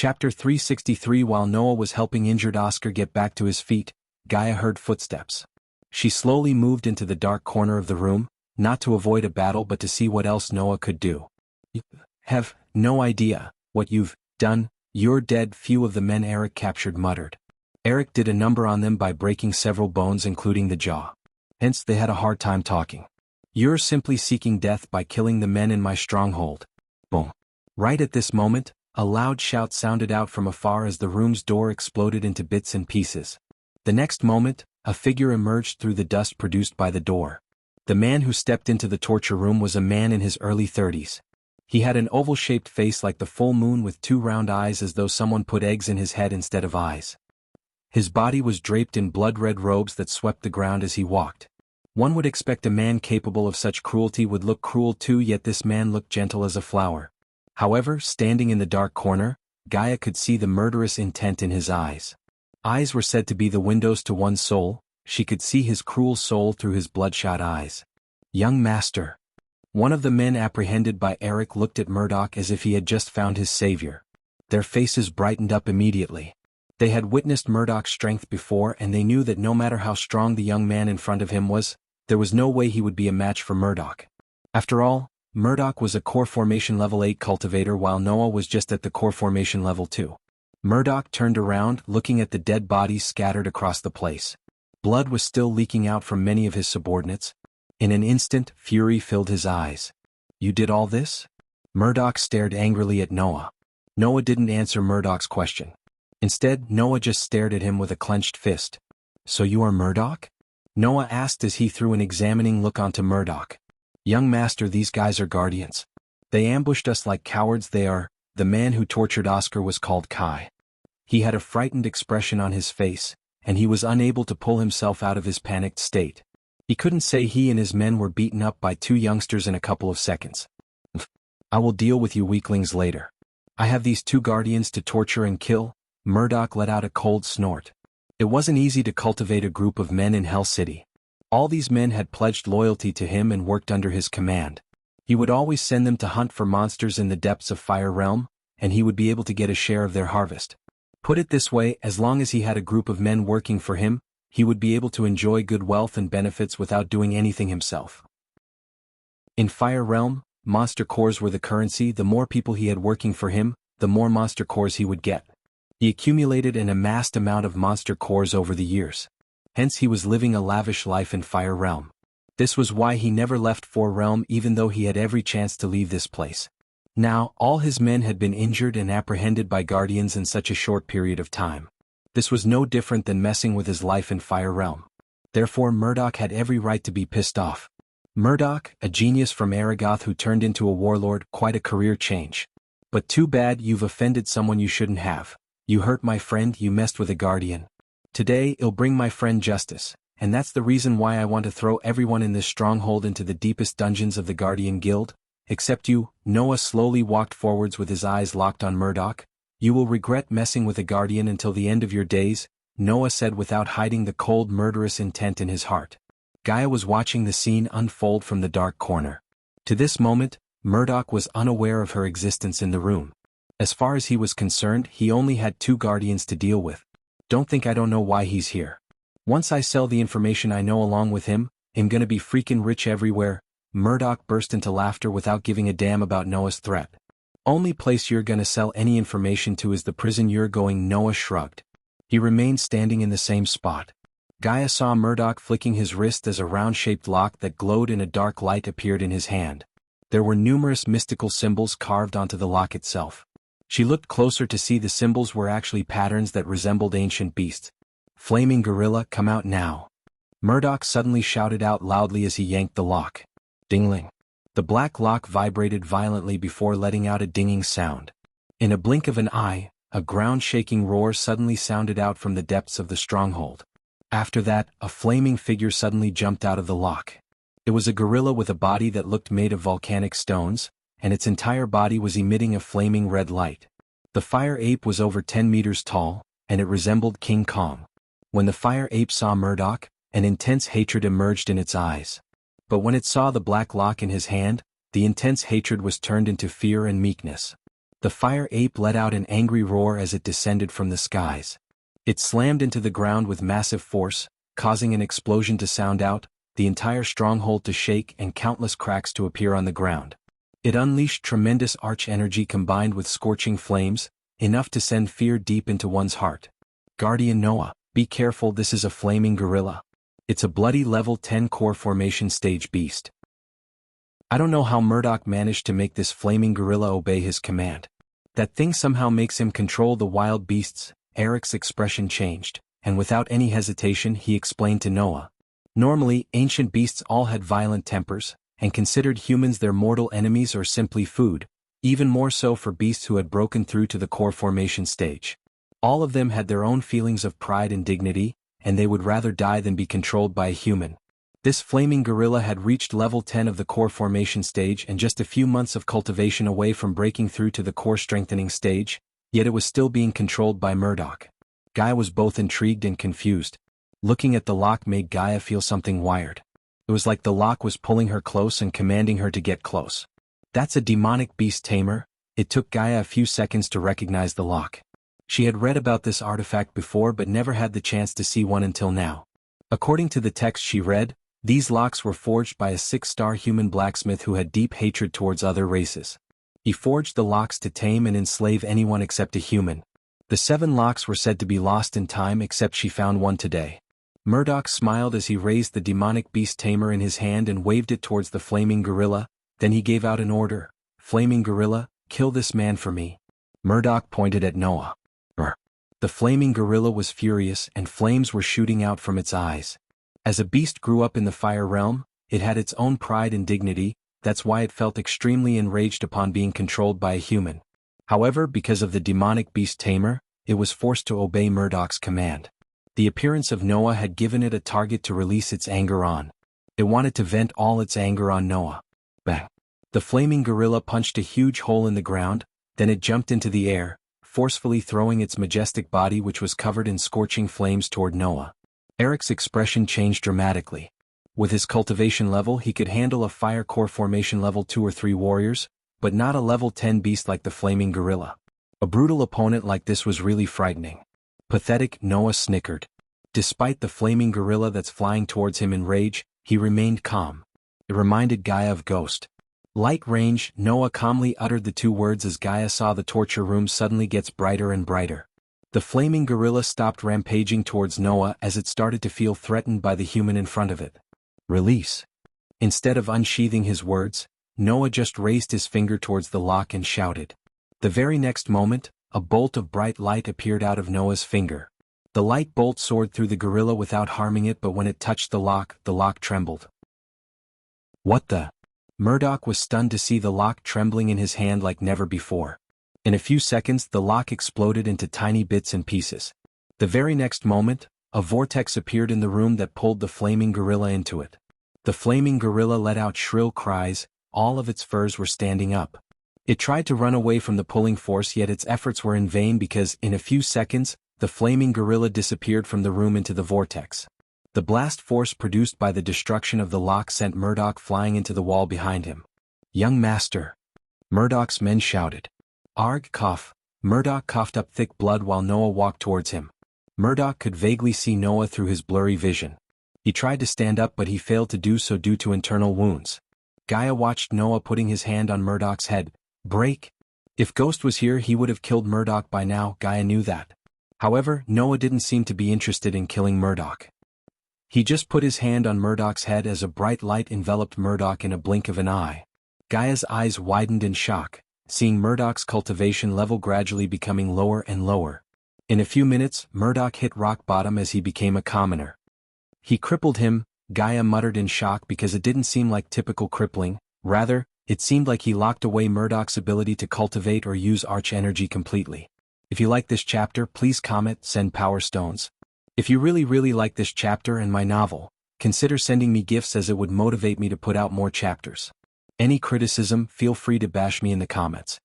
Chapter 363. While Noah was helping injured Oscar get back to his feet, Gaia heard footsteps. She slowly moved into the dark corner of the room, not to avoid a battle but to see what else Noah could do. "You have no idea what you've done. You're dead," few of the men Eric captured muttered. Eric did a number on them by breaking several bones including the jaw. Hence they had a hard time talking. "You're simply seeking death by killing the men in my stronghold." Boom. Right at this moment, a loud shout sounded out from afar as the room's door exploded into bits and pieces. The next moment, a figure emerged through the dust produced by the door. The man who stepped into the torture room was a man in his early 30s. He had an oval-shaped face like the full moon with two round eyes as though someone put eggs in his head instead of eyes. His body was draped in blood-red robes that swept the ground as he walked. One would expect a man capable of such cruelty would look cruel too, yet this man looked gentle as a flower. However, standing in the dark corner, Gaia could see the murderous intent in his eyes. Eyes were said to be the windows to one's soul. She could see his cruel soul through his bloodshot eyes. "Young master." One of the men apprehended by Eric looked at Murdoch as if he had just found his savior. Their faces brightened up immediately. They had witnessed Murdoch's strength before and they knew that no matter how strong the young man in front of him was, there was no way he would be a match for Murdoch. After all, Murdoch was a core formation level 8 cultivator while Noah was just at the core formation level 2. Murdoch turned around, looking at the dead bodies scattered across the place. Blood was still leaking out from many of his subordinates. In an instant, fury filled his eyes. "You did all this?" Murdoch stared angrily at Noah. Noah didn't answer Murdoch's question. Instead, Noah just stared at him with a clenched fist. "So you are Murdoch?" Noah asked as he threw an examining look onto Murdoch. "Young master, these guys are guardians. They ambushed us like cowards. They are." The man who tortured Oscar was called Kai. He had a frightened expression on his face, and he was unable to pull himself out of his panicked state. He couldn't say he and his men were beaten up by two youngsters in a couple of seconds. "I will deal with you weaklings later. I have these two guardians to torture and kill." Murdoch let out a cold snort. It wasn't easy to cultivate a group of men in Hell City. All these men had pledged loyalty to him and worked under his command. He would always send them to hunt for monsters in the depths of Fire Realm, and he would be able to get a share of their harvest. Put it this way, as long as he had a group of men working for him, he would be able to enjoy good wealth and benefits without doing anything himself. In Fire Realm, monster cores were the currency. The more people he had working for him, the more monster cores he would get. He accumulated an amassed amount of monster cores over the years. Hence he was living a lavish life in Fire Realm. This was why he never left Fire Realm even though he had every chance to leave this place. Now, all his men had been injured and apprehended by guardians in such a short period of time. This was no different than messing with his life in Fire Realm. Therefore Murdoch had every right to be pissed off. Murdoch, a genius from Aragoth who turned into a warlord, quite a career change. But too bad you've offended someone you shouldn't have. You hurt my friend, you messed with a guardian. Today I'll bring my friend justice, and that's the reason why I want to throw everyone in this stronghold into the deepest dungeons of the Guardian Guild, except you." Noah slowly walked forwards with his eyes locked on Murdoch. "You will regret messing with a guardian until the end of your days," Noah said without hiding the cold murderous intent in his heart. Gaia was watching the scene unfold from the dark corner. To this moment, Murdoch was unaware of her existence in the room. As far as he was concerned, he only had two guardians to deal with. "Don't think I don't know why he's here. Once I sell the information I know along with him, I'm gonna be freaking rich everywhere." Murdoch burst into laughter without giving a damn about Noah's threat. "Only place you're gonna sell any information to is the prison you're going." Noah shrugged. He remained standing in the same spot. Gaia saw Murdoch flicking his wrist as a round-shaped lock that glowed in a dark light appeared in his hand. There were numerous mystical symbols carved onto the lock itself. She looked closer to see the symbols were actually patterns that resembled ancient beasts. "Flaming gorilla, come out now." Murdoch suddenly shouted out loudly as he yanked the lock. Dingling. The black lock vibrated violently before letting out a dinging sound. In a blink of an eye, a ground-shaking roar suddenly sounded out from the depths of the stronghold. After that, a flaming figure suddenly jumped out of the lock. It was a gorilla with a body that looked made of volcanic stones, and its entire body was emitting a flaming red light. The fire ape was over 10 meters tall, and it resembled King Kong. When the fire ape saw Murdoch, an intense hatred emerged in its eyes. But when it saw the black lock in his hand, the intense hatred was turned into fear and meekness. The fire ape let out an angry roar as it descended from the skies. It slammed into the ground with massive force, causing an explosion to sound out, the entire stronghold to shake and countless cracks to appear on the ground. It unleashed tremendous arch-energy combined with scorching flames, enough to send fear deep into one's heart. Guardian Noah, be careful, this is a flaming gorilla. It's a bloody level 10 core formation stage beast. I don't know how Murdoch managed to make this flaming gorilla obey his command. That thing somehow makes him control the wild beasts. Eric's expression changed, and without any hesitation he explained to Noah. Normally, ancient beasts all had violent tempers, and considered humans their mortal enemies or simply food, even more so for beasts who had broken through to the core formation stage. All of them had their own feelings of pride and dignity, and they would rather die than be controlled by a human. This flaming gorilla had reached level 10 of the core formation stage and just a few months of cultivation away from breaking through to the core strengthening stage, yet it was still being controlled by Murdoch. Gaia was both intrigued and confused. Looking at the lock made Gaia feel something wired. It was like the lock was pulling her close and commanding her to get close. That's a demonic beast tamer. It took Gaia a few seconds to recognize the lock. She had read about this artifact before but never had the chance to see one until now. According to the text she read, these locks were forged by a 6-star human blacksmith who had deep hatred towards other races. He forged the locks to tame and enslave anyone except a human. The 7 locks were said to be lost in time except she found one today. Murdoch smiled as he raised the demonic beast tamer in his hand and waved it towards the flaming gorilla, then he gave out an order. Flaming gorilla, kill this man for me. Murdoch pointed at Noah. The flaming gorilla was furious and flames were shooting out from its eyes. As a beast grew up in the fire realm, it had its own pride and dignity, that's why it felt extremely enraged upon being controlled by a human. However, because of the demonic beast tamer, it was forced to obey Murdoch's command. The appearance of Noah had given it a target to release its anger on. It wanted to vent all its anger on Noah. Bang! The flaming gorilla punched a huge hole in the ground, then it jumped into the air, forcefully throwing its majestic body which was covered in scorching flames toward Noah. Eric's expression changed dramatically. With his cultivation level he could handle a fire core formation level 2 or 3 warriors, but not a level 10 beast like the flaming gorilla. A brutal opponent like this was really frightening. Pathetic, Noah snickered. Despite the flaming gorilla that's flying towards him in rage, he remained calm. It reminded Gaia of Ghost. Light range, Noah calmly uttered the 2 words as Gaia saw the torture room suddenly gets brighter and brighter. The flaming gorilla stopped rampaging towards Noah as it started to feel threatened by the human in front of it. Release. Instead of unsheathing his words, Noah just raised his finger towards the lock and shouted. The very next moment, a bolt of bright light appeared out of Noah's finger. The light bolt soared through the gorilla without harming it, but when it touched the lock trembled. What the? Murdoch was stunned to see the lock trembling in his hand like never before. In a few seconds the lock exploded into tiny bits and pieces. The very next moment, a vortex appeared in the room that pulled the flaming gorilla into it. The flaming gorilla let out shrill cries, all of its furs were standing up. It tried to run away from the pulling force, yet its efforts were in vain because, in a few seconds, the flaming gorilla disappeared from the room into the vortex. The blast force produced by the destruction of the lock sent Murdoch flying into the wall behind him. Young master! Murdoch's men shouted. Arg, cough. Murdoch coughed up thick blood while Noah walked towards him. Murdoch could vaguely see Noah through his blurry vision. He tried to stand up but he failed to do so due to internal wounds. Gaia watched Noah putting his hand on Murdoch's head. Break! If Ghost was here he would have killed Murdoch by now, Gaia knew that. However, Noah didn't seem to be interested in killing Murdoch. He just put his hand on Murdoch's head as a bright light enveloped Murdoch in a blink of an eye. Gaia's eyes widened in shock, seeing Murdoch's cultivation level gradually becoming lower and lower. In a few minutes, Murdoch hit rock bottom as he became a commoner. He crippled him, Gaia muttered in shock because it didn't seem like typical crippling, rather, it seemed like he locked away Murdoch's ability to cultivate or use arch energy completely. If you like this chapter, please comment, send power stones. If you really like this chapter and my novel, consider sending me gifts as it would motivate me to put out more chapters. Any criticism, feel free to bash me in the comments.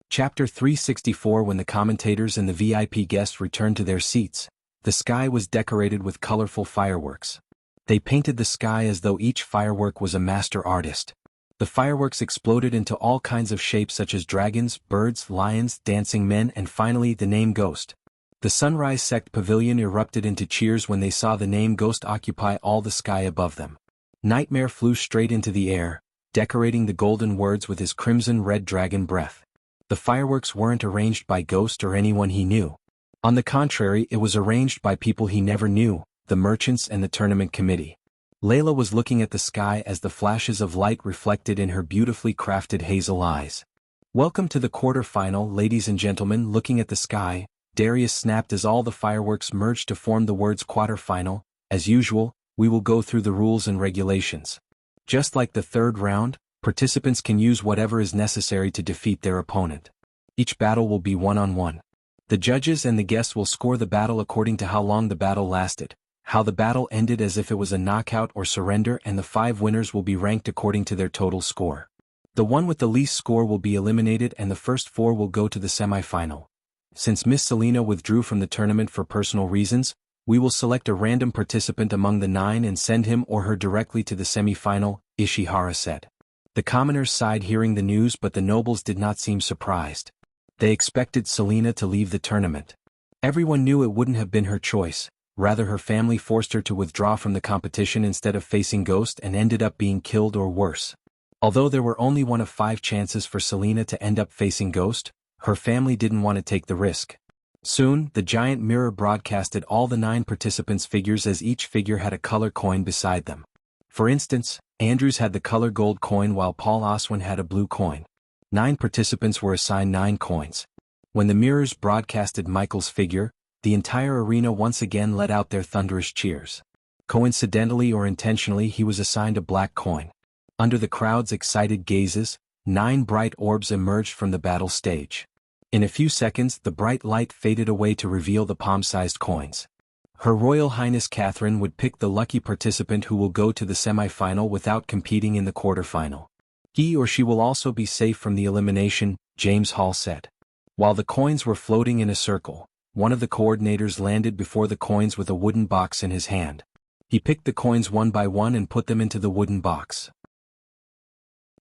Chapter 364. When the commentators and the VIP guests returned to their seats, the sky was decorated with colorful fireworks. They painted the sky as though each firework was a master artist. The fireworks exploded into all kinds of shapes such as dragons, birds, lions, dancing men, and finally the name Ghost. The Sunrise Sect Pavilion erupted into cheers when they saw the name Ghost occupy all the sky above them. Nightmare flew straight into the air, decorating the golden words with his crimson-red dragon breath. The fireworks weren't arranged by Ghost or anyone he knew. On the contrary, it was arranged by people he never knew, the merchants and the tournament committee. Layla was looking at the sky as the flashes of light reflected in her beautifully crafted hazel eyes. "Welcome to the quarter-final, ladies and gentlemen." Looking at the sky, Darius snapped as all the fireworks merged to form the words quarter-final. "As usual, we will go through the rules and regulations. Just like the third round, participants can use whatever is necessary to defeat their opponent. Each battle will be one-on-one. The judges and the guests will score the battle according to how long the battle lasted, how the battle ended as if it was a knockout or surrender, and the 5 winners will be ranked according to their total score. The one with the least score will be eliminated and the first 4 will go to the semi-final. Since Miss Selena withdrew from the tournament for personal reasons, we will select a random participant among the 9 and send him or her directly to the semi-final," Ishihara said. The commoners sighed hearing the news, but the nobles did not seem surprised. They expected Selena to leave the tournament. Everyone knew it wouldn't have been her choice. Rather, her family forced her to withdraw from the competition instead of facing Ghost and ended up being killed or worse. Although there were only 1 of 5 chances for Selena to end up facing Ghost, her family didn't want to take the risk. Soon, the giant mirror broadcasted all the 9 participants' figures as each figure had a color coin beside them. For instance, Andrews had the color gold coin while Paul Oswin had a blue coin. 9 participants were assigned 9 coins. When the mirrors broadcasted Michael's figure, the entire arena once again let out their thunderous cheers. Coincidentally or intentionally, he was assigned a black coin. Under the crowd's excited gazes, 9 bright orbs emerged from the battle stage. In a few seconds, the bright light faded away to reveal the palm-sized coins. Her Royal Highness Catherine would pick the lucky participant who will go to the semi-final without competing in the quarter-final. He or she will also be safe from the elimination, James Hall said. While the coins were floating in a circle, one of the coordinators landed before the coins with a wooden box in his hand. He picked the coins one by one and put them into the wooden box.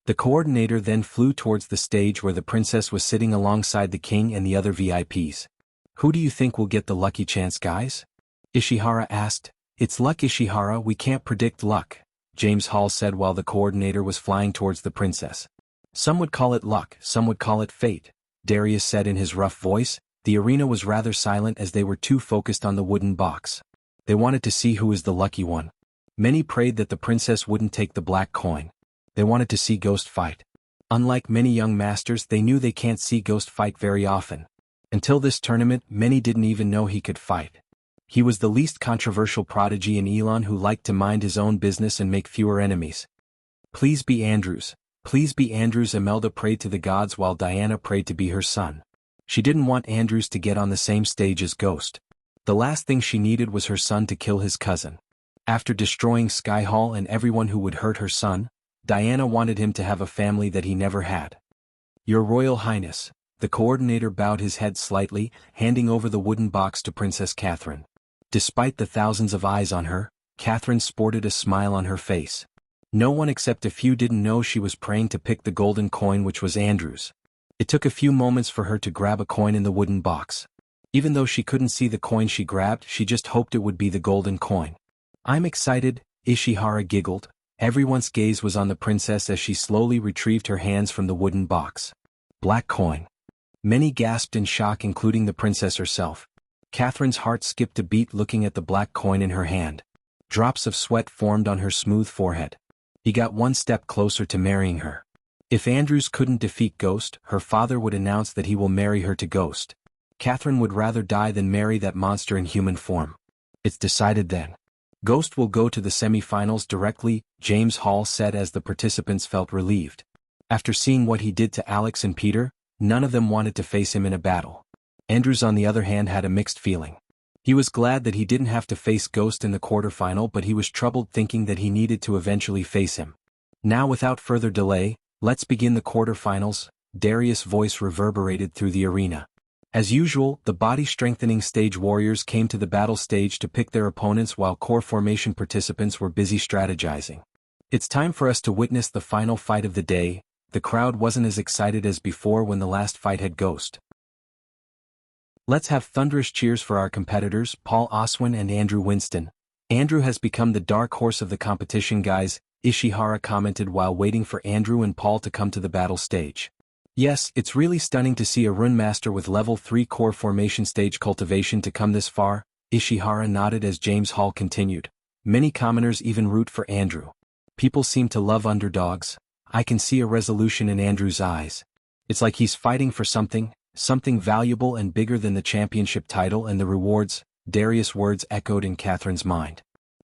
The coordinator then flew towards the stage where the princess was sitting alongside the king and the other VIPs. "Who do you think will get the lucky chance, guys?" Ishihara asked. "It's luck, Ishihara, we can't predict luck," James Hall said while the coordinator was flying towards the princess. "Some would call it luck, some would call it fate," Darius said in his rough voice. The arena was rather silent as they were too focused on the wooden box. They wanted to see who is the lucky one. Many prayed that the princess wouldn't take the black coin. They wanted to see Ghost fight. Unlike many young masters, they knew they can't see Ghost fight very often. Until this tournament, many didn't even know he could fight. He was the least controversial prodigy in Elon who liked to mind his own business and make fewer enemies. "Please be Andrews. Please be Andrews," Imelda prayed to the gods while Diana prayed to be her son. She didn't want Andrews to get on the same stage as Ghost. The last thing she needed was her son to kill his cousin. After destroying Sky Hall and everyone who would hurt her son, Diana wanted him to have a family that he never had. "Your Royal Highness," the coordinator bowed his head slightly, handing over the wooden box to Princess Catherine. Despite the thousands of eyes on her, Catherine sported a smile on her face. No one except a few didn't know she was praying to pick the golden coin, which was Andrews. It took a few moments for her to grab a coin in the wooden box. Even though she couldn't see the coin she grabbed, she just hoped it would be the golden coin. "I'm excited," Ishihara giggled. Everyone's gaze was on the princess as she slowly retrieved her hands from the wooden box. Black coin. Many gasped in shock, including the princess herself. Catherine's heart skipped a beat looking at the black coin in her hand. Drops of sweat formed on her smooth forehead. He got one step closer to marrying her. If Andrews couldn't defeat Ghost, her father would announce that he will marry her to Ghost. Catherine would rather die than marry that monster in human form. "It's decided then. Ghost will go to the semi-finals directly," James Hall said as the participants felt relieved. After seeing what he did to Alex and Peter, none of them wanted to face him in a battle. Andrews on the other hand had a mixed feeling. He was glad that he didn't have to face Ghost in the quarterfinal, but he was troubled thinking that he needed to eventually face him. "Now without further delay, let's begin the quarterfinals," Darius' voice reverberated through the arena. As usual, the body-strengthening stage warriors came to the battle stage to pick their opponents while core formation participants were busy strategizing. It's time for us to witness the final fight of the day. The crowd wasn't as excited as before when the last fight had ghost. Let's have thunderous cheers for our competitors, Paul Oswin and Andrew Winston. Andrew has become the dark horse of the competition, guys, Ishihara commented while waiting for Andrew and Paul to come to the battle stage. Yes, it's really stunning to see a rune master with level 3 core formation stage cultivation to come this far, Ishihara nodded as James Hall continued. Many commoners even root for Andrew. People seem to love underdogs. I can see a resolution in Andrew's eyes. It's like he's fighting for something valuable and bigger than the championship title and the rewards. Darius' words echoed in Catherine's mind.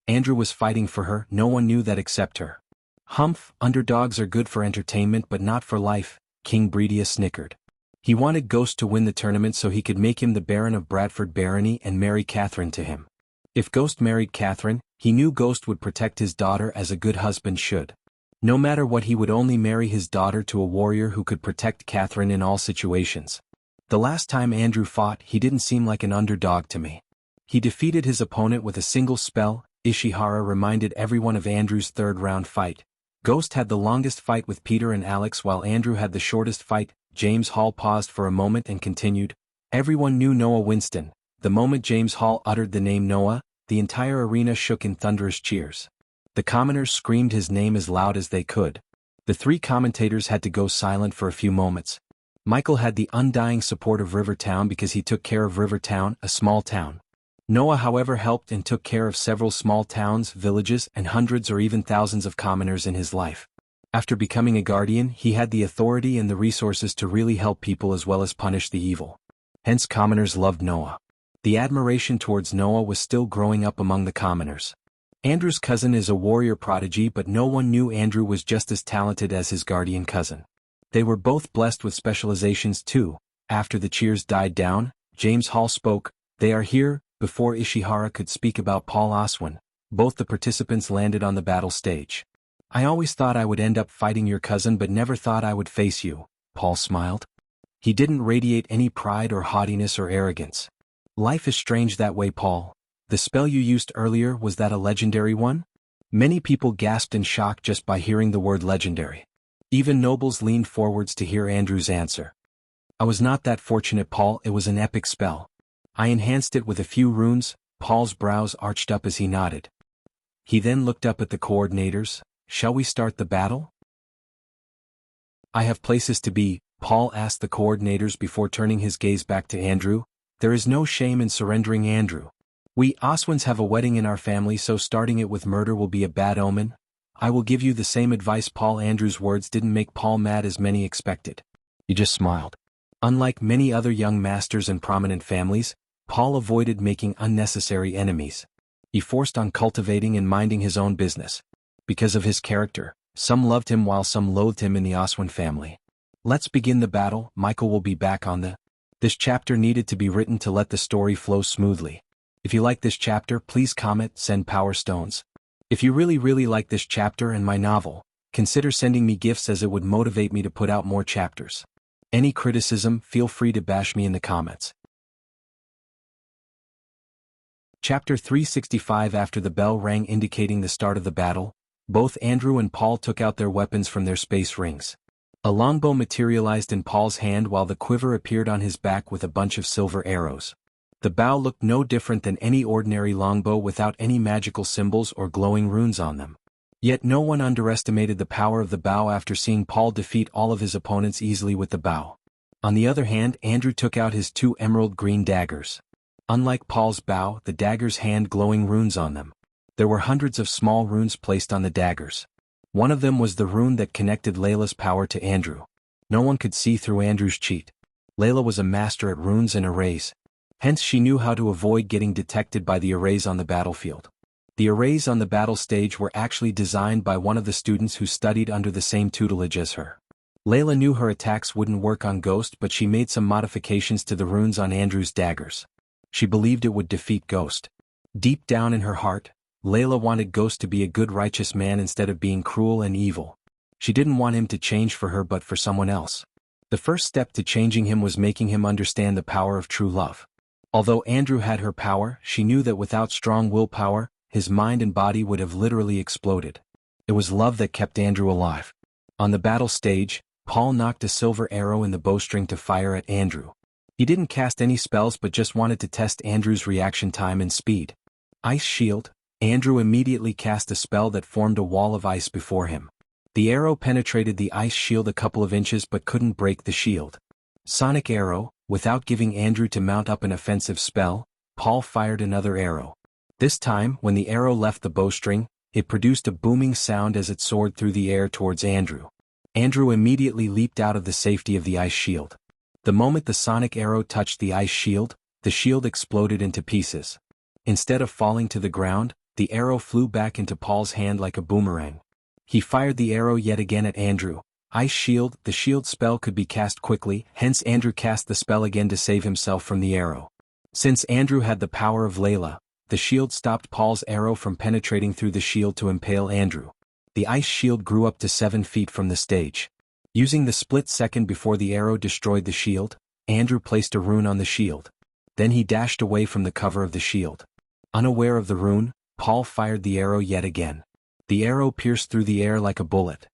Andrew was fighting for her, no one knew that except her. Humph, underdogs are good for entertainment but not for life, King Bredia snickered. He wanted Ghost to win the tournament so he could make him the Baron of Bradford Barony and marry Catherine to him. If Ghost married Catherine, he knew Ghost would protect his daughter as a good husband should. No matter what, he would only marry his daughter to a warrior who could protect Catherine in all situations. The last time Andrew fought, he didn't seem like an underdog to me. He defeated his opponent with a single spell, Ishihara reminded everyone of Andrew's third-round fight. Ghost had the longest fight with Peter and Alex while Andrew had the shortest fight. James Hall paused for a moment and continued. Everyone knew Noah Winston. The moment James Hall uttered the name Noah, the entire arena shook in thunderous cheers. The commoners screamed his name as loud as they could. The three commentators had to go silent for a few moments. Michael had the undying support of Rivertown because he took care of Rivertown, a small town. Noah, however, helped and took care of several small towns, villages, and hundreds or even thousands of commoners in his life. After becoming a guardian, he had the authority and the resources to really help people as well as punish the evil. Hence commoners loved Noah. The admiration towards Noah was still growing up among the commoners. Andrew's cousin is a warrior prodigy, but no one knew Andrew was just as talented as his guardian cousin. They were both blessed with specializations too. After the cheers died down, James Hall spoke. They are here. Before Ishihara could speak about Paul Oswin, both the participants landed on the battle stage. I always thought I would end up fighting your cousin but never thought I would face you, Paul smiled. He didn't radiate any pride or haughtiness or arrogance. Life is strange that way, Paul. The spell you used earlier, was that a legendary one? Many people gasped in shock just by hearing the word legendary. Even nobles leaned forwards to hear Andrew's answer. I was not that fortunate, Paul, it was an epic spell. I enhanced it with a few runes. Paul's brows arched up as he nodded. He then looked up at the coordinators. Shall we start the battle? I have places to be, Paul asked the coordinators before turning his gaze back to Andrew. There is no shame in surrendering, Andrew. We Oswins have a wedding in our family, so starting it with murder will be a bad omen. I will give you the same advice, Paul. Andrew's words didn't make Paul mad as many expected. He just smiled. Unlike many other young masters and prominent families, Paul avoided making unnecessary enemies. He forced on cultivating and minding his own business. Because of his character, some loved him while some loathed him in the Oswin family. Let's begin the battle. Michael will be back on the... This chapter needed to be written to let the story flow smoothly. If you like this chapter, please comment, send power stones. If you really like this chapter and my novel, consider sending me gifts as it would motivate me to put out more chapters. Any criticism, feel free to bash me in the comments. Chapter 365. After the bell rang indicating the start of the battle, both Andrew and Paul took out their weapons from their space rings. A longbow materialized in Paul's hand while the quiver appeared on his back with a bunch of silver arrows. The bow looked no different than any ordinary longbow without any magical symbols or glowing runes on them. Yet no one underestimated the power of the bow after seeing Paul defeat all of his opponents easily with the bow. On the other hand, Andrew took out his two emerald green daggers. Unlike Paul's bow, the daggers had glowing runes on them. There were hundreds of small runes placed on the daggers. One of them was the rune that connected Layla's power to Andrew. No one could see through Andrew's cheat. Layla was a master at runes and arrays. Hence she knew how to avoid getting detected by the arrays on the battlefield. The arrays on the battle stage were actually designed by one of the students who studied under the same tutelage as her. Layla knew her attacks wouldn't work on Ghost, but she made some modifications to the runes on Andrew's daggers. She believed it would defeat Ghost. Deep down in her heart, Layla wanted Ghost to be a good righteous man instead of being cruel and evil. She didn't want him to change for her but for someone else. The first step to changing him was making him understand the power of true love. Although Andrew had her power, she knew that without strong willpower, his mind and body would have literally exploded. It was love that kept Andrew alive. On the battle stage, Paul knocked a silver arrow in the bowstring to fire at Andrew. He didn't cast any spells but just wanted to test Andrew's reaction time and speed. Ice Shield. Andrew immediately cast a spell that formed a wall of ice before him. The arrow penetrated the ice shield a couple of inches but couldn't break the shield. Sonic Arrow. Without giving Andrew to mount up an offensive spell, Paul fired another arrow. This time, when the arrow left the bowstring, it produced a booming sound as it soared through the air towards Andrew. Andrew immediately leaped out of the safety of the ice shield. The moment the sonic arrow touched the ice shield, the shield exploded into pieces. Instead of falling to the ground, the arrow flew back into Paul's hand like a boomerang. He fired the arrow yet again at Andrew. Ice Shield. The shield spell could be cast quickly, hence Andrew cast the spell again to save himself from the arrow. Since Andrew had the power of Layla, the shield stopped Paul's arrow from penetrating through the shield to impale Andrew. The ice shield grew up to 7 feet from the stage. Using the split second before the arrow destroyed the shield, Andrew placed a rune on the shield. Then he dashed away from the cover of the shield. Unaware of the rune, Paul fired the arrow yet again. The arrow pierced through the air like a bullet.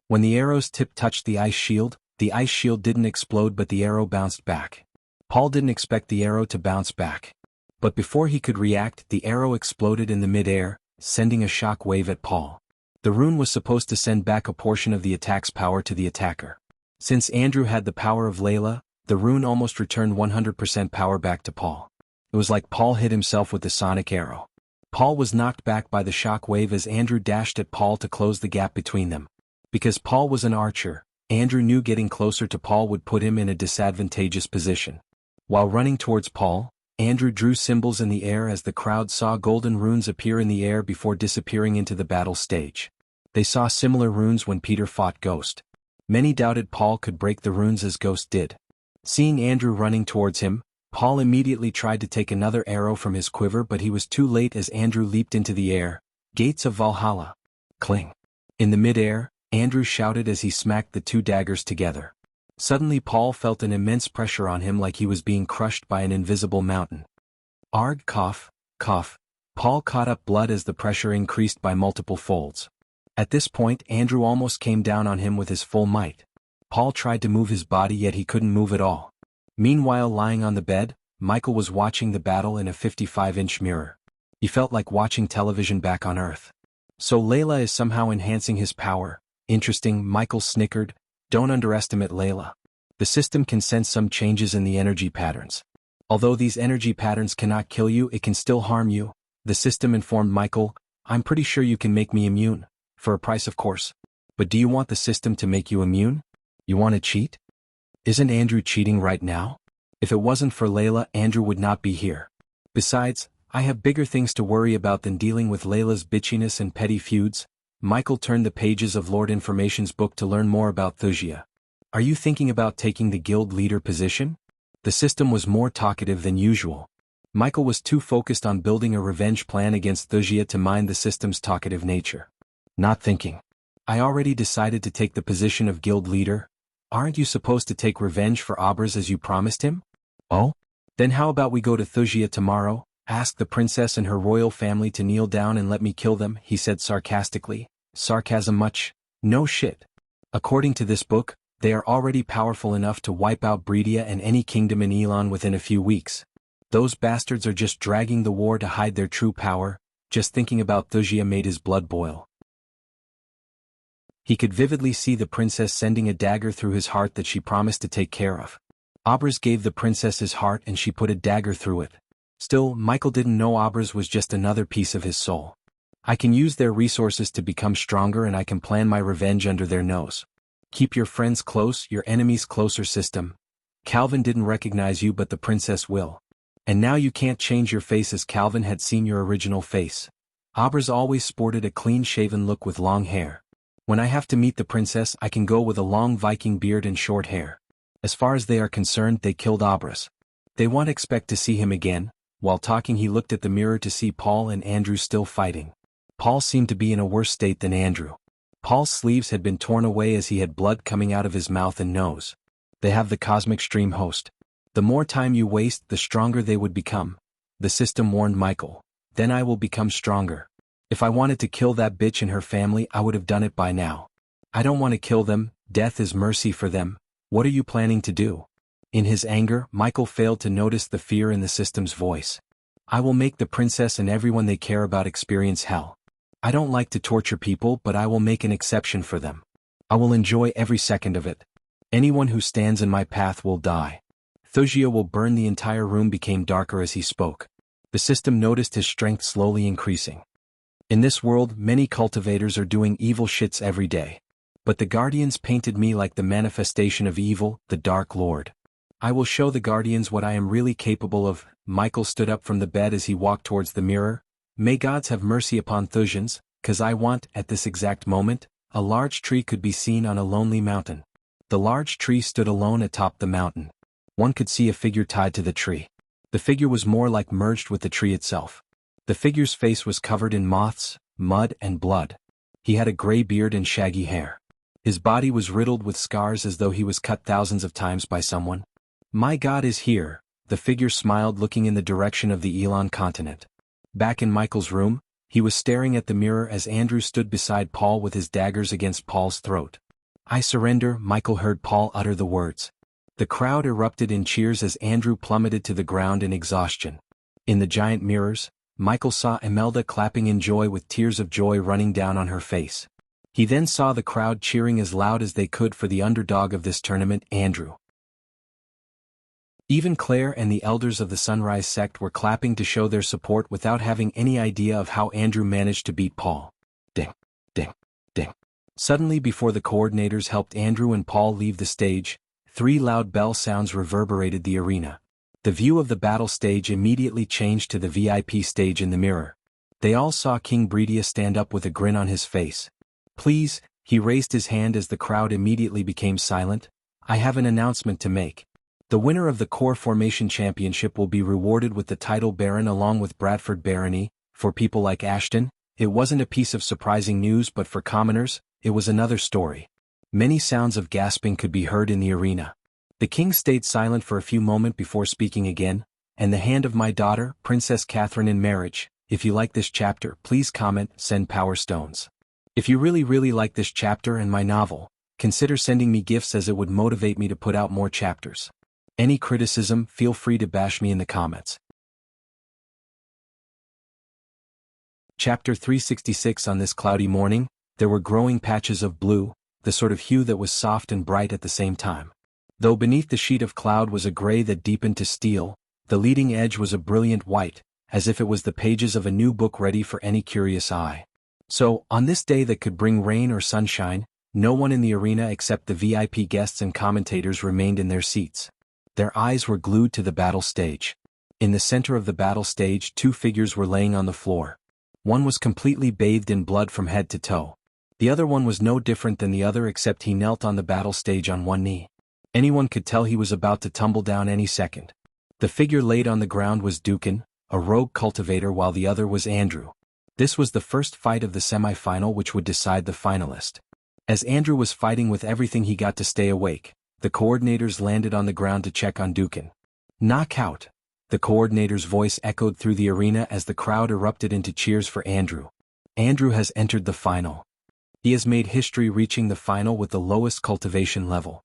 When the arrow's tip touched the ice shield didn't explode but the arrow bounced back. Paul didn't expect the arrow to bounce back. But before he could react, the arrow exploded in the mid-air, sending a shock wave at Paul. The rune was supposed to send back a portion of the attack's power to the attacker. Since Andrew had the power of Layla, the rune almost returned 100% power back to Paul. It was like Paul hit himself with the sonic arrow. Paul was knocked back by the shock wave as Andrew dashed at Paul to close the gap between them. Because Paul was an archer, Andrew knew getting closer to Paul would put him in a disadvantageous position. While running towards Paul, Andrew drew symbols in the air as the crowd saw golden runes appear in the air before disappearing into the battle stage. They saw similar runes when Peter fought Ghost. Many doubted Paul could break the runes as Ghost did. Seeing Andrew running towards him, Paul immediately tried to take another arrow from his quiver but he was too late as Andrew leaped into the air. Gates of Valhalla. Cling. In the mid-air, Andrew shouted as he smacked the two daggers together. Suddenly Paul felt an immense pressure on him like he was being crushed by an invisible mountain. Arg, cough, cough. Paul caught up blood as the pressure increased by multiple folds. At this point Andrew almost came down on him with his full might. Paul tried to move his body yet he couldn't move at all. Meanwhile, lying on the bed, Michael was watching the battle in a 55-inch mirror. He felt like watching television back on Earth. So Layla is somehow enhancing his power. Interesting, Michael snickered. Don't underestimate Layla. The system can sense some changes in the energy patterns. Although these energy patterns cannot kill you, it can still harm you. The system informed Michael, I'm pretty sure you can make me immune. For a price, of course. But do you want the system to make you immune? You want to cheat? Isn't Andrew cheating right now? If it wasn't for Layla, Andrew would not be here. Besides, I have bigger things to worry about than dealing with Layla's bitchiness and petty feuds. Michael turned the pages of Lord Information's book to learn more about Wuxia. Are you thinking about taking the guild leader position? The system was more talkative than usual. Michael was too focused on building a revenge plan against Wuxia to mind the system's talkative nature. Not thinking. I already decided to take the position of guild leader. Aren't you supposed to take revenge for Abras as you promised him? Oh? Then how about we go to Wuxia tomorrow? Ask the princess and her royal family to kneel down and let me kill them, he said sarcastically. Sarcasm much? No shit. According to this book, they are already powerful enough to wipe out Breedia and any kingdom in Elon within a few weeks. Those bastards are just dragging the war to hide their true power. Just thinking about Wuxia made his blood boil. He could vividly see the princess sending a dagger through his heart that she promised to take care of. Abras gave the princess his heart and she put a dagger through it. Still, Michael didn't know Abras was just another piece of his soul. I can use their resources to become stronger and I can plan my revenge under their nose. Keep your friends close, your enemies closer system. Calvin didn't recognize you but the princess will. And now you can't change your face as Calvin had seen your original face. Abras always sported a clean-shaven look with long hair. When I have to meet the princess I can go with a long Viking beard and short hair. As far as they are concerned they killed Abras. They won't expect to see him again. While talking he looked at the mirror to see Paul and Andrew still fighting. Paul seemed to be in a worse state than Andrew. Paul's sleeves had been torn away as he had blood coming out of his mouth and nose. They have the cosmic stream host. The more time you waste the stronger they would become. The system warned Michael. Then I will become stronger. If I wanted to kill that bitch and her family, I would have done it by now. I don't want to kill them, death is mercy for them. What are you planning to do? In his anger, Michael failed to notice the fear in the system's voice. I will make the princess and everyone they care about experience hell. I don't like to torture people, but I will make an exception for them. I will enjoy every second of it. Anyone who stands in my path will die. Wuxia will burn. The entire room became darker as he spoke. The system noticed his strength slowly increasing. In this world, many cultivators are doing evil shits every day. But the Guardians painted me like the manifestation of evil, the Dark Lord. I will show the Guardians what I am really capable of. Michael stood up from the bed as he walked towards the mirror. May gods have mercy upon Thusians, 'cause I want, at this exact moment, a large tree could be seen on a lonely mountain. The large tree stood alone atop the mountain. One could see a figure tied to the tree. The figure was more like merged with the tree itself. The figure's face was covered in moths, mud and blood. He had a gray beard and shaggy hair. His body was riddled with scars as though he was cut thousands of times by someone. My God is here, the figure smiled, looking in the direction of the Elon continent. Back in Michael's room, he was staring at the mirror as Andrew stood beside Paul with his daggers against Paul's throat. I surrender. Michael heard Paul utter the words. The crowd erupted in cheers as Andrew plummeted to the ground in exhaustion. In the giant mirrors, Michael saw Imelda clapping in joy with tears of joy running down on her face. He then saw the crowd cheering as loud as they could for the underdog of this tournament, Andrew. Even Claire and the elders of the Sunrise sect were clapping to show their support without having any idea of how Andrew managed to beat Paul. Ding, ding, ding. Suddenly, before the coordinators helped Andrew and Paul leave the stage, 3 loud bell sounds reverberated the arena. The view of the battle stage immediately changed to the VIP stage in the mirror. They all saw King Bredia stand up with a grin on his face. Please, he raised his hand as the crowd immediately became silent. I have an announcement to make. The winner of the Core Formation Championship will be rewarded with the title Baron along with Bradford Barony. For people like Ashton, it wasn't a piece of surprising news, but for commoners, it was another story. Many sounds of gasping could be heard in the arena. The king stayed silent for a few moments before speaking again. And the hand of my daughter, Princess Catherine, in marriage. If you like this chapter, please comment, send power stones. If you really like this chapter and my novel, consider sending me gifts as it would motivate me to put out more chapters. Any criticism, feel free to bash me in the comments. Chapter 366. On this cloudy morning, there were growing patches of blue, the sort of hue that was soft and bright at the same time. Though beneath the sheet of cloud was a gray that deepened to steel, the leading edge was a brilliant white, as if it was the pages of a new book ready for any curious eye. So, on this day that could bring rain or sunshine, no one in the arena except the VIP guests and commentators remained in their seats. Their eyes were glued to the battle stage. In the center of the battle stage, 2 figures were laying on the floor. One was completely bathed in blood from head to toe. The other one was no different than the other, except he knelt on the battle stage on one knee. Anyone could tell he was about to tumble down any second. The figure laid on the ground was Dukin, a rogue cultivator, while the other was Andrew. This was the first fight of the semi-final which would decide the finalist. As Andrew was fighting with everything he got to stay awake, the coordinators landed on the ground to check on Dukin. Knockout! The coordinator's voice echoed through the arena as the crowd erupted into cheers for Andrew. Andrew has entered the final. He has made history, reaching the final with the lowest cultivation level.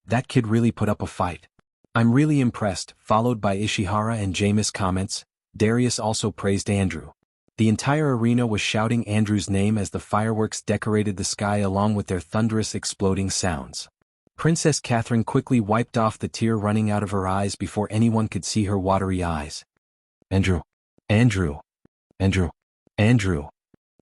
That kid really put up a fight. I'm really impressed. Followed by Ishihara and Jameis comments, Darius also praised Andrew. The entire arena was shouting Andrew's name as the fireworks decorated the sky along with their thunderous exploding sounds. Princess Catherine quickly wiped off the tear running out of her eyes before anyone could see her watery eyes. Andrew! Andrew! Andrew! Andrew!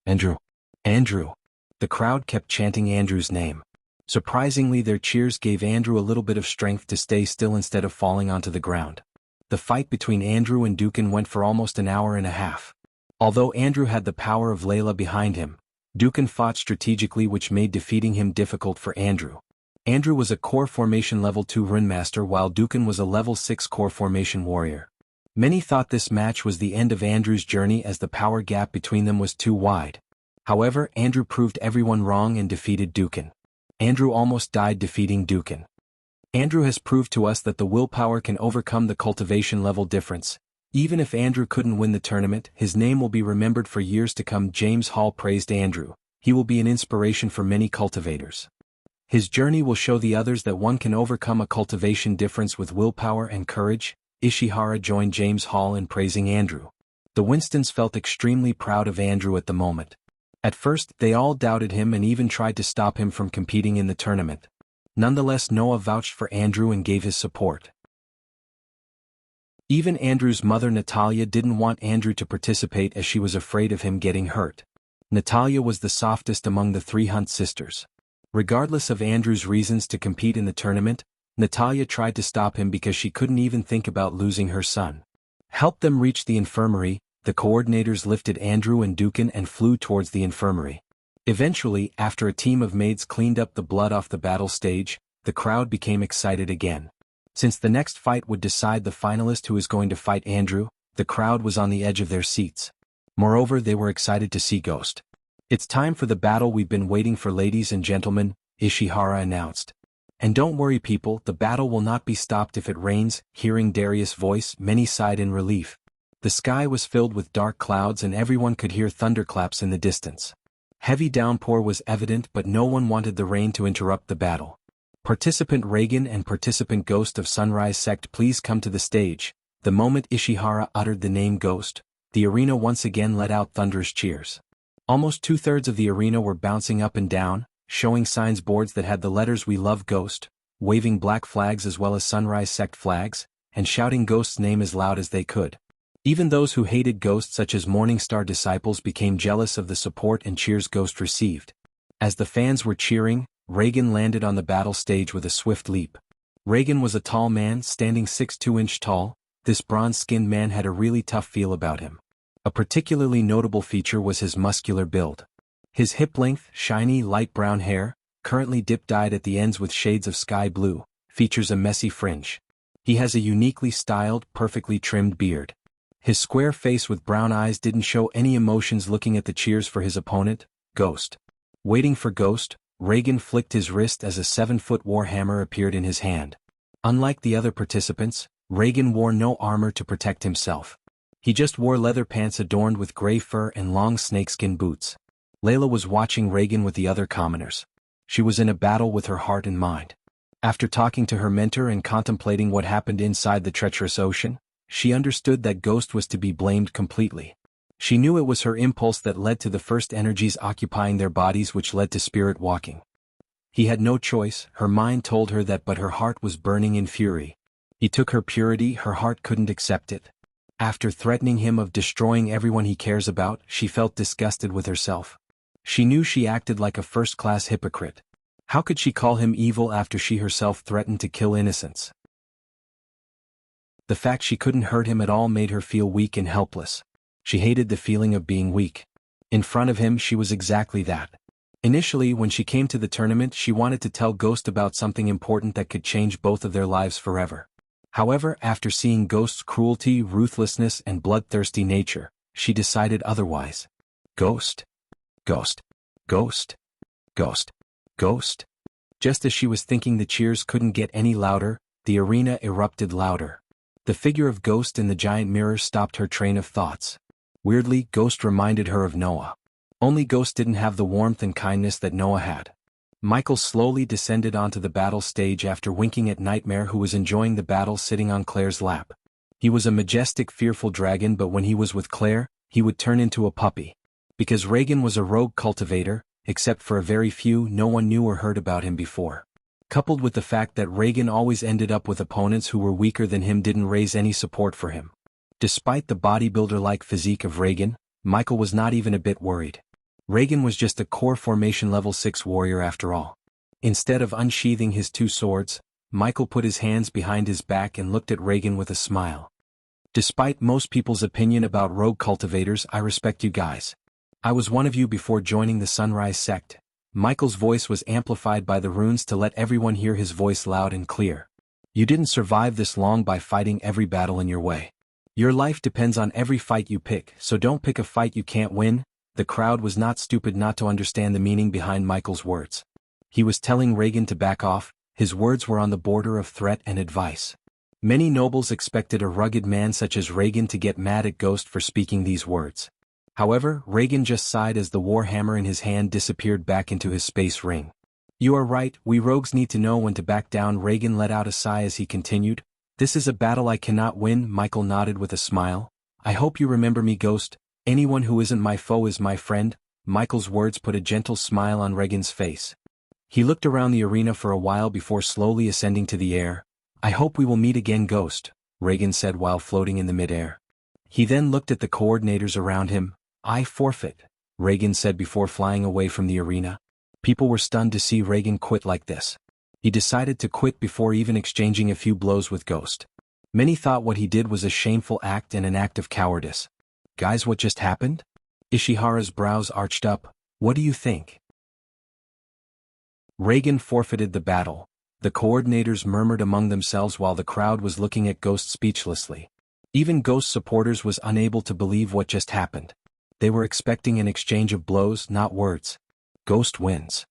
Andrew! Andrew! The crowd kept chanting Andrew's name. Surprisingly, their cheers gave Andrew a little bit of strength to stay still instead of falling onto the ground. The fight between Andrew and Dukin went for almost an hour and a half. Although Andrew had the power of Layla behind him, Dukin fought strategically, which made defeating him difficult for Andrew. Andrew was a core formation level 2 runemaster while Dukin was a level 6 core formation warrior. Many thought this match was the end of Andrew's journey as the power gap between them was too wide. However, Andrew proved everyone wrong and defeated Dukin. Andrew almost died defeating Dukin. Andrew has proved to us that the willpower can overcome the cultivation level difference. Even if Andrew couldn't win the tournament, his name will be remembered for years to come. James Hall praised Andrew. He will be an inspiration for many cultivators. His journey will show the others that one can overcome a cultivation difference with willpower and courage. Ishihara joined James Hall in praising Andrew. The Winstons felt extremely proud of Andrew at the moment. At first, they all doubted him and even tried to stop him from competing in the tournament. Nonetheless, Noah vouched for Andrew and gave his support. Even Andrew's mother Natalia didn't want Andrew to participate as she was afraid of him getting hurt. Natalia was the softest among the three Hunt sisters. Regardless of Andrew's reasons to compete in the tournament, Natalia tried to stop him because she couldn't even think about losing her son. Help them reach the infirmary. The coordinators lifted Andrew and Dukin and flew towards the infirmary. Eventually, after a team of maids cleaned up the blood off the battle stage, the crowd became excited again. Since the next fight would decide the finalist who is going to fight Andrew, the crowd was on the edge of their seats. Moreover, they were excited to see Ghost. "It's time for the battle we've been waiting for, ladies and gentlemen," Ishihara announced. "And don't worry people, the battle will not be stopped if it rains." Hearing Darius' voice, many sighed in relief. The sky was filled with dark clouds and everyone could hear thunderclaps in the distance. Heavy downpour was evident, but no one wanted the rain to interrupt the battle. "Participant Reagan and participant Ghost of Sunrise Sect, please come to the stage." The moment Ishihara uttered the name Ghost, the arena once again let out thunderous cheers. Almost 2/3 of the arena were bouncing up and down, showing signs boards that had the letters "We Love Ghost," waving black flags as well as Sunrise Sect flags, and shouting Ghost's name as loud as they could. Even those who hated Ghost, such as Morningstar disciples, became jealous of the support and cheers Ghost received. As the fans were cheering, Reagan landed on the battle stage with a swift leap. Reagan was a tall man, standing 6'2" tall. This bronze-skinned man had a really tough feel about him. A particularly notable feature was his muscular build. His hip-length, shiny, light brown hair, currently dip-dyed at the ends with shades of sky blue, features a messy fringe. He has a uniquely styled, perfectly trimmed beard. His square face with brown eyes didn't show any emotions looking at the cheers for his opponent, Ghost. Waiting for Ghost, Reagan flicked his wrist as a 7-foot warhammer appeared in his hand. Unlike the other participants, Reagan wore no armor to protect himself. He just wore leather pants adorned with gray fur and long snakeskin boots. Layla was watching Reagan with the other commoners. She was in a battle with her heart and mind. After talking to her mentor and contemplating what happened inside the treacherous ocean, she understood that Ghost was to be blamed completely. She knew it was her impulse that led to the first energies occupying their bodies, which led to spirit walking. He had no choice, her mind told her that, but her heart was burning in fury. He took her purity, her heart couldn't accept it. After threatening him of destroying everyone he cares about, she felt disgusted with herself. She knew she acted like a first-class hypocrite. How could she call him evil after she herself threatened to kill innocents? The fact she couldn't hurt him at all made her feel weak and helpless. She hated the feeling of being weak. In front of him she was exactly that. Initially, when she came to the tournament, she wanted to tell Ghost about something important that could change both of their lives forever. However, after seeing Ghost's cruelty, ruthlessness, and bloodthirsty nature, she decided otherwise. Ghost? Ghost? Ghost? Ghost? Ghost? Just as she was thinking, the cheers couldn't get any louder, the arena erupted louder. The figure of Ghost in the giant mirror stopped her train of thoughts. Weirdly, Ghost reminded her of Noah. Only Ghost didn't have the warmth and kindness that Noah had. Michael slowly descended onto the battle stage after winking at Nightmare, who was enjoying the battle sitting on Claire's lap. He was a majestic, fearful dragon, but when he was with Claire, he would turn into a puppy. Because Reagan was a rogue cultivator, except for a very few, no one knew or heard about him before. Coupled with the fact that Reagan always ended up with opponents who were weaker than him, didn't raise any support for him. Despite the bodybuilder-like physique of Reagan, Michael was not even a bit worried. Reagan was just a core formation level 6 warrior after all. Instead of unsheathing his two swords, Michael put his hands behind his back and looked at Reagan with a smile. "Despite most people's opinion about rogue cultivators, I respect you guys. I was one of you before joining the Sunrise Sect." Michael's voice was amplified by the runes to let everyone hear his voice loud and clear. "You didn't survive this long by fighting every battle in your way. Your life depends on every fight you pick, so don't pick a fight you can't win." The crowd was not stupid not to understand the meaning behind Michael's words. He was telling Reagan to back off. His words were on the border of threat and advice. Many nobles expected a rugged man such as Reagan to get mad at Ghost for speaking these words. However, Reagan just sighed as the war hammer in his hand disappeared back into his space ring. You are right, we rogues need to know when to back down. Reagan let out a sigh as he continued. This is a battle I cannot win. Michael nodded with a smile. I hope you remember me, Ghost. Anyone who isn't my foe is my friend. Michael's words put a gentle smile on Reagan's face. He looked around the arena for a while before slowly ascending to the air. I hope we will meet again, Ghost, Reagan said while floating in the mid-air. He then looked at the coordinators around him. I forfeit, Reagan said before flying away from the arena. People were stunned to see Reagan quit like this. He decided to quit before even exchanging a few blows with Ghost. Many thought what he did was a shameful act and an act of cowardice. Guys, what just happened? Ishihara's brows arched up. What do you think? Reagan forfeited the battle. The coordinators murmured among themselves while the crowd was looking at Ghost speechlessly. Even Ghost supporters was unable to believe what just happened. They were expecting an exchange of blows, not words. Ghost wins.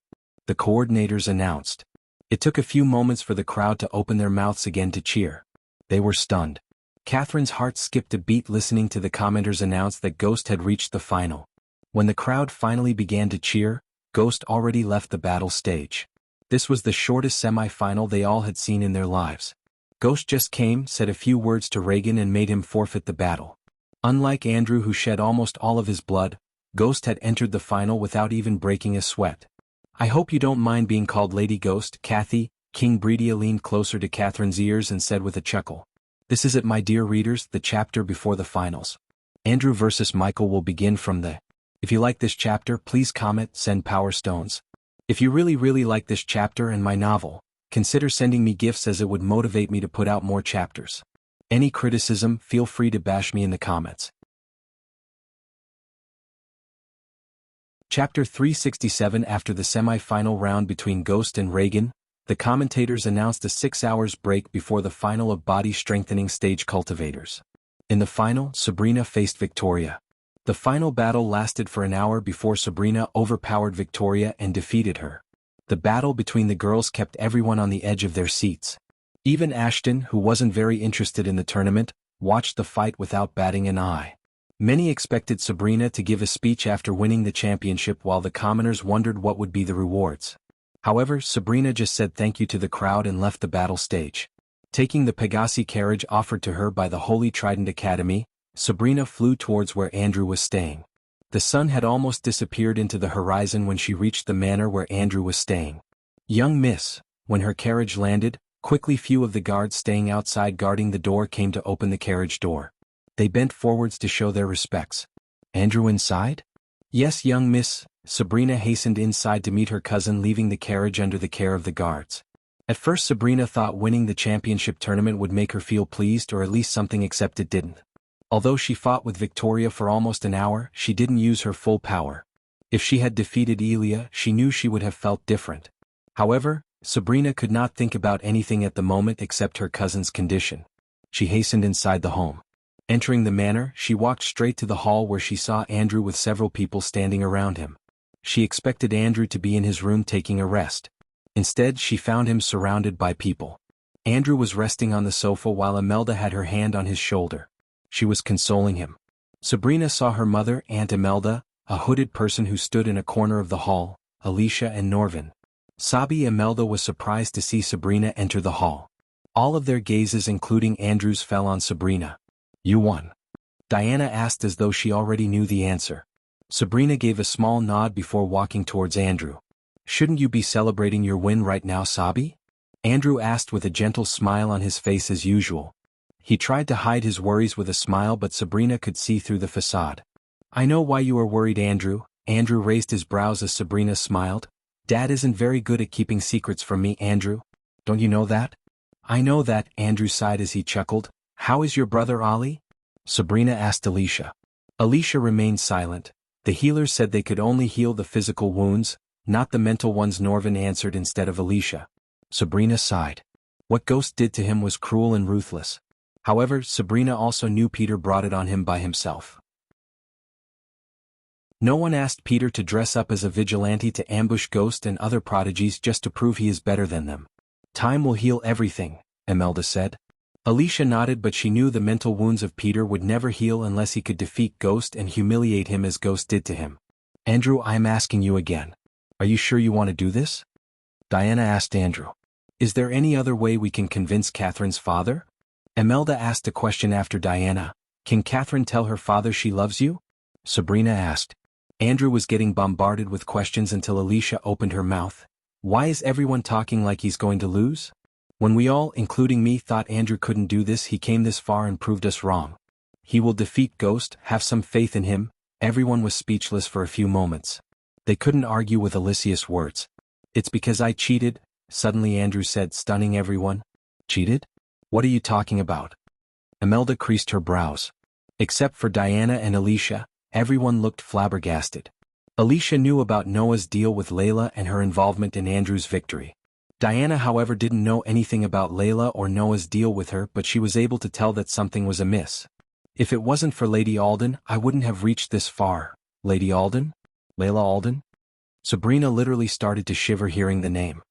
The coordinators announced. It took a few moments for the crowd to open their mouths again to cheer. They were stunned. Catherine's heart skipped a beat listening to the commenters announce that Ghost had reached the final. When the crowd finally began to cheer, Ghost already left the battle stage. This was the shortest semi-final they all had seen in their lives. Ghost just came, said a few words to Reagan and made him forfeit the battle. Unlike Andrew, who shed almost all of his blood, Ghost had entered the final without even breaking a sweat. I hope you don't mind being called Lady Ghost, Kathy. King Bredia leaned closer to Catherine's ears and said with a chuckle. This is it, my dear readers, the chapter before the finals. Andrew versus Michael will begin from the. If you like this chapter, please comment, send power stones. If you really like this chapter and my novel, consider sending me gifts as it would motivate me to put out more chapters. Any criticism, feel free to bash me in the comments. Chapter 367. After the semi-final round between Ghost and Reagan, the commentators announced a 6 hours break before the final of body strengthening stage cultivators. In the final, Sabrina faced Victoria. The final battle lasted for an hour before Sabrina overpowered Victoria and defeated her. The battle between the girls kept everyone on the edge of their seats. Even Ashton, who wasn't very interested in the tournament, watched the fight without batting an eye. Many expected Sabrina to give a speech after winning the championship while the commoners wondered what would be the rewards. However, Sabrina just said thank you to the crowd and left the battle stage. Taking the Pegasi carriage offered to her by the Holy Trident Academy, Sabrina flew towards where Andrew was staying. The sun had almost disappeared into the horizon when she reached the manor where Andrew was staying. Young miss, when her carriage landed, quickly few of the guards staying outside guarding the door came to open the carriage door. They bent forwards to show their respects. Andrew inside? Yes, young miss. Sabrina hastened inside to meet her cousin, leaving the carriage under the care of the guards. At first Sabrina thought winning the championship tournament would make her feel pleased, or at least something, except it didn't. Although she fought with Victoria for almost an hour, she didn't use her full power. If she had defeated Elia, she knew she would have felt different. However, Sabrina could not think about anything at the moment except her cousin's condition. She hastened inside the home. Entering the manor, she walked straight to the hall where she saw Andrew with several people standing around him. She expected Andrew to be in his room taking a rest. Instead, she found him surrounded by people. Andrew was resting on the sofa while Imelda had her hand on his shoulder. She was consoling him. Sabrina saw her mother, Aunt Imelda, a hooded person who stood in a corner of the hall, Alicia and Norvin. Sabi Imelda was surprised to see Sabrina enter the hall. All of their gazes, including Andrew's, fell on Sabrina. You won? Diana asked as though she already knew the answer. Sabrina gave a small nod before walking towards Andrew. Shouldn't you be celebrating your win right now, Sabi? Andrew asked with a gentle smile on his face as usual. He tried to hide his worries with a smile, but Sabrina could see through the facade. I know why you are worried, Andrew. Andrew raised his brows as Sabrina smiled. Dad isn't very good at keeping secrets from me, Andrew. Don't you know that? I know that, Andrew sighed as he chuckled. How is your brother Ollie? Sabrina asked Alicia. Alicia remained silent. The healers said they could only heal the physical wounds, not the mental ones, Norvin answered instead of Alicia. Sabrina sighed. What Ghost did to him was cruel and ruthless. However, Sabrina also knew Peter brought it on him by himself. No one asked Peter to dress up as a vigilante to ambush Ghost and other prodigies just to prove he is better than them. Time will heal everything, Imelda said. Alicia nodded, but she knew the mental wounds of Peter would never heal unless he could defeat Ghost and humiliate him as Ghost did to him. Andrew, I'm asking you again. Are you sure you want to do this? Diana asked Andrew. Is there any other way we can convince Catherine's father? Imelda asked a question after Diana. Can Catherine tell her father she loves you? Sabrina asked. Andrew was getting bombarded with questions until Alicia opened her mouth. Why is everyone talking like he's going to lose? When we all, including me, thought Andrew couldn't do this, he came this far and proved us wrong. He will defeat Ghost, have some faith in him. Everyone was speechless for a few moments. They couldn't argue with Alicia's words. It's because I cheated, suddenly Andrew said, stunning everyone. Cheated? What are you talking about? Imelda creased her brows. Except for Diana and Alicia, everyone looked flabbergasted. Alicia knew about Noah's deal with Layla and her involvement in Andrew's victory. Diana, however, didn't know anything about Layla or Noah's deal with her, but she was able to tell that something was amiss. If it wasn't for Lady Alden, I wouldn't have reached this far. Lady Alden? Layla Alden? Sabrina literally started to shiver hearing the name.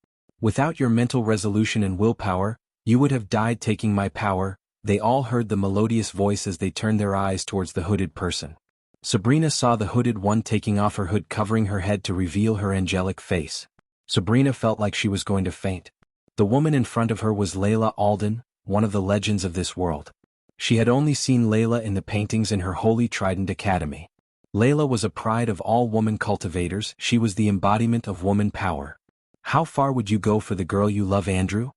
Without your mental resolution and willpower, you would have died taking my power. They all heard the melodious voice as they turned their eyes towards the hooded person. Sabrina saw the hooded one taking off her hood, covering her head to reveal her angelic face. Sabrina felt like she was going to faint. The woman in front of her was Layla Alden, one of the legends of this world. She had only seen Layla in the paintings in her Holy Trident Academy. Layla was a pride of all woman cultivators. She was the embodiment of woman power. How far would you go for the girl you love, Andrew?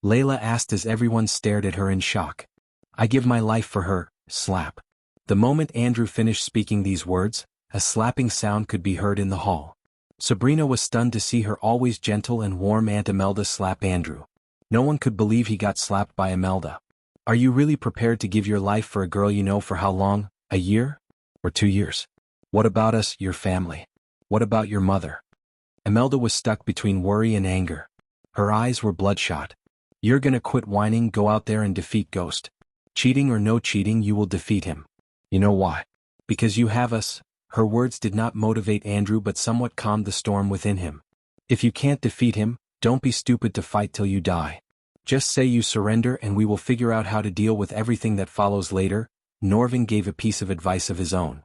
Layla asked as everyone stared at her in shock. I give my life for her, slap. The moment Andrew finished speaking these words, a slapping sound could be heard in the hall. Sabrina was stunned to see her always gentle and warm Aunt Imelda slap Andrew. No one could believe he got slapped by Imelda. Are you really prepared to give your life for a girl you know for how long? A year? Or 2 years? What about us, your family? What about your mother? Imelda was stuck between worry and anger. Her eyes were bloodshot. You're gonna quit whining, go out there and defeat Ghost. Cheating or no cheating, you will defeat him. You know why? Because you have us. Her words did not motivate Andrew but somewhat calmed the storm within him. If you can't defeat him, don't be stupid to fight till you die. Just say you surrender and we will figure out how to deal with everything that follows later. Norvin gave a piece of advice of his own.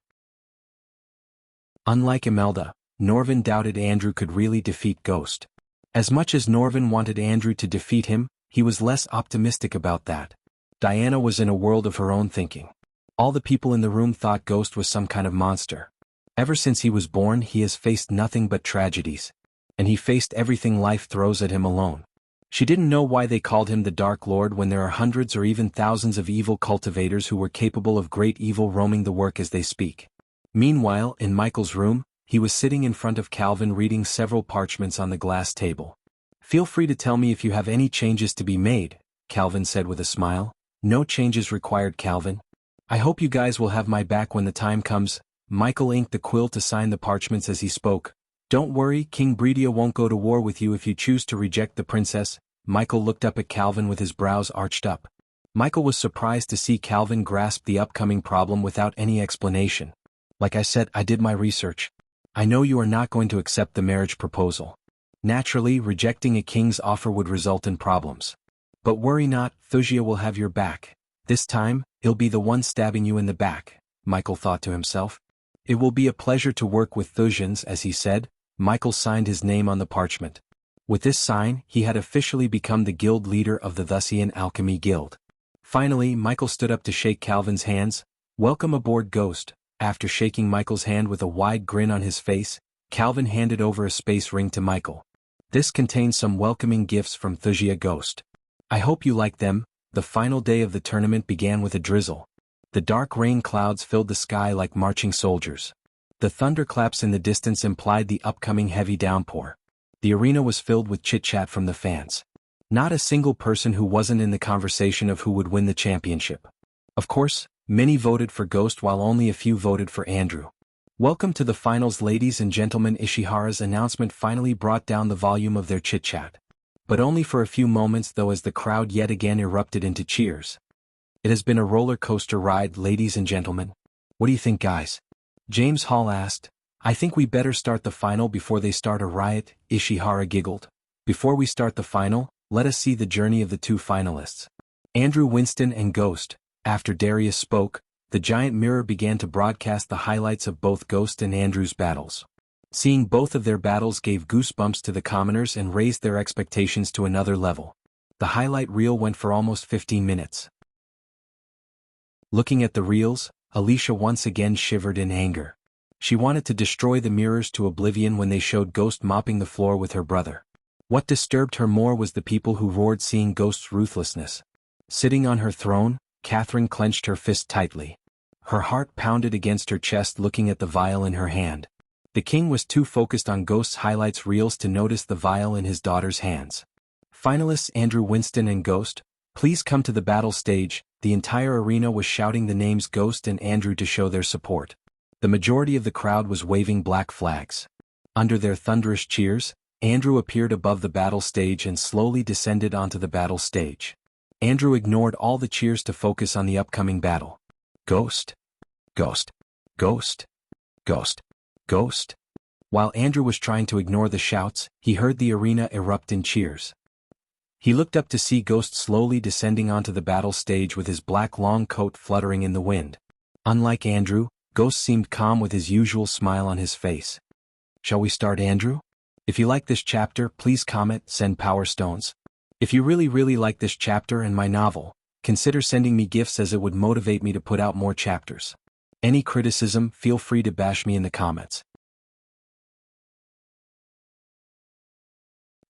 Unlike Imelda, Norvin doubted Andrew could really defeat Ghost. As much as Norvin wanted Andrew to defeat him, he was less optimistic about that. Diana was in a world of her own thinking. All the people in the room thought Ghost was some kind of monster. Ever since he was born, he has faced nothing but tragedies. And he faced everything life throws at him alone. She didn't know why they called him the Dark Lord when there are hundreds or even thousands of evil cultivators who were capable of great evil roaming the work as they speak. Meanwhile, in Michael's room, he was sitting in front of Calvin reading several parchments on the glass table. Feel free to tell me if you have any changes to be made, Calvin said with a smile. No changes required, Calvin. I hope you guys will have my back when the time comes. Michael inked the quill to sign the parchments as he spoke. Don't worry, King Bredia won't go to war with you if you choose to reject the princess. Michael looked up at Calvin with his brows arched up. Michael was surprised to see Calvin grasp the upcoming problem without any explanation. Like I said, I did my research. I know you are not going to accept the marriage proposal. Naturally, rejecting a king's offer would result in problems. But worry not, Thusia will have your back. This time, he'll be the one stabbing you in the back, Michael thought to himself. It will be a pleasure to work with Thusians, as he said. Michael signed his name on the parchment. With this sign, he had officially become the guild leader of the Thusian Alchemy Guild. Finally, Michael stood up to shake Calvin's hands. Welcome aboard, Ghost. After shaking Michael's hand with a wide grin on his face, Calvin handed over a space ring to Michael. This contains some welcoming gifts from Thusia Ghost. I hope you like them. The final day of the tournament began with a drizzle. The dark rain clouds filled the sky like marching soldiers. The thunderclaps in the distance implied the upcoming heavy downpour. The arena was filled with chit-chat from the fans. Not a single person who wasn't in the conversation of who would win the championship. Of course, many voted for Ghost while only a few voted for Andrew. Welcome to the finals, ladies and gentlemen. Ishihara's announcement finally brought down the volume of their chit-chat. But only for a few moments, though, as the crowd yet again erupted into cheers. It has been a roller coaster ride, ladies and gentlemen. What do you think, guys? James Hall asked. I think we better start the final before they start a riot, Ishihara giggled. Before we start the final, let us see the journey of the two finalists. Andrew, Winston, and Ghost. After Darius spoke, the giant mirror began to broadcast the highlights of both Ghost and Andrew's battles. Seeing both of their battles gave goosebumps to the commoners and raised their expectations to another level. The highlight reel went for almost 15 minutes. Looking at the reels, Alicia once again shivered in anger. She wanted to destroy the mirrors to oblivion when they showed Ghost mopping the floor with her brother. What disturbed her more was the people who roared seeing Ghost's ruthlessness. Sitting on her throne, Catherine clenched her fist tightly. Her heart pounded against her chest looking at the vial in her hand. The king was too focused on Ghost's highlights reels to notice the vial in his daughter's hands. Finalists Andrew, Winston, and Ghost, please come to the battle stage. The entire arena was shouting the names Ghost and Andrew to show their support. The majority of the crowd was waving black flags. Under their thunderous cheers, Andrew appeared above the battle stage and slowly descended onto the battle stage. Andrew ignored all the cheers to focus on the upcoming battle. Ghost. Ghost. Ghost. Ghost. Ghost. While Andrew was trying to ignore the shouts, he heard the arena erupt in cheers. He looked up to see Ghost slowly descending onto the battle stage with his black long coat fluttering in the wind. Unlike Andrew, Ghost seemed calm with his usual smile on his face. Shall we start, Andrew? If you like this chapter, please comment, send power stones. If you really like this chapter and my novel, consider sending me gifts as it would motivate me to put out more chapters. Any criticism, feel free to bash me in the comments.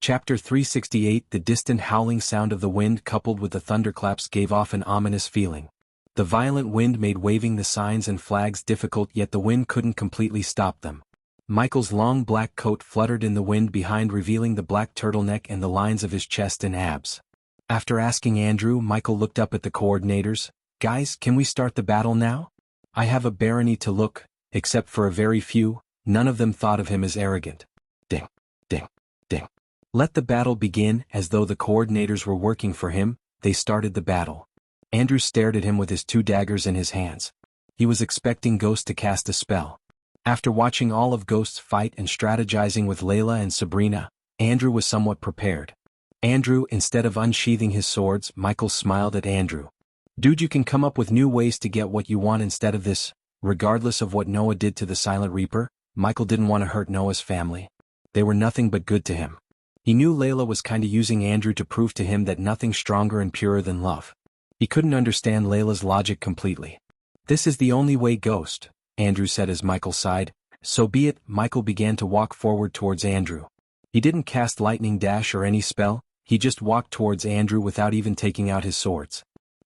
Chapter 368. The distant howling sound of the wind coupled with the thunderclaps gave off an ominous feeling. The violent wind made waving the signs and flags difficult, yet the wind couldn't completely stop them. Michael's long black coat fluttered in the wind behind, revealing the black turtleneck and the lines of his chest and abs. After asking Andrew, Michael looked up at the coordinators. Guys, can we start the battle now? I have a barony to look, except for a very few. None of them thought of him as arrogant. Ding, ding, ding. Let the battle begin. As though the coordinators were working for him, they started the battle. Andrew stared at him with his two daggers in his hands. He was expecting Ghost to cast a spell. After watching all of Ghost's fight and strategizing with Layla and Sabrina, Andrew was somewhat prepared. Andrew, instead of unsheathing his swords, Michael smiled at Andrew. Dude, you can come up with new ways to get what you want instead of this. Regardless of what Noah did to the Silent Reaper, Michael didn't want to hurt Noah's family. They were nothing but good to him. He knew Layla was kinda using Andrew to prove to him that nothing's stronger and purer than love. He couldn't understand Layla's logic completely. This is the only way, Ghost, Andrew said as Michael sighed. So be it. Michael began to walk forward towards Andrew. He didn't cast lightning dash or any spell, he just walked towards Andrew without even taking out his swords.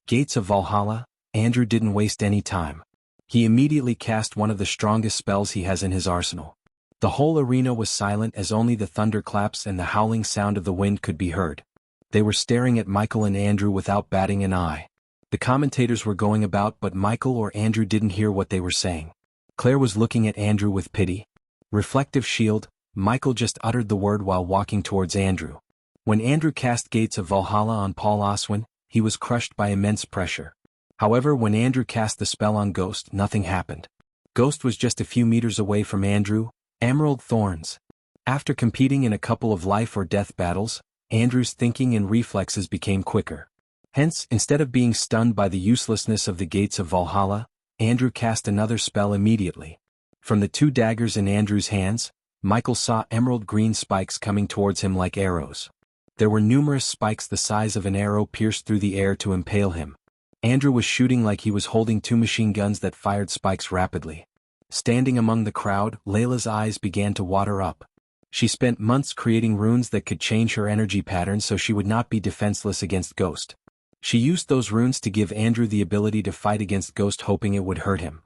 Gates of Valhalla. Andrew didn't waste any time. He immediately cast one of the strongest spells he has in his arsenal. The whole arena was silent as only the thunderclaps and the howling sound of the wind could be heard. They were staring at Michael and Andrew without batting an eye. The commentators were going about, but Michael or Andrew didn't hear what they were saying. Claire was looking at Andrew with pity. Reflective shield. Michael just uttered the word while walking towards Andrew. When Andrew cast Gates of Valhalla on Paul Oswin, he was crushed by immense pressure. However, when Andrew cast the spell on Ghost, nothing happened. Ghost was just a few meters away from Andrew. Emerald Thorns. After competing in a couple of life or death battles, Andrew's thinking and reflexes became quicker. Hence, instead of being stunned by the uselessness of the Gates of Valhalla, Andrew cast another spell immediately. From the two daggers in Andrew's hands, Michael saw emerald green spikes coming towards him like arrows. There were numerous spikes the size of an arrow pierced through the air to impale him. Andrew was shooting like he was holding two machine guns that fired spikes rapidly. Standing among the crowd, Layla's eyes began to water up. She spent months creating runes that could change her energy pattern so she would not be defenseless against Ghost. She used those runes to give Andrew the ability to fight against Ghost, hoping it would hurt him.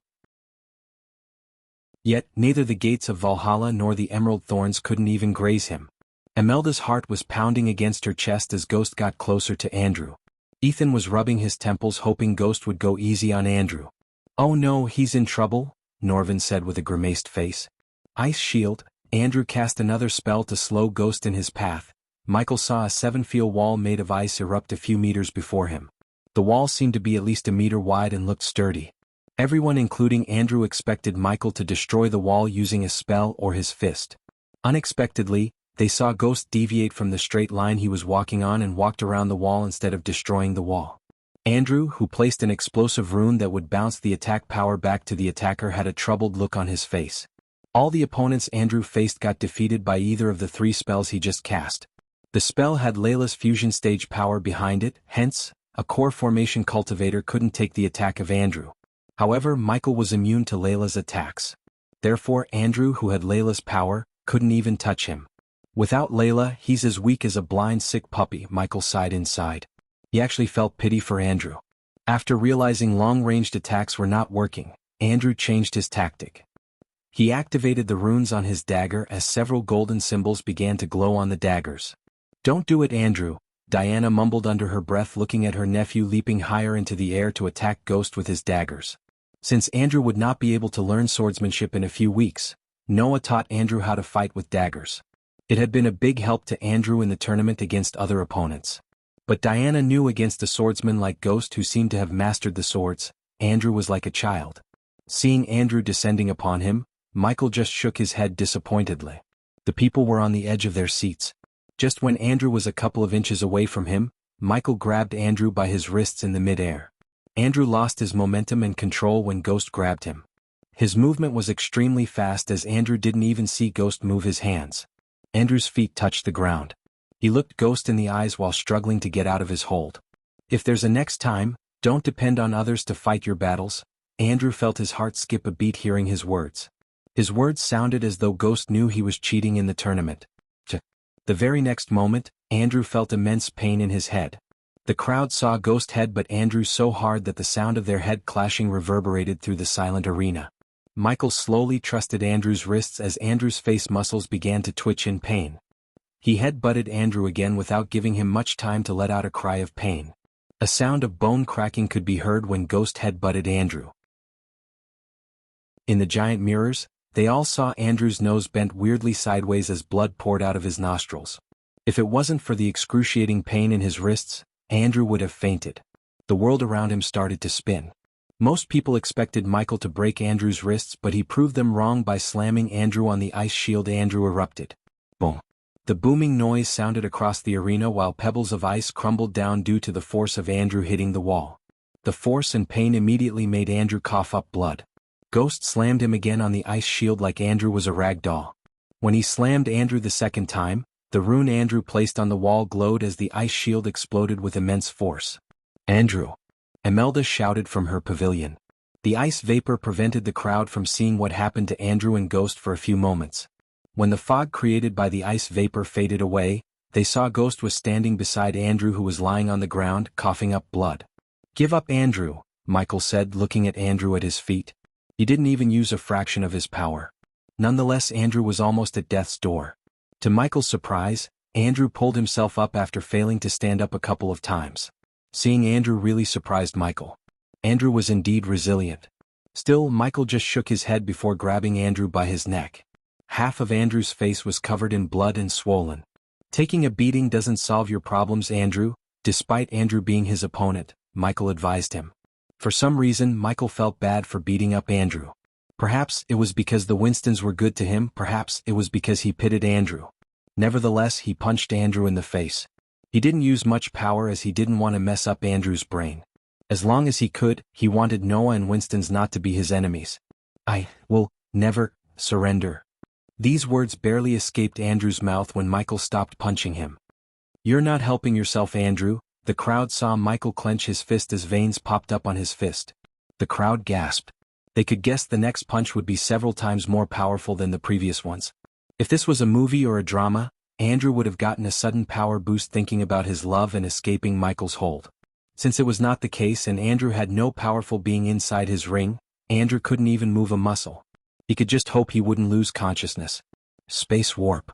Yet, neither the Gates of Valhalla nor the Emerald Thorns couldn't even graze him. Imelda's heart was pounding against her chest as Ghost got closer to Andrew. Ethan was rubbing his temples, hoping Ghost would go easy on Andrew. Oh no, he's in trouble, Norvin said with a grimaced face. Ice Shield. Andrew cast another spell to slow Ghost in his path. Michael saw a 7-foot wall made of ice erupt a few meters before him. The wall seemed to be at least a meter wide and looked sturdy. Everyone, including Andrew, expected Michael to destroy the wall using a spell or his fist. Unexpectedly, they saw Ghost deviate from the straight line he was walking on and walked around the wall instead of destroying the wall. Andrew, who placed an explosive rune that would bounce the attack power back to the attacker, had a troubled look on his face. All the opponents Andrew faced got defeated by either of the 3 spells he just cast. The spell had Layla's fusion stage power behind it, hence, a core formation cultivator couldn't take the attack of Andrew. However, Michael was immune to Layla's attacks. Therefore Andrew, who had Layla's power, couldn't even touch him. Without Layla, he's as weak as a blind sick puppy, Michael sighed inside. He actually felt pity for Andrew. After realizing long-ranged attacks were not working, Andrew changed his tactic. He activated the runes on his dagger as several golden symbols began to glow on the daggers. "Don't do it, Andrew," Diana mumbled under her breath, looking at her nephew leaping higher into the air to attack Ghost with his daggers. Since Andrew would not be able to learn swordsmanship in a few weeks, Noah taught Andrew how to fight with daggers. It had been a big help to Andrew in the tournament against other opponents. But Diana knew against a swordsman like Ghost, who seemed to have mastered the swords, Andrew was like a child. Seeing Andrew descending upon him, Michael just shook his head disappointedly. The people were on the edge of their seats. Just when Andrew was a couple of inches away from him, Michael grabbed Andrew by his wrists in the mid-air. Andrew lost his momentum and control when Ghost grabbed him. His movement was extremely fast, as Andrew didn't even see Ghost move his hands. Andrew's feet touched the ground. He looked Ghost in the eyes while struggling to get out of his hold. "If there's a next time, don't depend on others to fight your battles." Andrew felt his heart skip a beat hearing his words. His words sounded as though Ghost knew he was cheating in the tournament. The very next moment, Andrew felt immense pain in his head. The crowd saw Ghost head but Andrew so hard that the sound of their head clashing reverberated through the silent arena. Michael slowly trusted Andrew's wrists as Andrew's face muscles began to twitch in pain. He head-butted Andrew again without giving him much time to let out a cry of pain. A sound of bone cracking could be heard when Ghost head-butted Andrew. In the giant mirrors, they all saw Andrew's nose bent weirdly sideways as blood poured out of his nostrils. If it wasn't for the excruciating pain in his wrists, Andrew would have fainted. The world around him started to spin. Most people expected Michael to break Andrew's wrists, but he proved them wrong by slamming Andrew on the ice shield. Andrew erupted. Boom. The booming noise sounded across the arena while pebbles of ice crumbled down due to the force of Andrew hitting the wall. The force and pain immediately made Andrew cough up blood. Ghost slammed him again on the ice shield like Andrew was a rag doll. When he slammed Andrew the second time, the rune Andrew placed on the wall glowed as the ice shield exploded with immense force. "Andrew!" Imelda shouted from her pavilion. The ice vapor prevented the crowd from seeing what happened to Andrew and Ghost for a few moments. When the fog created by the ice vapor faded away, they saw Ghost was standing beside Andrew, who was lying on the ground, coughing up blood. "Give up, Andrew," Michael said, looking at Andrew at his feet. He didn't even use a fraction of his power. Nonetheless, Andrew was almost at death's door. To Michael's surprise, Andrew pulled himself up after failing to stand up a couple of times. Seeing Andrew really surprised Michael. Andrew was indeed resilient. Still, Michael just shook his head before grabbing Andrew by his neck. Half of Andrew's face was covered in blood and swollen. "Taking a beating doesn't solve your problems, Andrew," despite Andrew being his opponent, Michael advised him. For some reason, Michael felt bad for beating up Andrew. Perhaps it was because the Winstons were good to him, perhaps it was because he pitied Andrew. Nevertheless, he punched Andrew in the face. He didn't use much power as he didn't want to mess up Andrew's brain. As long as he could, he wanted Noah and Winston's not to be his enemies. "I will never surrender." These words barely escaped Andrew's mouth when Michael stopped punching him. "You're not helping yourself, Andrew." The crowd saw Michael clench his fist as veins popped up on his fist. The crowd gasped. They could guess the next punch would be several times more powerful than the previous ones. If this was a movie or a drama, Andrew would have gotten a sudden power boost thinking about his love and escaping Michael's hold. Since it was not the case and Andrew had no powerful being inside his ring, Andrew couldn't even move a muscle. He could just hope he wouldn't lose consciousness. Space warp.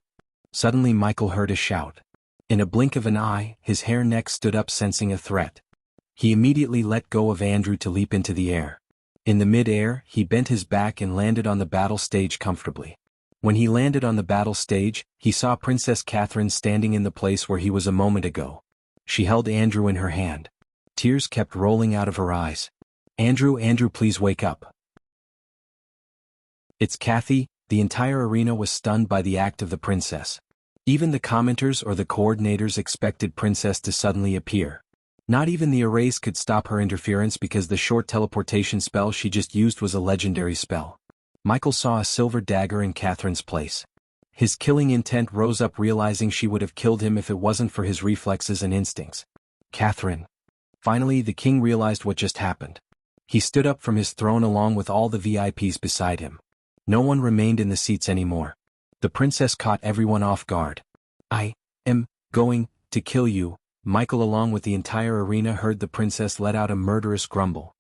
Suddenly Michael heard a shout. In a blink of an eye, his hair neck stood up, sensing a threat. He immediately let go of Andrew to leap into the air. In the mid-air, he bent his back and landed on the battle stage comfortably. When he landed on the battle stage, he saw Princess Catherine standing in the place where he was a moment ago. She held Andrew in her hand. Tears kept rolling out of her eyes. Andrew, please wake up." "It's Kathy." The entire arena was stunned by the act of the princess. Even the commenters or the coordinators expected Princess to suddenly appear. Not even the erase could stop her interference because the short teleportation spell she just used was a legendary spell. Michael saw a silver dagger in Catherine's place. His killing intent rose up, realizing she would have killed him if it wasn't for his reflexes and instincts. Catherine. Finally, the king realized what just happened. He stood up from his throne along with all the VIPs beside him. No one remained in the seats anymore. The princess caught everyone off guard. I am going to kill you. Michael, along with the entire arena, heard the princess let out a murderous grumble.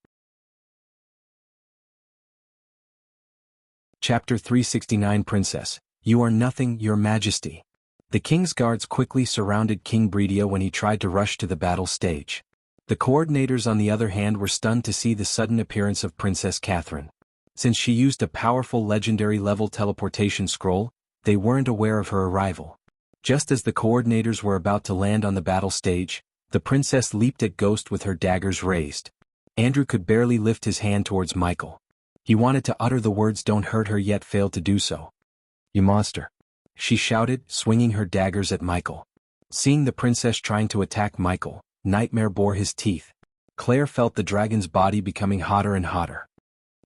Chapter 369. Princess, you are nothing, your majesty. The king's guards quickly surrounded King Breedia when he tried to rush to the battle stage. The coordinators, on the other hand, were stunned to see the sudden appearance of Princess Catherine. Since she used a powerful legendary-level teleportation scroll, they weren't aware of her arrival. Just as the coordinators were about to land on the battle stage, the princess leaped at Ghost with her daggers raised. Andrew could barely lift his hand towards Michael. He wanted to utter the words "don't hurt her," yet failed to do so. "You monster!" she shouted, swinging her daggers at Michael. Seeing the princess trying to attack Michael, Nightmare bore his teeth. Claire felt the dragon's body becoming hotter and hotter.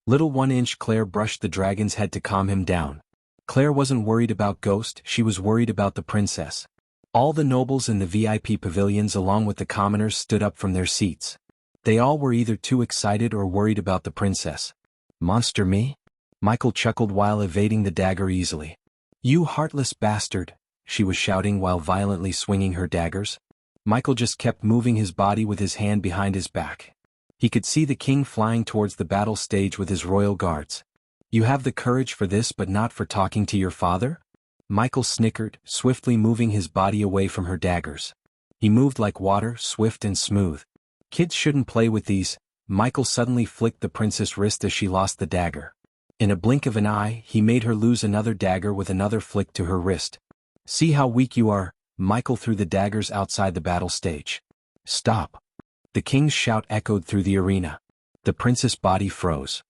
Little 1-inch Claire brushed the dragon's head to calm him down. Claire wasn't worried about Ghost, she was worried about the princess. All the nobles in the VIP pavilions along with the commoners stood up from their seats. They all were either too excited or worried about the princess. "Monster me?" Michael chuckled while evading the dagger easily. "You heartless bastard," she was shouting while violently swinging her daggers. Michael just kept moving his body with his hand behind his back. He could see the king flying towards the battle stage with his royal guards. "You have the courage for this but not for talking to your father?" Michael snickered, swiftly moving his body away from her daggers. He moved like water, swift and smooth. "Kids shouldn't play with these." Michael suddenly flicked the princess' wrist as she lost the dagger. In a blink of an eye, he made her lose another dagger with another flick to her wrist. "See how weak you are." Michael threw the daggers outside the battle stage. "Stop." The king's shout echoed through the arena. The princess' body froze.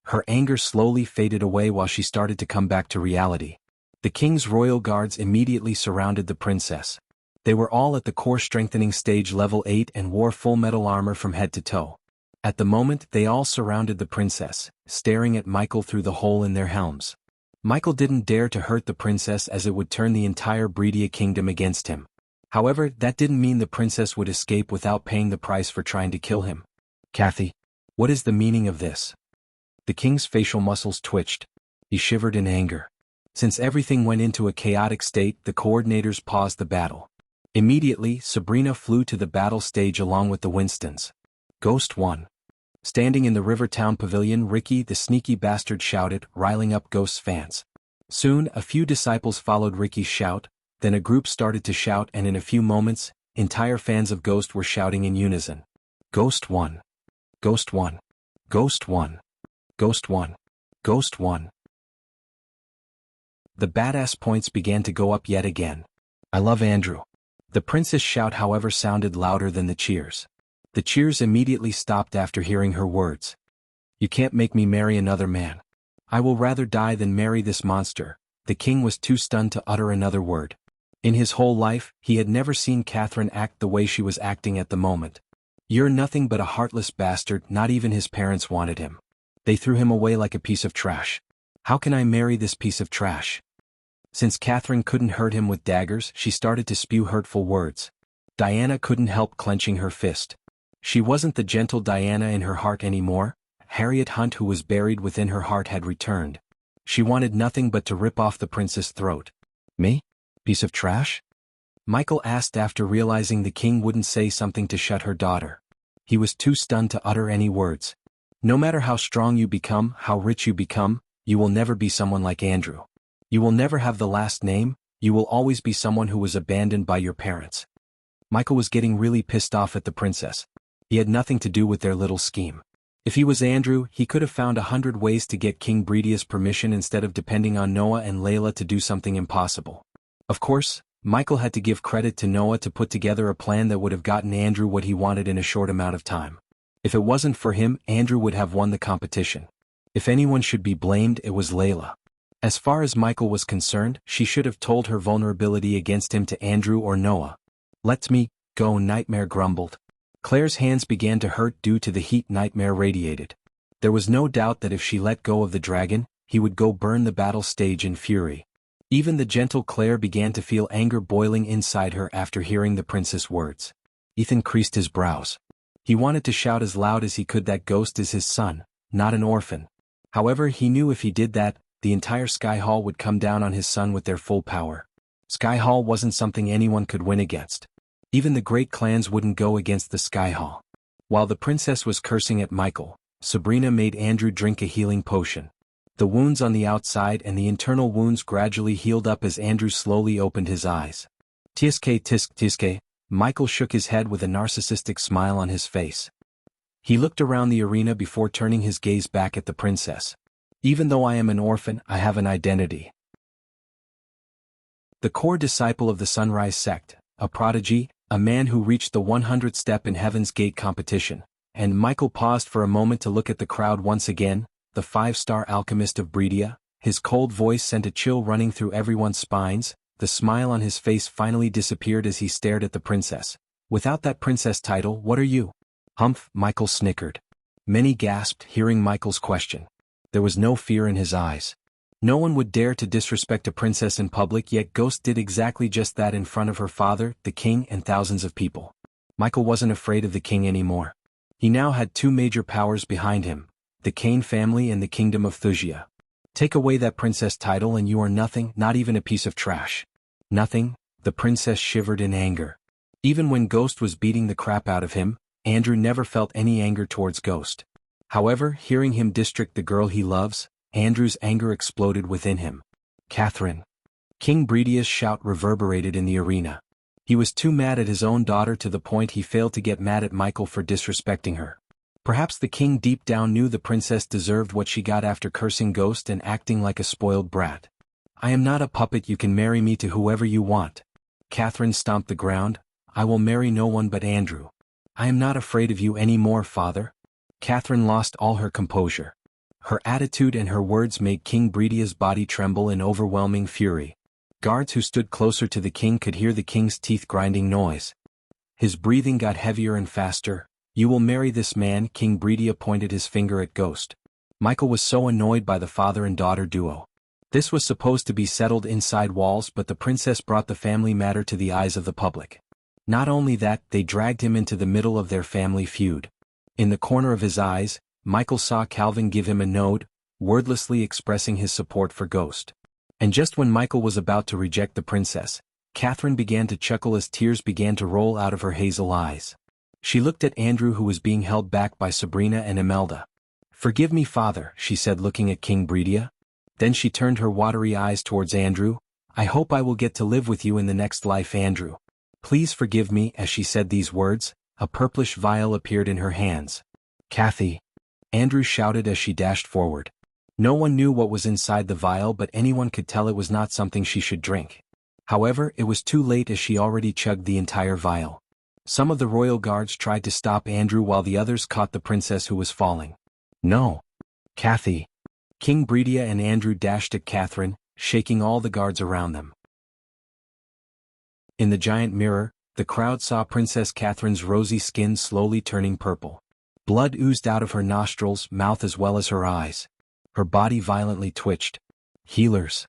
Her anger slowly faded away while she started to come back to reality. The king's royal guards immediately surrounded the princess. They were all at the core strengthening stage level 8 and wore full metal armor from head to toe. At the moment, they all surrounded the princess, staring at Michael through the hole in their helms. Michael didn't dare to hurt the princess as it would turn the entire Breedia kingdom against him. However, that didn't mean the princess would escape without paying the price for trying to kill him. "Kathy, what is the meaning of this?" The king's facial muscles twitched. He shivered in anger. Since everything went into a chaotic state, the coordinators paused the battle. Immediately, Sabrina flew to the battle stage along with the Winstons. Ghost won. Standing in the Rivertown Pavilion, Ricky the sneaky bastard shouted, riling up Ghost's fans. Soon, a few disciples followed Ricky's shout, then a group started to shout, and in a few moments, entire fans of Ghost were shouting in unison. "Ghost won! Ghost won! Ghost won! Ghost won! Ghost won!" The badass points began to go up yet again. "I love Andrew." The princess' shout, however, sounded louder than the cheers. The cheers immediately stopped after hearing her words. "You can't make me marry another man. I will rather die than marry this monster." The king was too stunned to utter another word. In his whole life, he had never seen Catherine act the way she was acting at the moment. "You're nothing but a heartless bastard." Not even his parents wanted him. They threw him away like a piece of trash. "How can I marry this piece of trash?" Since Catherine couldn't hurt him with daggers, she started to spew hurtful words. Diana couldn't help clenching her fist. She wasn't the gentle Diana in her heart anymore. Harriet Hunt, who was buried within her heart, had returned. She wanted nothing but to rip off the prince's throat. "Me? Piece of trash?" Michael asked after realizing the king wouldn't say something to shut her daughter. He was too stunned to utter any words. "No matter how strong you become, how rich you become, you will never be someone like Andrew. You will never have the last name, you will always be someone who was abandoned by your parents." Michael was getting really pissed off at the princess. He had nothing to do with their little scheme. If he was Andrew, he could have found 100 ways to get King Breedia's permission instead of depending on Noah and Layla to do something impossible. Of course, Michael had to give credit to Noah to put together a plan that would have gotten Andrew what he wanted in a short amount of time. If it wasn't for him, Andrew would have won the competition. If anyone should be blamed, it was Layla. As far as Michael was concerned, she should have told her vulnerability against him to Andrew or Noah. "Let me go," Nightmare grumbled. Claire's hands began to hurt due to the heat nightmare radiated. There was no doubt that if she let go of the dragon, he would go burn the battle stage in fury. Even the gentle Claire began to feel anger boiling inside her after hearing the princess' words. Ethan creased his brows. He wanted to shout as loud as he could that Ghost is his son, not an orphan. However, he knew if he did that, the entire Sky Hall would come down on his son with their full power. Sky Hall wasn't something anyone could win against. Even the great clans wouldn't go against the Sky Hall. While the princess was cursing at Michael, Sabrina made Andrew drink a healing potion. The wounds on the outside and the internal wounds gradually healed up as Andrew slowly opened his eyes. Tiske. Michael shook his head with a narcissistic smile on his face. He looked around the arena before turning his gaze back at the princess. Even though I am an orphan, I have an identity. The core disciple of the Sunrise sect, a prodigy, a man who reached the 100th step in Heaven's Gate competition, and Michael paused for a moment to look at the crowd once again, the 5-star alchemist of Bredia. His cold voice sent a chill running through everyone's spines. The smile on his face finally disappeared as he stared at the princess. Without that princess title, what are you? Humph, Michael snickered. Many gasped, hearing Michael's question. There was no fear in his eyes. No one would dare to disrespect a princess in public, yet Ghost did exactly just that in front of her father, the king, and thousands of people. Michael wasn't afraid of the king anymore. He now had 2 major powers behind him, the Kane family and the kingdom of Wuxia. Take away that princess title and you are nothing, not even a piece of trash. Nothing, the princess shivered in anger. Even when Ghost was beating the crap out of him, Andrew never felt any anger towards Ghost. However, hearing him district the girl he loves, Andrew's anger exploded within him. Catherine. King Bredia's shout reverberated in the arena. He was too mad at his own daughter to the point he failed to get mad at Michael for disrespecting her. Perhaps the king deep down knew the princess deserved what she got after cursing Ghost and acting like a spoiled brat. I am not a puppet, you can marry me to whoever you want. Catherine stomped the ground. I will marry no one but Andrew. I am not afraid of you anymore, father. Catherine lost all her composure. Her attitude and her words made King Bredia's body tremble in overwhelming fury. Guards who stood closer to the king could hear the king's teeth-grinding noise. His breathing got heavier and faster. You will marry this man, King Bredia pointed his finger at Ghost. Michael was so annoyed by the father and daughter duo. This was supposed to be settled inside walls, but the princess brought the family matter to the eyes of the public. Not only that, they dragged him into the middle of their family feud. In the corner of his eyes, Michael saw Calvin give him a nod, wordlessly expressing his support for Ghost. And just when Michael was about to reject the princess, Catherine began to chuckle as tears began to roll out of her hazel eyes. She looked at Andrew, who was being held back by Sabrina and Imelda. Forgive me, father, she said, looking at King Bredia. Then she turned her watery eyes towards Andrew. I hope I will get to live with you in the next life, Andrew. Please forgive me. As she said these words, a purplish vial appeared in her hands. Kathy! Andrew shouted as she dashed forward. No one knew what was inside the vial, but anyone could tell it was not something she should drink. However, it was too late as she already chugged the entire vial. Some of the royal guards tried to stop Andrew while the others caught the princess who was falling. No! Kathy! King Bredia and Andrew dashed at Catherine, shaking all the guards around them. In the giant mirror, the crowd saw Princess Catherine's rosy skin slowly turning purple. Blood oozed out of her nostrils, mouth as well as her eyes. Her body violently twitched. Healers!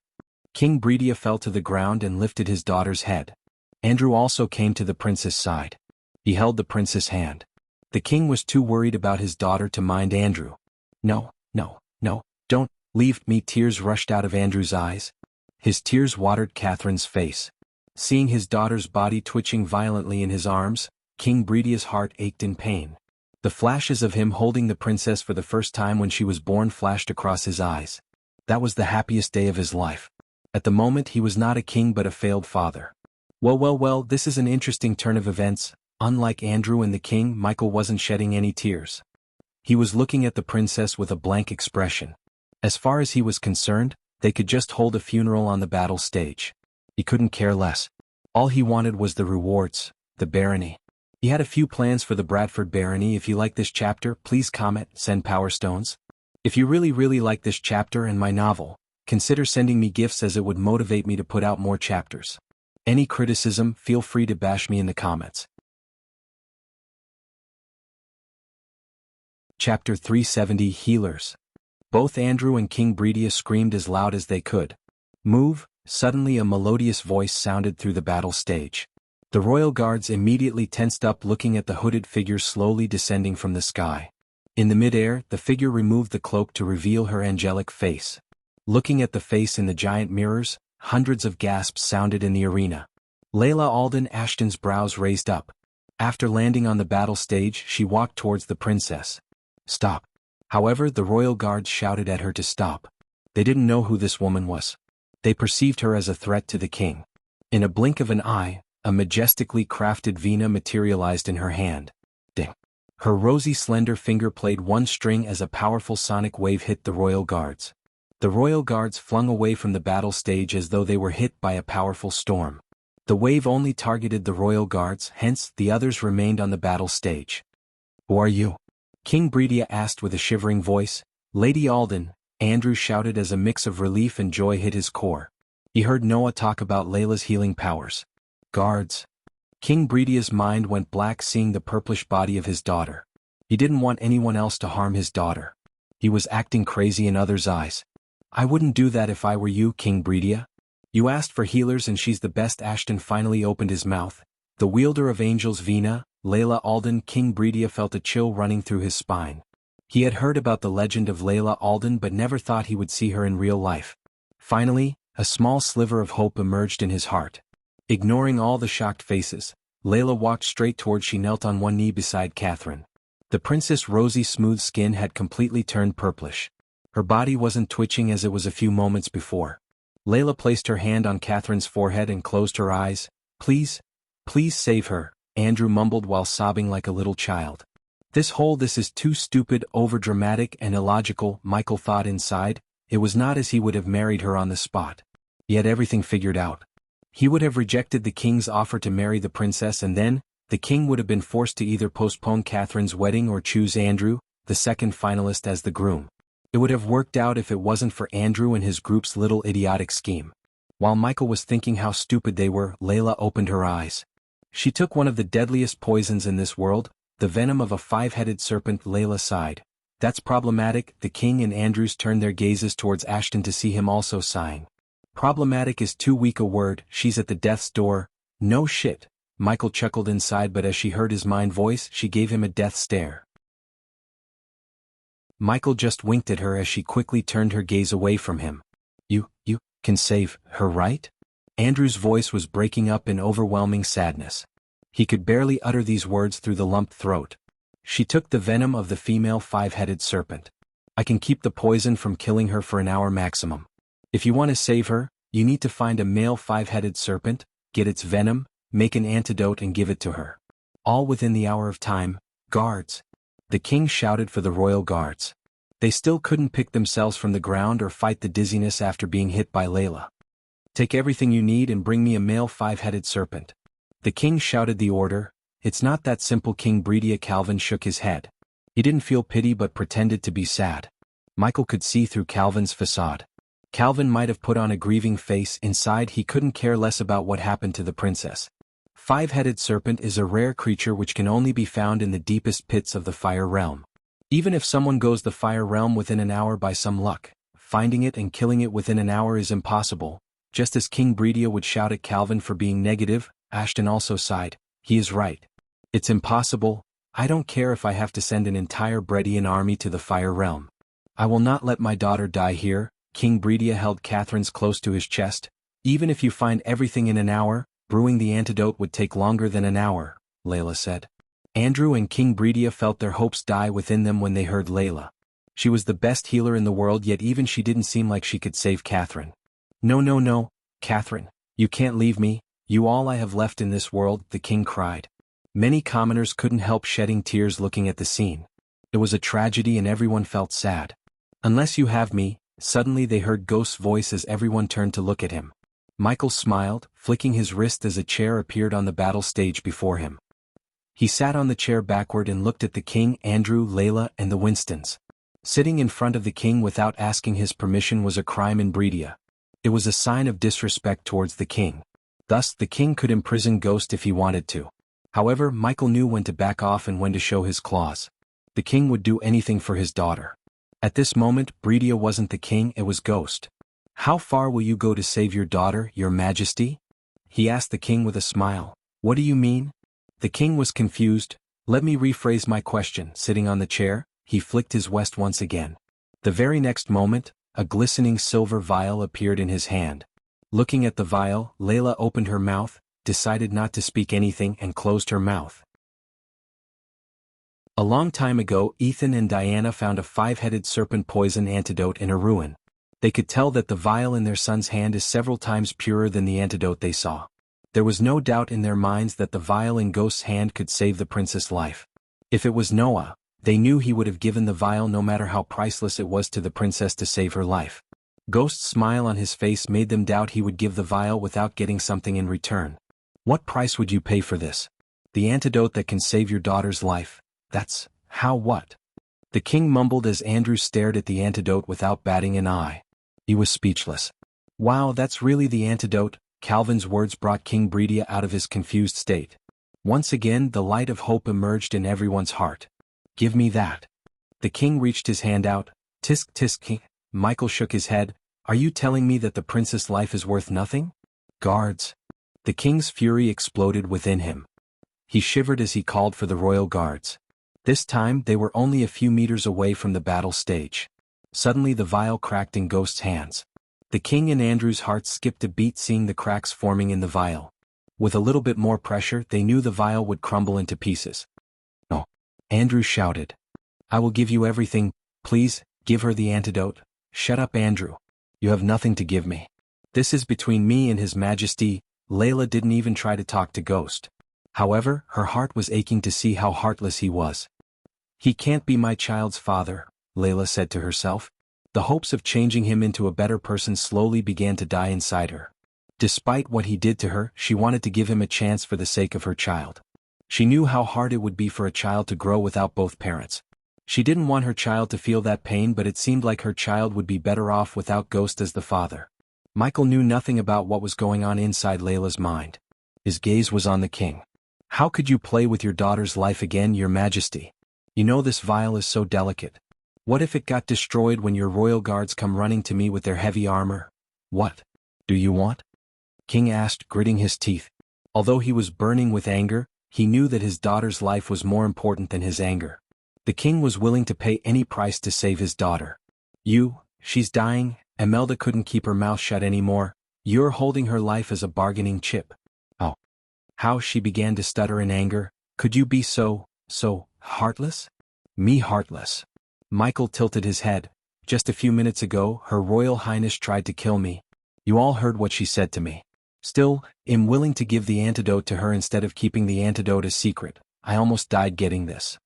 King Bredia fell to the ground and lifted his daughter's head. Andrew also came to the prince's side. He held the prince's hand. The king was too worried about his daughter to mind Andrew. No, don't leave me. Tears rushed out of Andrew's eyes. His tears watered Catherine's face. Seeing his daughter's body twitching violently in his arms, King Bredia's heart ached in pain. The flashes of him holding the princess for the first time when she was born flashed across his eyes. That was the happiest day of his life. At the moment he was not a king but a failed father. Well, this is an interesting turn of events. Unlike Andrew and the king, Michael wasn't shedding any tears. He was looking at the princess with a blank expression. As far as he was concerned, they could just hold a funeral on the battle stage. He couldn't care less. All he wanted was the rewards, the barony. He had a few plans for the Bradford barony. If you like this chapter, please comment, send power stones. If you really like this chapter and my novel, consider sending me gifts as it would motivate me to put out more chapters. Any criticism, feel free to bash me in the comments. Chapter 370 Healers. Both Andrew and King Bredia screamed as loud as they could. Move! Suddenly a melodious voice sounded through the battle stage. The royal guards immediately tensed up, looking at the hooded figure slowly descending from the sky. In the mid-air, the figure removed the cloak to reveal her angelic face. Looking at the face in the giant mirrors, hundreds of gasps sounded in the arena. Layla Alden Ashton's brows raised up. After landing on the battle stage, she walked towards the princess. Stop. However, the royal guards shouted at her to stop. They didn't know who this woman was. They perceived her as a threat to the king. In a blink of an eye, a majestically crafted vina materialized in her hand. Ding. Her rosy slender finger played one string as a powerful sonic wave hit the royal guards. The royal guards flung away from the battle stage as though they were hit by a powerful storm. The wave only targeted the royal guards, hence the others remained on the battle stage. Who are you? King Bredia asked with a shivering voice. Lady Alden, Andrew shouted as a mix of relief and joy hit his core. He heard Noah talk about Layla's healing powers. Guards. King Bredia's mind went black seeing the purplish body of his daughter. He didn't want anyone else to harm his daughter. He was acting crazy in others' eyes. I wouldn't do that if I were you, King Bredia. You asked for healers and she's the best. Ashton finally opened his mouth. The wielder of angels Vina, Layla Alden. King Bredia felt a chill running through his spine. He had heard about the legend of Layla Alden but never thought he would see her in real life. Finally, a small sliver of hope emerged in his heart. Ignoring all the shocked faces, Layla walked straight towards. She knelt on one knee beside Catherine. The princess' rosy smooth skin had completely turned purplish. Her body wasn't twitching as it was a few moments before. Layla placed her hand on Catherine's forehead and closed her eyes. Please, please save her, Andrew mumbled while sobbing like a little child. This is too stupid, overdramatic and illogical, Michael thought inside. It was not as he would have married her on the spot. He had everything figured out. He would have rejected the king's offer to marry the princess and then, the king would have been forced to either postpone Catherine's wedding or choose Andrew, the second finalist, as the groom. It would have worked out if it wasn't for Andrew and his group's little idiotic scheme. While Michael was thinking how stupid they were, Layla opened her eyes. She took one of the deadliest poisons in this world, the venom of a five-headed serpent. Layla sighed. That's problematic. The king and Andrews turned their gazes towards Ashton to see him also sighing. Problematic is too weak a word. She's at the death's door. No shit. Michael chuckled inside, but as she heard his mind voice, she gave him a death stare. Michael just winked at her as she quickly turned her gaze away from him. You can save her, right? Andrew's voice was breaking up in overwhelming sadness. He could barely utter these words through the lumped throat. She took the venom of the female five-headed serpent. I can keep the poison from killing her for an hour maximum. If you want to save her, you need to find a male five-headed serpent, get its venom, make an antidote and give it to her. All within the hour of time. Guards. The king shouted for the royal guards. They still couldn't pick themselves from the ground or fight the dizziness after being hit by Layla. Take everything you need and bring me a male five-headed serpent. The king shouted the order. It's not that simple, King Bredia. Calvin shook his head. He didn't feel pity but pretended to be sad. Michael could see through Calvin's facade. Calvin might have put on a grieving face. Inside he couldn't care less about what happened to the princess. Five-headed serpent is a rare creature which can only be found in the deepest pits of the fire realm. Even if someone goes the fire realm within an hour by some luck, finding it and killing it within an hour is impossible. Just as King Bredia would shout at Calvin for being negative, Ashton also sighed. He is right. It's impossible. I don't care if I have to send an entire Bredian army to the fire realm. I will not let my daughter die here. King Bredia held Catherine's close to his chest. Even if you find everything in an hour, brewing the antidote would take longer than an hour, Layla said. Andrew and King Bredia felt their hopes die within them when they heard Layla. She was the best healer in the world, yet even she didn't seem like she could save Catherine. No, Catherine, you can't leave me. You all I have left in this world, the king cried. Many commoners couldn't help shedding tears looking at the scene. It was a tragedy and everyone felt sad. Unless you have me. Suddenly they heard Ghost's voice as everyone turned to look at him. Michael smiled, flicking his wrist as a chair appeared on the battle stage before him. He sat on the chair backward and looked at the king, Andrew, Layla, and the Winstons. Sitting in front of the king without asking his permission was a crime in Bredia. It was a sign of disrespect towards the king. Thus, the king could imprison Ghost if he wanted to. However, Michael knew when to back off and when to show his claws. The king would do anything for his daughter. At this moment, Breedia wasn't the king, it was Ghost. "How far will you go to save your daughter, your majesty?" he asked the king with a smile. "What do you mean?" The king was confused. "Let me rephrase my question." Sitting on the chair, he flicked his vest once again. The very next moment, a glistening silver vial appeared in his hand. Looking at the vial, Layla opened her mouth, decided not to speak anything and closed her mouth. A long time ago, Ethan and Diana found a 5-headed serpent poison antidote in a ruin. They could tell that the vial in their son's hand is several times purer than the antidote they saw. There was no doubt in their minds that the vial in Ghost's hand could save the princess' life. If it was Noah, they knew he would have given the vial no matter how priceless it was to the princess to save her life. Ghost's smile on his face made them doubt he would give the vial without getting something in return. "What price would you pay for this?" "The antidote that can save your daughter's life." "That's how what?" The king mumbled as Andrew stared at the antidote without batting an eye. He was speechless. "Wow, that's really the antidote." Calvin's words brought King Breedia out of his confused state. Once again the light of hope emerged in everyone's heart. "Give me that." The king reached his hand out. "Tisk tisk king." Michael shook his head. "Are you telling me that the princess' life is worth nothing?" "Guards." The king's fury exploded within him. He shivered as he called for the royal guards. This time they were only a few meters away from the battle stage. Suddenly the vial cracked in Ghost's hands. The king and Andrew's hearts skipped a beat seeing the cracks forming in the vial. With a little bit more pressure they knew the vial would crumble into pieces. "No!" Andrew shouted. "I will give you everything. Please, give her the antidote." "Shut up, Andrew. You have nothing to give me. This is between me and His Majesty." Layla didn't even try to talk to Ghost. However, her heart was aching to see how heartless he was. "He can't be my child's father," Layla said to herself. The hopes of changing him into a better person slowly began to die inside her. Despite what he did to her, she wanted to give him a chance for the sake of her child. She knew how hard it would be for a child to grow without both parents. She didn't want her child to feel that pain, but it seemed like her child would be better off without Ghost as the father. Michael knew nothing about what was going on inside Layla's mind. His gaze was on the king. "How could you play with your daughter's life again, Your Majesty? You know this vial is so delicate. What if it got destroyed when your royal guards come running to me with their heavy armor?" "What do you want?" King asked, gritting his teeth. Although he was burning with anger, he knew that his daughter's life was more important than his anger. The king was willing to pay any price to save his daughter. She's dying." Imelda couldn't keep her mouth shut anymore. "You're holding her life as a bargaining chip." "Oh. How?" She began to stutter in anger. "Could you be so heartless?" "Me heartless?" Michael tilted his head. "Just a few minutes ago, Her Royal Highness tried to kill me. You all heard what she said to me. Still, I'm willing to give the antidote to her instead of keeping the antidote a secret. I almost died getting this.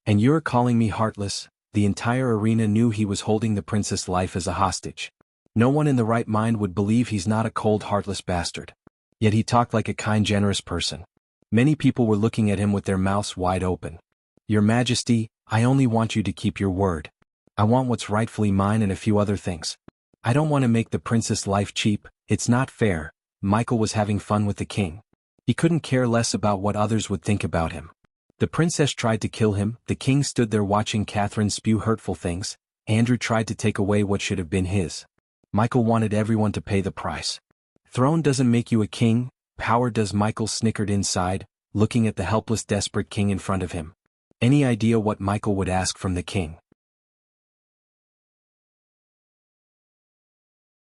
And you're calling me heartless?" The entire arena knew he was holding the princess' life as a hostage. No one in the right mind would believe he's not a cold, heartless bastard. Yet he talked like a kind, generous person. Many people were looking at him with their mouths wide open. "Your Majesty, I only want you to keep your word. I want what's rightfully mine and a few other things. I don't want to make the princess' life cheap. It's not fair." Michael was having fun with the king. He couldn't care less about what others would think about him. The princess tried to kill him, the king stood there watching Catherine spew hurtful things, Andrew tried to take away what should have been his. Michael wanted everyone to pay the price. "Throne doesn't make you a king, power does." Michael snickered inside, looking at the helpless, desperate king in front of him. Any idea what Michael would ask from the king?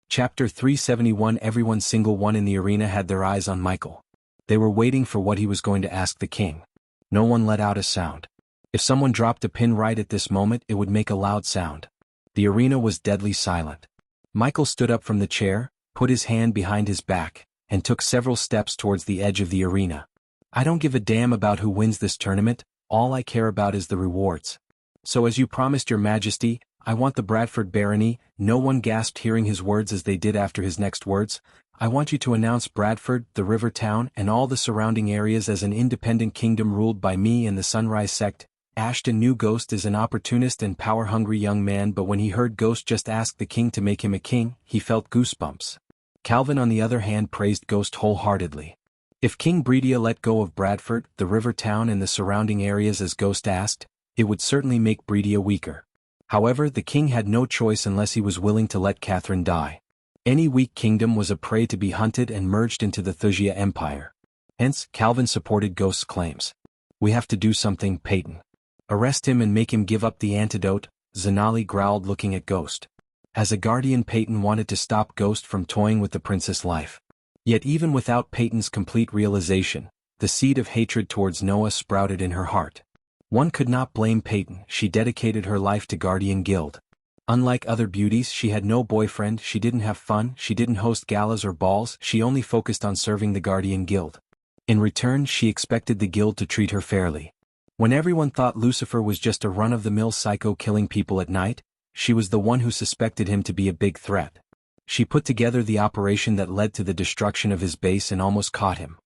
Chapter 371. Everyone single one in the arena had their eyes on Michael. They were waiting for what he was going to ask the king. No one let out a sound. If someone dropped a pin right at this moment, it would make a loud sound. The arena was deadly silent. Michael stood up from the chair, put his hand behind his back, and took several steps towards the edge of the arena. "I don't give a damn about who wins this tournament, all I care about is the rewards. So as you promised, Your Majesty, I want the Bradford barony." No one gasped hearing his words as they did after his next words. "I want you to announce Bradford, the river town, and all the surrounding areas as an independent kingdom ruled by me and the Sunrise sect." Ashton knew Ghost is an opportunist and power-hungry young man, but when he heard Ghost just ask the king to make him a king, he felt goosebumps. Calvin on the other hand praised Ghost wholeheartedly. If King Bredia let go of Bradford, the river town and the surrounding areas as Ghost asked, it would certainly make Bredia weaker. However, the king had no choice unless he was willing to let Catherine die. Any weak kingdom was a prey to be hunted and merged into the Thusia Empire. Hence, Calvin supported Ghost's claims. We have to do something, Peyton. Arrest him and make him give up the antidote, Zanali growled looking at Ghost. As a guardian, Peyton wanted to stop Ghost from toying with the princess' life. Yet even without Peyton's complete realization, the seed of hatred towards Noah sprouted in her heart. One could not blame Peyton, she dedicated her life to Guardian Guild. Unlike other beauties, she had no boyfriend, she didn't have fun, she didn't host galas or balls, she only focused on serving the Guardian Guild. In return, she expected the guild to treat her fairly. When everyone thought Lucifer was just a run-of-the-mill psycho killing people at night, she was the one who suspected him to be a big threat. She put together the operation that led to the destruction of his base and almost caught him.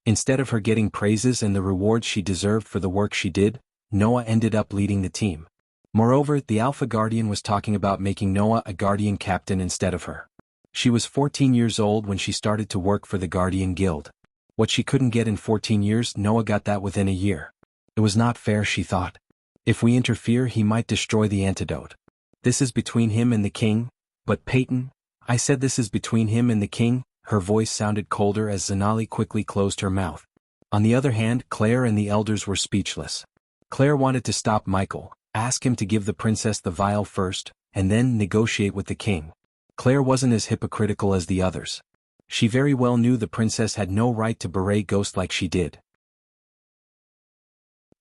Instead of her getting praises and the rewards she deserved for the work she did, Noah ended up leading the team. Moreover, the Alpha Guardian was talking about making Noah a Guardian captain instead of her. She was 14 years old when she started to work for the Guardian Guild. What she couldn't get in 14 years, Noah got that within a year. It was not fair, she thought. If we interfere, he might destroy the antidote. This is between him and the king. But Peyton, I said this is between him and the king. Her voice sounded colder as Zanali quickly closed her mouth. On the other hand, Claire and the elders were speechless. Claire wanted to stop Michael, ask him to give the princess the vial first, and then negotiate with the king. Claire wasn't as hypocritical as the others. She very well knew the princess had no right to berate Ghost like she did.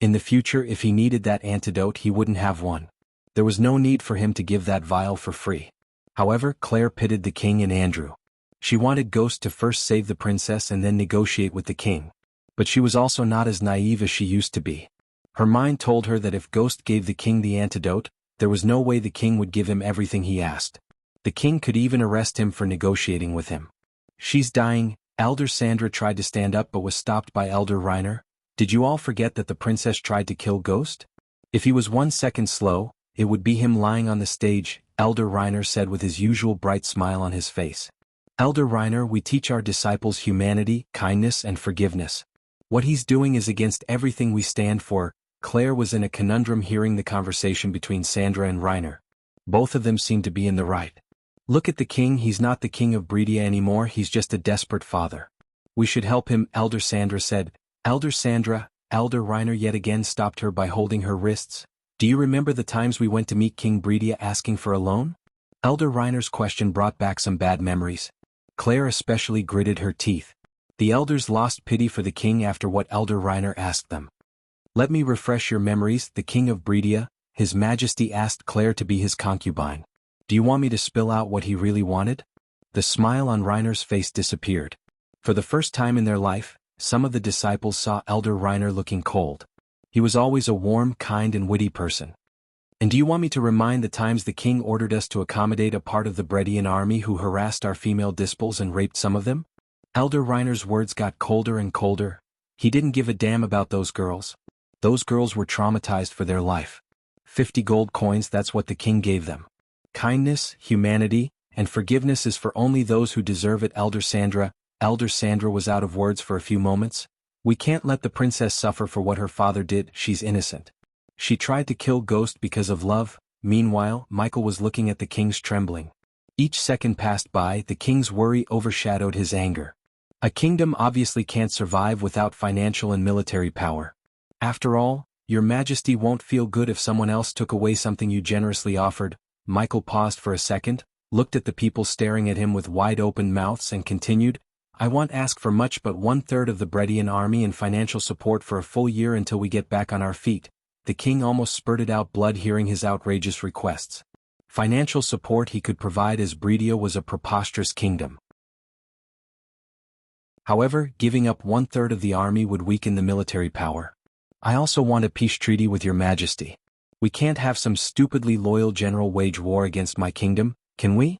In the future, if he needed that antidote, he wouldn't have one. There was no need for him to give that vial for free. However, Claire pitted the king and Andrew. She wanted Ghost to first save the princess and then negotiate with the king. But she was also not as naive as she used to be. Her mind told her that if Ghost gave the king the antidote, there was no way the king would give him everything he asked. The king could even arrest him for negotiating with him. She's dying. Elder Sandra tried to stand up but was stopped by Elder Reiner. Did you all forget that the princess tried to kill Ghost? If he was 1 second slow, it would be him lying on the stage, Elder Reiner said with his usual bright smile on his face. Elder Reiner, we teach our disciples humanity, kindness and forgiveness. What he's doing is against everything we stand for. Claire was in a conundrum hearing the conversation between Sandra and Reiner. Both of them seemed to be in the right. Look at the king, he's not the king of Bredia anymore, he's just a desperate father. We should help him, Elder Sandra said. Elder Sandra, Elder Reiner yet again stopped her by holding her wrists. Do you remember the times we went to meet King Bredia asking for a loan? Elder Reiner's question brought back some bad memories. Claire especially gritted her teeth. The elders lost pity for the king after what Elder Reiner asked them. Let me refresh your memories, the king of Bredia, His Majesty asked Claire to be his concubine. Do you want me to spill out what he really wanted? The smile on Reiner's face disappeared. For the first time in their life, some of the disciples saw Elder Reiner looking cold. He was always a warm, kind and witty person. And do you want me to remind the times the king ordered us to accommodate a part of the Bredian army who harassed our female dispels and raped some of them? Elder Reiner's words got colder and colder. He didn't give a damn about those girls. Those girls were traumatized for their life. 50 gold coins, that's what the king gave them. Kindness, humanity, and forgiveness is for only those who deserve it, Elder Sandra. Elder Sandra was out of words for a few moments. We can't let the princess suffer for what her father did, she's innocent. She tried to kill Ghost because of love. Meanwhile, Michael was looking at the king's trembling. Each second passed by, the king's worry overshadowed his anger. A kingdom obviously can't survive without financial and military power. After all, Your Majesty won't feel good if someone else took away something you generously offered. Michael paused for a second, looked at the people staring at him with wide-open mouths and continued, I won't ask for much but 1/3 of the Bredian army and financial support for a full year until we get back on our feet. The king almost spurted out blood hearing his outrageous requests. Financial support he could provide as Bredia was a preposterous kingdom. However, giving up 1/3 of the army would weaken the military power. I also want a peace treaty with Your Majesty. We can't have some stupidly loyal general wage war against my kingdom, can we?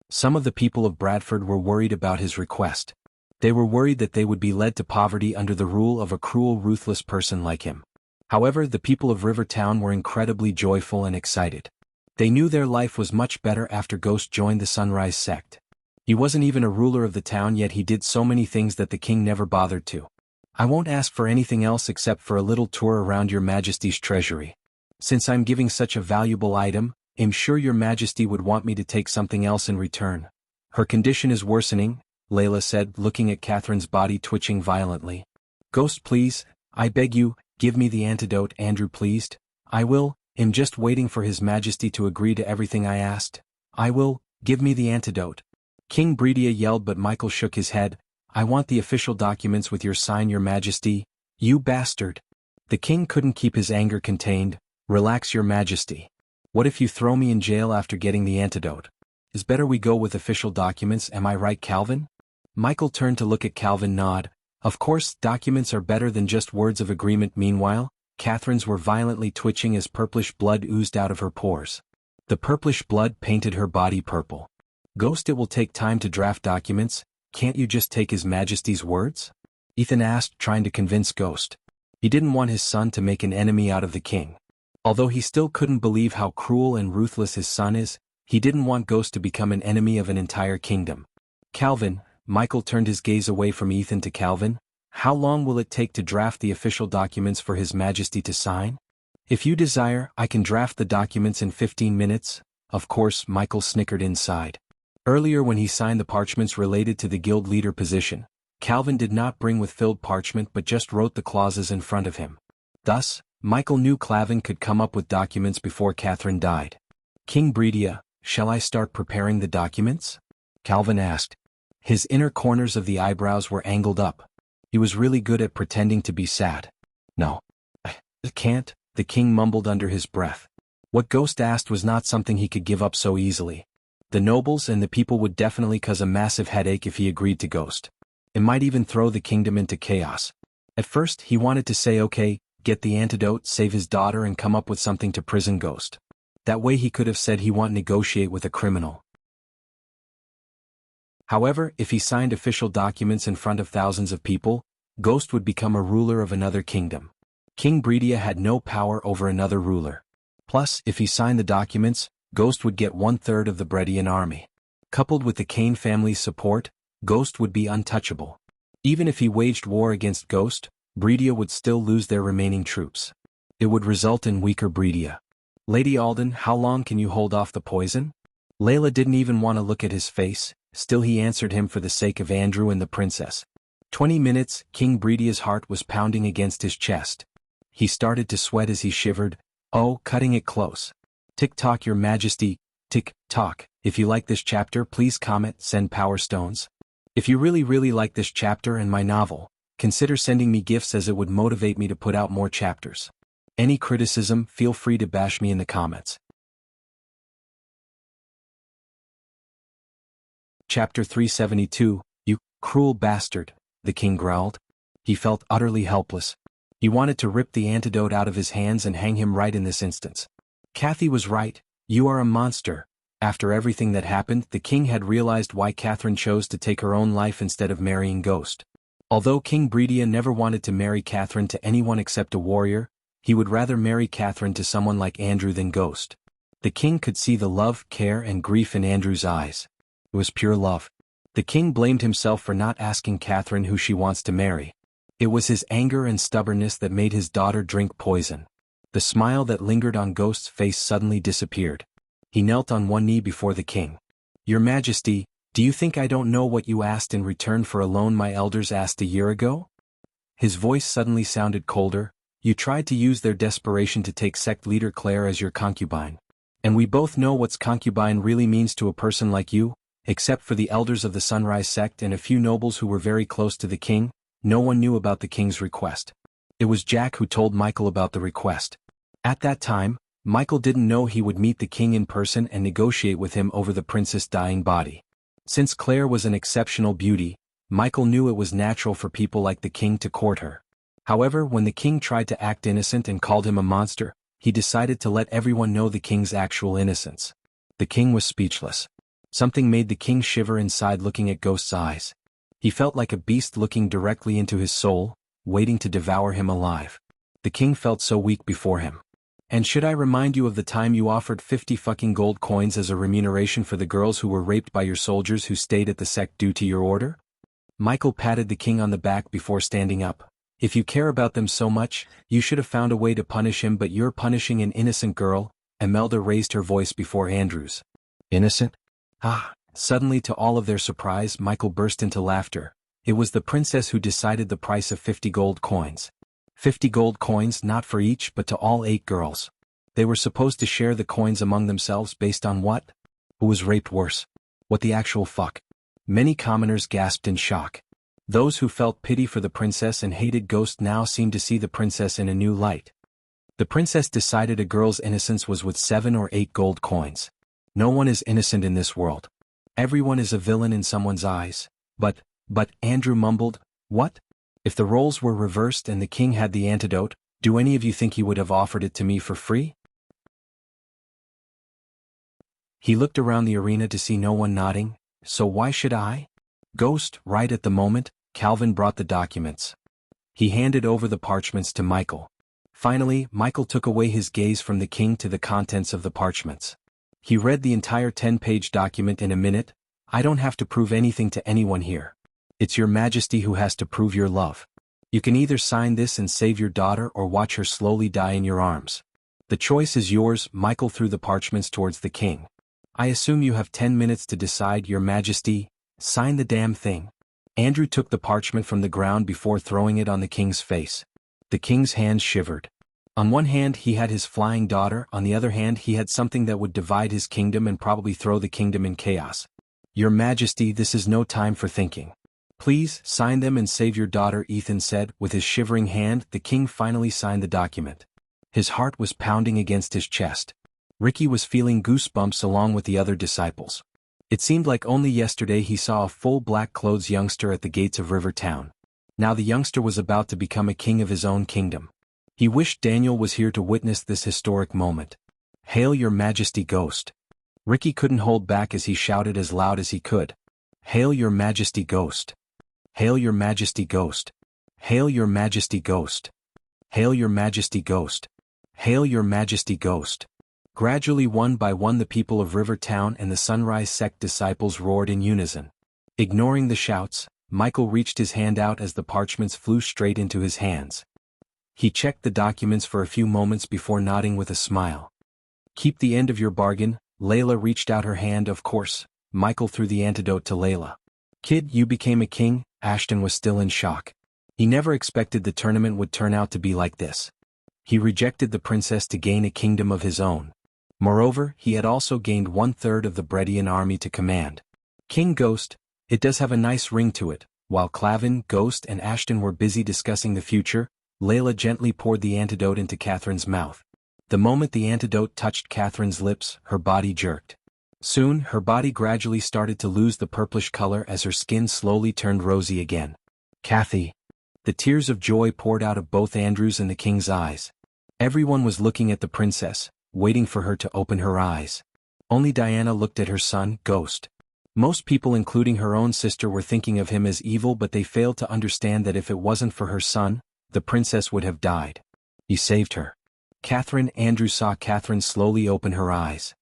Some of the people of Bradford were worried about his request. They were worried that they would be led to poverty under the rule of a cruel, ruthless person like him. However, the people of Rivertown were incredibly joyful and excited. They knew their life was much better after Ghost joined the Sunrise sect. He wasn't even a ruler of the town, yet he did so many things that the king never bothered to. I won't ask for anything else except for a little tour around your majesty's treasury. Since I'm giving such a valuable item, I'm sure your majesty would want me to take something else in return. Her condition is worsening, Layla said, looking at Catherine's body twitching violently. Ghost, please, I beg you, give me the antidote, Andrew pleased. I will, I'm just waiting for his majesty to agree to everything I asked. I will, give me the antidote. King Bredia yelled, but Michael shook his head. I want the official documents with your sign, your majesty. You bastard. The king couldn't keep his anger contained. Relax, your majesty. What if you throw me in jail after getting the antidote? Is better we go with official documents, am I right, Calvin? Michael turned to look at Calvin, nod. Of course, documents are better than just words of agreement. Meanwhile, Catherine's were violently twitching as purplish blood oozed out of her pores. The purplish blood painted her body purple. Ghost, it will take time to draft documents, can't you just take his majesty's words? Ethan asked, trying to convince Ghost. He didn't want his son to make an enemy out of the king. Although he still couldn't believe how cruel and ruthless his son is, he didn't want Ghost to become an enemy of an entire kingdom. Calvin, Michael turned his gaze away from Ethan to Calvin, how long will it take to draft the official documents for his majesty to sign? If you desire, I can draft the documents in 15 minutes, of course, Michael snickered inside. Earlier when he signed the parchments related to the guild leader position, Calvin did not bring with filled parchment but just wrote the clauses in front of him. Thus, Michael knew Calvin could come up with documents before Catherine died. King Bredia, shall I start preparing the documents? Calvin asked. His inner corners of the eyebrows were angled up. He was really good at pretending to be sad. No. I can't, the king mumbled under his breath. What Ghost asked was not something he could give up so easily. The nobles and the people would definitely cause a massive headache if he agreed to Ghost. It might even throw the kingdom into chaos. At first, he wanted to say okay, get the antidote, save his daughter and come up with something to prison Ghost. That way he could have said he won't negotiate with a criminal. However, if he signed official documents in front of thousands of people, Ghost would become a ruler of another kingdom. King Bredia had no power over another ruler. Plus, if he signed the documents, Ghost would get 1/3 of the Bredian army. Coupled with the Kane family's support, Ghost would be untouchable. Even if he waged war against Ghost, Bredia would still lose their remaining troops. It would result in weaker Bredia. Lady Alden, how long can you hold off the poison? Layla didn't even want to look at his face, still he answered him for the sake of Andrew and the princess. 20 minutes, King Bredia's heart was pounding against his chest. He started to sweat as he shivered, oh, cutting it close. Tick-tock, your majesty, tick-tock. If you like this chapter, please comment, send power stones. If you really like this chapter and my novel, consider sending me gifts as it would motivate me to put out more chapters. Any criticism, feel free to bash me in the comments. Chapter 372, You cruel bastard, the king growled. He felt utterly helpless. He wanted to rip the antidote out of his hands and hang him right in this instance. Kathy was right, you are a monster. After everything that happened, the king had realized why Catherine chose to take her own life instead of marrying Ghost. Although King Bredia never wanted to marry Catherine to anyone except a warrior, he would rather marry Catherine to someone like Andrew than Ghost. The king could see the love, care and grief in Andrew's eyes. It was pure love. The king blamed himself for not asking Catherine who she wants to marry. It was his anger and stubbornness that made his daughter drink poison. The smile that lingered on Ghost's face suddenly disappeared. He knelt on one knee before the king. Your Majesty, do you think I don't know what you asked in return for a loan my elders asked a year ago? His voice suddenly sounded colder. You tried to use their desperation to take sect leader Claire as your concubine. And we both know what's concubine really means to a person like you, except for the elders of the Sunrise sect and a few nobles who were very close to the king. No one knew about the king's request. It was Jack who told Michael about the request. At that time, Michael didn't know he would meet the king in person and negotiate with him over the princess' dying body. Since Claire was an exceptional beauty, Michael knew it was natural for people like the king to court her. However, when the king tried to act innocent and called him a monster, he decided to let everyone know the king's actual innocence. The king was speechless. Something made the king shiver inside looking at Ghost's eyes. He felt like a beast looking directly into his soul, waiting to devour him alive. The king felt so weak before him. And should I remind you of the time you offered 50 fucking gold coins as a remuneration for the girls who were raped by your soldiers who stayed at the sect due to your order? Michael patted the king on the back before standing up. If you care about them so much, you should have found a way to punish him, but you're punishing an innocent girl. Imelda raised her voice before Andrew's. Innocent? Ah! Suddenly, to all of their surprise, Michael burst into laughter. It was the princess who decided the price of 50 gold coins. 50 gold coins not for each but to all 8 girls. They were supposed to share the coins among themselves based on what? Who was raped worse? What the actual fuck? Many commoners gasped in shock. Those who felt pity for the princess and hated Ghost now seemed to see the princess in a new light. The princess decided a girl's innocence was with 7 or 8 gold coins. No one is innocent in this world. Everyone is a villain in someone's eyes. But, Andrew mumbled, what? If the roles were reversed and the king had the antidote, do any of you think he would have offered it to me for free? He looked around the arena to see no one nodding. So why should I? Ghost, right at the moment, Calvin brought the documents. He handed over the parchments to Michael. Finally, Michael took away his gaze from the king to the contents of the parchments. He read the entire 10-page document in a minute. I don't have to prove anything to anyone here. It's your majesty who has to prove your love. You can either sign this and save your daughter or watch her slowly die in your arms. The choice is yours. Michael threw the parchments towards the king. I assume you have 10 minutes to decide, your majesty. Sign the damn thing. Andrew took the parchment from the ground before throwing it on the king's face. The king's hands shivered. On one hand he had his flying daughter, on the other hand he had something that would divide his kingdom and probably throw the kingdom in chaos. Your majesty, this is no time for thinking. Please, sign them and save your daughter, Ethan said. With his shivering hand, the king finally signed the document. His heart was pounding against his chest. Ricky was feeling goosebumps along with the other disciples. It seemed like only yesterday he saw a full black-clothes youngster at the gates of River Town. Now the youngster was about to become a king of his own kingdom. He wished Daniel was here to witness this historic moment. Hail your majesty, Ghost. Ricky couldn't hold back as he shouted as loud as he could. Hail your majesty, Ghost. Hail your majesty, Ghost. Hail your majesty, Ghost. Hail your majesty, Ghost. Hail your majesty, Ghost. Gradually, one by one, the people of River Town and the Sunrise Sect disciples roared in unison. Ignoring the shouts, Michael reached his hand out as the parchments flew straight into his hands. He checked the documents for a few moments before nodding with a smile. Keep the end of your bargain. Layla reached out her hand. Of course. Michael threw the antidote to Layla. Kid, you became a king. Ashton was still in shock. He never expected the tournament would turn out to be like this. He rejected the princess to gain a kingdom of his own. Moreover, he had also gained 1/3 of the Bredian army to command. King Ghost, it does have a nice ring to it. While Clavin, Ghost and Ashton were busy discussing the future, Layla gently poured the antidote into Catherine's mouth. The moment the antidote touched Catherine's lips, her body jerked. Soon, her body gradually started to lose the purplish color as her skin slowly turned rosy again. Kathy. The tears of joy poured out of both Andrew's and the king's eyes. Everyone was looking at the princess, waiting for her to open her eyes. Only Diana looked at her son, Ghost. Most people, including her own sister, were thinking of him as evil, but they failed to understand that if it wasn't for her son, the princess would have died. He saved her. Andrew saw Catherine slowly open her eyes.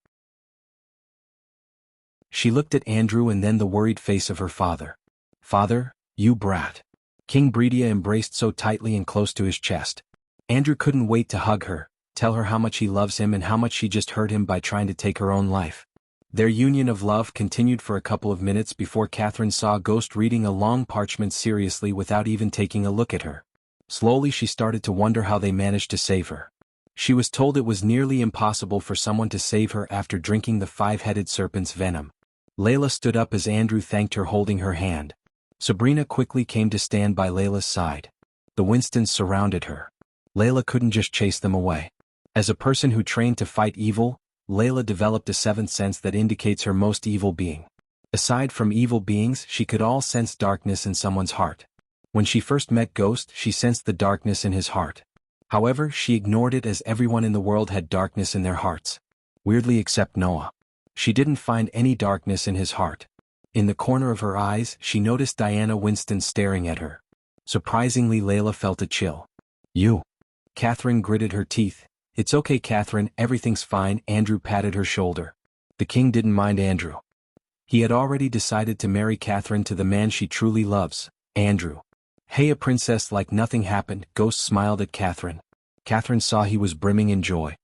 She looked at Andrew and then the worried face of her father. Father, you brat. King Bredia embraced so tightly and close to his chest. Andrew couldn't wait to hug her, tell her how much he loves him and how much she just hurt him by trying to take her own life. Their union of love continued for a couple of minutes before Catherine saw Ghost reading a long parchment seriously without even taking a look at her. Slowly she started to wonder how they managed to save her. She was told it was nearly impossible for someone to save her after drinking the 5-headed serpent's venom. Layla stood up as Andrew thanked her, holding her hand. Sabrina quickly came to stand by Layla's side. The Winstons surrounded her. Layla couldn't just chase them away. As a person who trained to fight evil, Layla developed a 7th sense that indicates her most evil being. Aside from evil beings, she could all sense darkness in someone's heart. When she first met Ghost, she sensed the darkness in his heart. However, she ignored it as everyone in the world had darkness in their hearts. Weirdly, except Noah. She didn't find any darkness in his heart. In the corner of her eyes, she noticed Diana Winston staring at her. Surprisingly, Layla felt a chill. You. Catherine gritted her teeth. "It's okay, Catherine, everything's fine." Andrew patted her shoulder. The king didn't mind Andrew. He had already decided to marry Catherine to the man she truly loves, Andrew. "Hey, a princess, like nothing happened." Ghost smiled at Catherine. Catherine saw he was brimming in joy.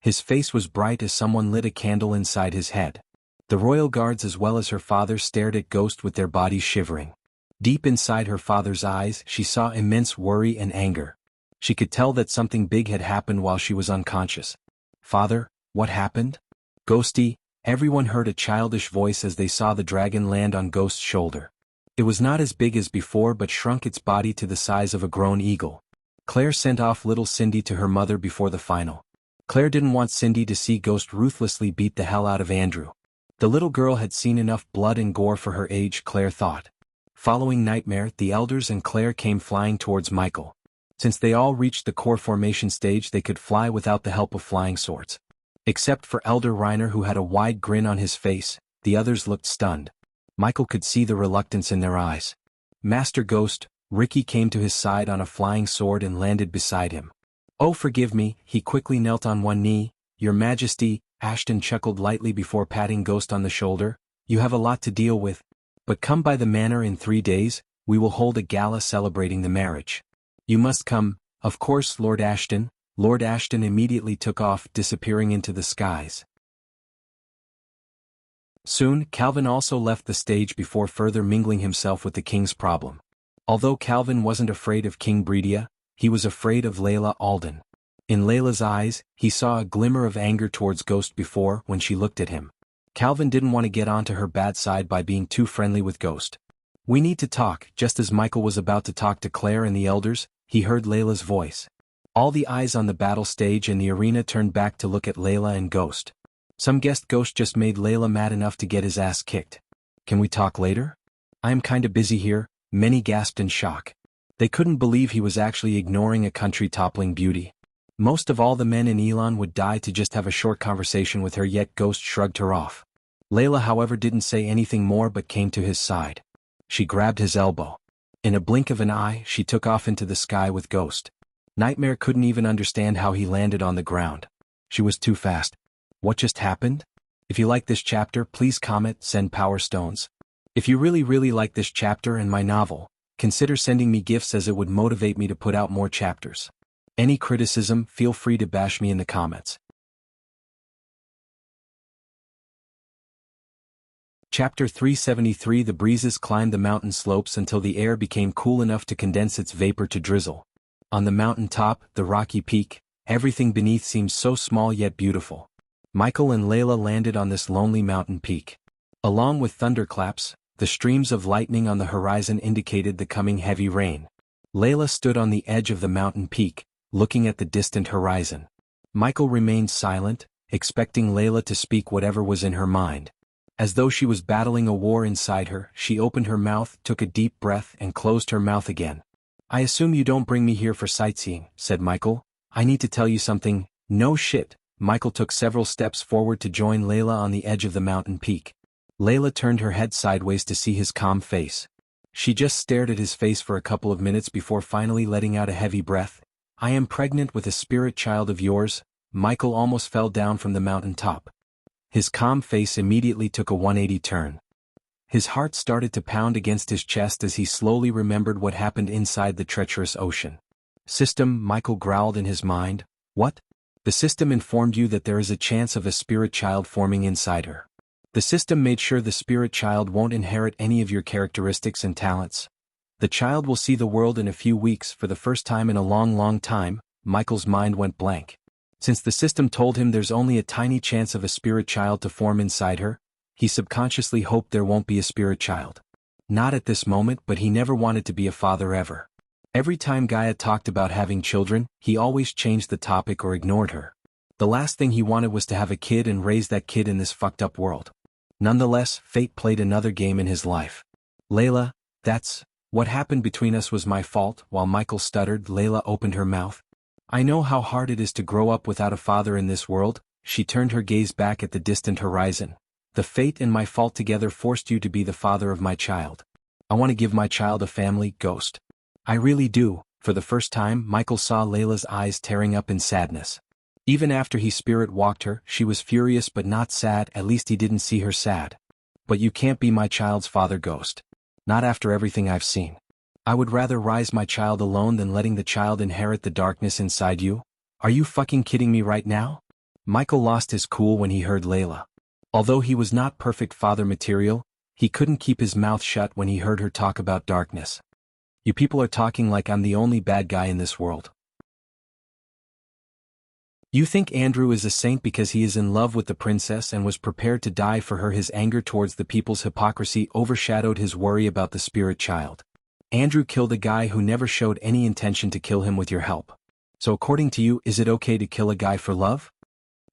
His face was bright as someone lit a candle inside his head. The royal guards as well as her father stared at Ghost with their bodies shivering. Deep inside her father's eyes she saw immense worry and anger. She could tell that something big had happened while she was unconscious. "Father, what happened?" "Ghosty," everyone heard a childish voice as they saw the dragon land on Ghost's shoulder. It was not as big as before but shrunk its body to the size of a grown eagle. Claire sent off little Cindy to her mother before the final. Claire didn't want Cindy to see Ghost ruthlessly beat the hell out of Andrew. The little girl had seen enough blood and gore for her age, Claire thought. Following Nightmare, the elders and Claire came flying towards Michael. Since they all reached the core formation stage, they could fly without the help of flying swords. Except for Elder Reiner, who had a wide grin on his face, the others looked stunned. Michael could see the reluctance in their eyes. "Master Ghost," Ricky came to his side on a flying sword and landed beside him. "Oh, forgive me." He quickly knelt on one knee. "Your Majesty," Ashton chuckled lightly before patting Ghost on the shoulder, "you have a lot to deal with. But come by the manor in 3 days, we will hold a gala celebrating the marriage. You must come." "Of course, Lord Ashton." Lord Ashton immediately took off, disappearing into the skies. Soon, Calvin also left the stage before further mingling himself with the king's problem. Although Calvin wasn't afraid of King Bredia, he was afraid of Layla Alden. In Layla's eyes, he saw a glimmer of anger towards Ghost before when she looked at him. Calvin didn't want to get onto her bad side by being too friendly with Ghost. "We need to talk." Just as Michael was about to talk to Claire and the elders, he heard Layla's voice. All the eyes on the battle stage and the arena turned back to look at Layla and Ghost. Some guessed Ghost just made Layla mad enough to get his ass kicked. "Can we talk later?" "I am kinda busy here," many gasped in shock. They couldn't believe he was actually ignoring a country-toppling beauty. Most of all the men in Elon would die to just have a short conversation with her, yet Ghost shrugged her off. Layla, however, didn't say anything more but came to his side. She grabbed his elbow. In a blink of an eye, she took off into the sky with Ghost. Nightmare couldn't even understand how he landed on the ground. She was too fast. What just happened? If you like this chapter, please comment, send power stones. If you really like this chapter and my novel, consider sending me gifts as it would motivate me to put out more chapters. Any criticism, feel free to bash me in the comments. Chapter 373. The breezes climbed the mountain slopes until the air became cool enough to condense its vapor to drizzle. On the mountain top, the rocky peak, everything beneath seemed so small yet beautiful. Michael and Layla landed on this lonely mountain peak. Along with thunderclaps, the streams of lightning on the horizon indicated the coming heavy rain. Layla stood on the edge of the mountain peak, looking at the distant horizon. Michael remained silent, expecting Layla to speak whatever was in her mind. As though she was battling a war inside her, she opened her mouth, took a deep breath, and closed her mouth again. "I assume you don't bring me here for sightseeing," said Michael. "I need to tell you something." "No shit." Michael took several steps forward to join Layla on the edge of the mountain peak. Layla turned her head sideways to see his calm face. She just stared at his face for a couple of minutes before finally letting out a heavy breath. "I am pregnant with a spirit child of yours." Michael almost fell down from the mountain top. His calm face immediately took a 180 turn. His heart started to pound against his chest as he slowly remembered what happened inside the treacherous ocean. "System," Michael growled in his mind. "What?" "The system informed you that there is a chance of a spirit child forming inside her. The system made sure the spirit child won't inherit any of your characteristics and talents. The child will see the world in a few weeks for the first time in a long time." Michael's mind went blank. Since the system told him there's only a tiny chance of a spirit child to form inside her, he subconsciously hoped there won't be a spirit child. Not at this moment, but he never wanted to be a father ever. Every time Gaia talked about having children, he always changed the topic or ignored her. The last thing he wanted was to have a kid and raise that kid in this fucked up world. Nonetheless, fate played another game in his life. "Layla, that's what happened between us was my fault." While Michael stuttered, Layla opened her mouth. "I know how hard it is to grow up without a father in this world." She turned her gaze back at the distant horizon. "The fate and my fault together forced you to be the father of my child. I want to give my child a family, Ghost. I really do." For the first time, Michael saw Layla's eyes tearing up in sadness. Even after he spirit walked her, she was furious but not sad. At least he didn't see her sad. But you can't be my child's father, Ghost. Not after everything I've seen. I would rather raise my child alone than letting the child inherit the darkness inside you. Are you fucking kidding me right now? Michael lost his cool when he heard Layla. Although he was not perfect father material, he couldn't keep his mouth shut when he heard her talk about darkness. You people are talking like I'm the only bad guy in this world. You think Andrew is a saint because he is in love with the princess and was prepared to die for her. His anger towards the people's hypocrisy overshadowed his worry about the spirit child. Andrew killed a guy who never showed any intention to kill him with your help. So according to you, is it okay to kill a guy for love?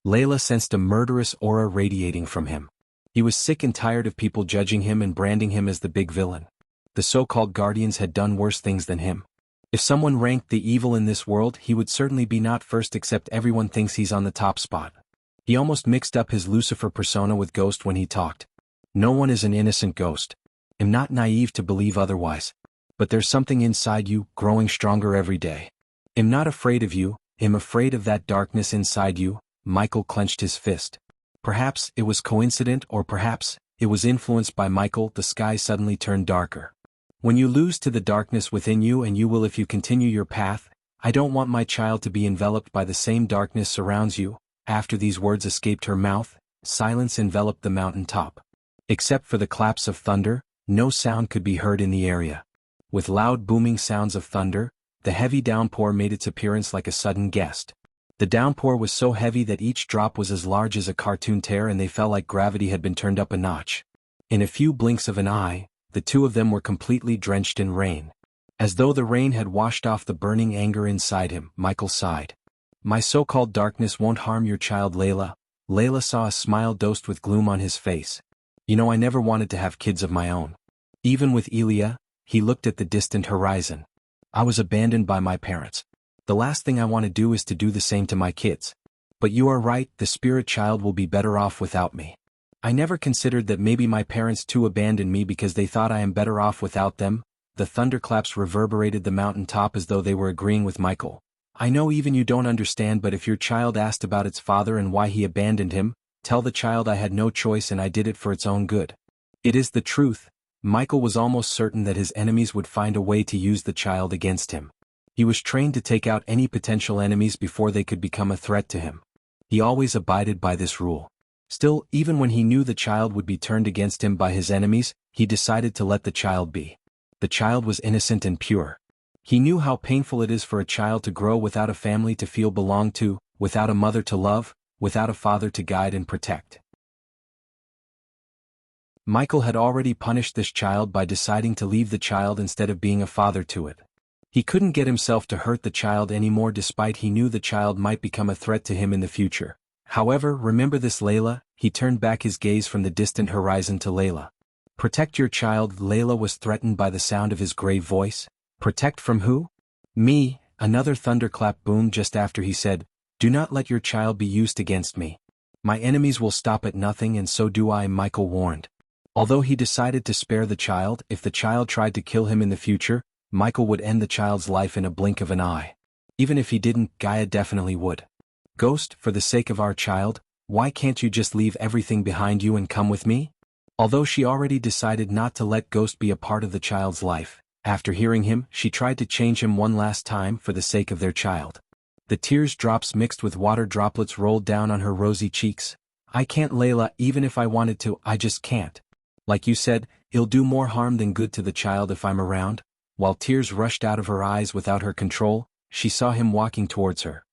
Layla sensed a murderous aura radiating from him. He was sick and tired of people judging him and branding him as the big villain. The so-called guardians had done worse things than him. If someone ranked the evil in this world, he would certainly be not first, except everyone thinks he's on the top spot. He almost mixed up his Lucifer persona with Ghost when he talked. No one is an innocent, Ghost. I'm not naive to believe otherwise. But there's something inside you, growing stronger every day. I'm not afraid of you, I'm afraid of that darkness inside you. Michael clenched his fist. Perhaps it was coincident, or perhaps it was influenced by Michael. The sky suddenly turned darker. When you lose to the darkness within you, and you will if you continue your path, I don't want my child to be enveloped by the same darkness surrounds you. After these words escaped her mouth, silence enveloped the mountain top. Except for the claps of thunder, no sound could be heard in the area. With loud booming sounds of thunder, the heavy downpour made its appearance like a sudden guest. The downpour was so heavy that each drop was as large as a cartoon tear, and they felt like gravity had been turned up a notch. In a few blinks of an eye, the two of them were completely drenched in rain. As though the rain had washed off the burning anger inside him, Michael sighed. My so-called darkness won't harm your child, Layla. Layla saw a smile dosed with gloom on his face. You know, I never wanted to have kids of my own. Even with Elia, he looked at the distant horizon. I was abandoned by my parents. The last thing I want to do is to do the same to my kids. But you are right, the spirit child will be better off without me. I never considered that maybe my parents too abandoned me because they thought I am better off without them. The thunderclaps reverberated the mountain top as though they were agreeing with Michael. I know even you don't understand, but if your child asked about its father and why he abandoned him, tell the child I had no choice and I did it for its own good. It is the truth. Michael was almost certain that his enemies would find a way to use the child against him. He was trained to take out any potential enemies before they could become a threat to him. He always abided by this rule. Still, even when he knew the child would be turned against him by his enemies, he decided to let the child be. The child was innocent and pure. He knew how painful it is for a child to grow without a family to feel belonged to, without a mother to love, without a father to guide and protect. Michael had already punished this child by deciding to leave the child instead of being a father to it. He couldn't get himself to hurt the child anymore, despite he knew the child might become a threat to him in the future. However, remember this, Layla. He turned back his gaze from the distant horizon to Layla. Protect your child. Layla was threatened by the sound of his grave voice. Protect from who? Me. Another thunderclap boomed just after he said, do not let your child be used against me. My enemies will stop at nothing, and so do I, Michael warned. Although he decided to spare the child, if the child tried to kill him in the future, Michael would end the child's life in a blink of an eye. Even if he didn't, Gaia definitely would. Ghost, for the sake of our child, why can't you just leave everything behind you and come with me? Although she already decided not to let Ghost be a part of the child's life, after hearing him, she tried to change him one last time for the sake of their child. The tears drops mixed with water droplets rolled down on her rosy cheeks. I can't, Layla, even if I wanted to, I just can't. Like you said, it'll do more harm than good to the child if I'm around. While tears rushed out of her eyes without her control, she saw him walking towards her.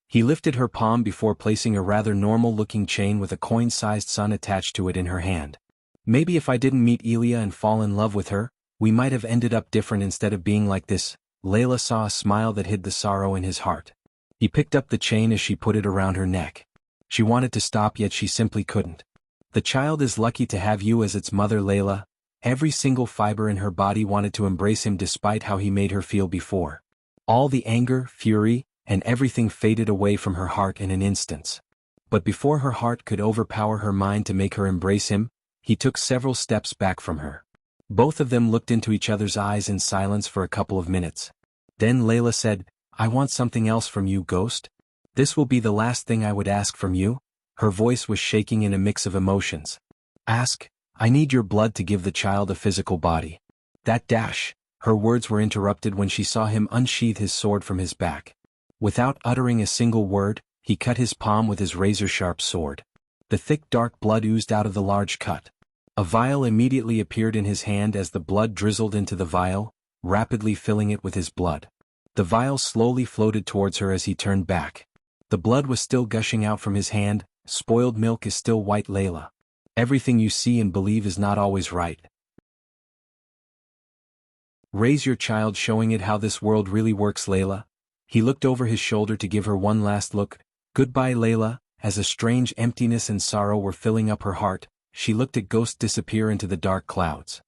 He lifted her palm before placing a rather normal-looking chain with a coin-sized sun attached to it in her hand. Maybe if I didn't meet Elia and fall in love with her, we might have ended up different instead of being like this. Layla saw a smile that hid the sorrow in his heart. He picked up the chain as she put it around her neck. She wanted to stop, yet she simply couldn't. The child is lucky to have you as its mother, Layla. Every single fiber in her body wanted to embrace him despite how he made her feel before. All the anger, fury, and everything faded away from her heart in an instant. But before her heart could overpower her mind to make her embrace him, he took several steps back from her. Both of them looked into each other's eyes in silence for a couple of minutes. Then Layla said, I want something else from you, Ghost. This will be the last thing I would ask from you. Her voice was shaking in a mix of emotions. Ask, I need your blood to give the child a physical body. That dash. Her words were interrupted when she saw him unsheath his sword from his back. Without uttering a single word, he cut his palm with his razor-sharp sword. The thick dark blood oozed out of the large cut. A vial immediately appeared in his hand as the blood drizzled into the vial, rapidly filling it with his blood. The vial slowly floated towards her as he turned back. The blood was still gushing out from his hand. Spoiled milk is still white, Layla. Everything you see and believe is not always right. Raise your child, showing it how this world really works, Layla. He looked over his shoulder to give her one last look. Goodbye, Layla. As a strange emptiness and sorrow were filling up her heart, she looked at Ghost disappear into the dark clouds.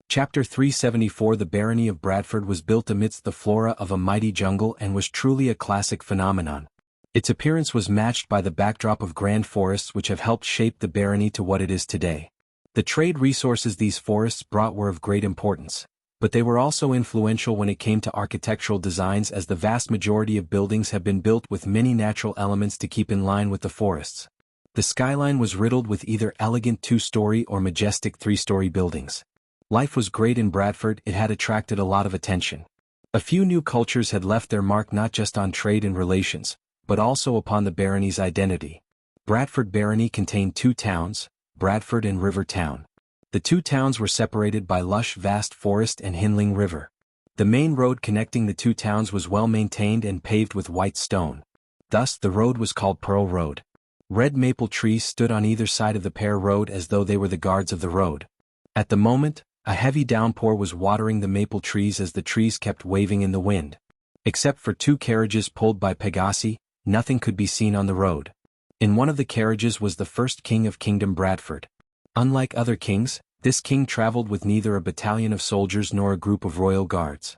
Chapter 374. The barony of Bradford was built amidst the flora of a mighty jungle and was truly a classic phenomenon. Its appearance was matched by the backdrop of grand forests which have helped shape the barony to what it is today. The trade resources these forests brought were of great importance, but they were also influential when it came to architectural designs, as the vast majority of buildings have been built with many natural elements to keep in line with the forests. The skyline was riddled with either elegant two-story or majestic three-story buildings. Life was great in Bradford. It had attracted a lot of attention. A few new cultures had left their mark not just on trade and relations, but also upon the barony's identity. Bradford Barony contained two towns, Bradford and River Town. The two towns were separated by lush vast forest and Hinling River. The main road connecting the two towns was well maintained and paved with white stone. Thus the road was called Pearl Road. Red maple trees stood on either side of the Pear Road as though they were the guards of the road. At the moment, a heavy downpour was watering the maple trees as the trees kept waving in the wind. Except for two carriages pulled by Pegasi, nothing could be seen on the road. In one of the carriages was the first king of Kingdom Bradford. Unlike other kings, this king traveled with neither a battalion of soldiers nor a group of royal guards.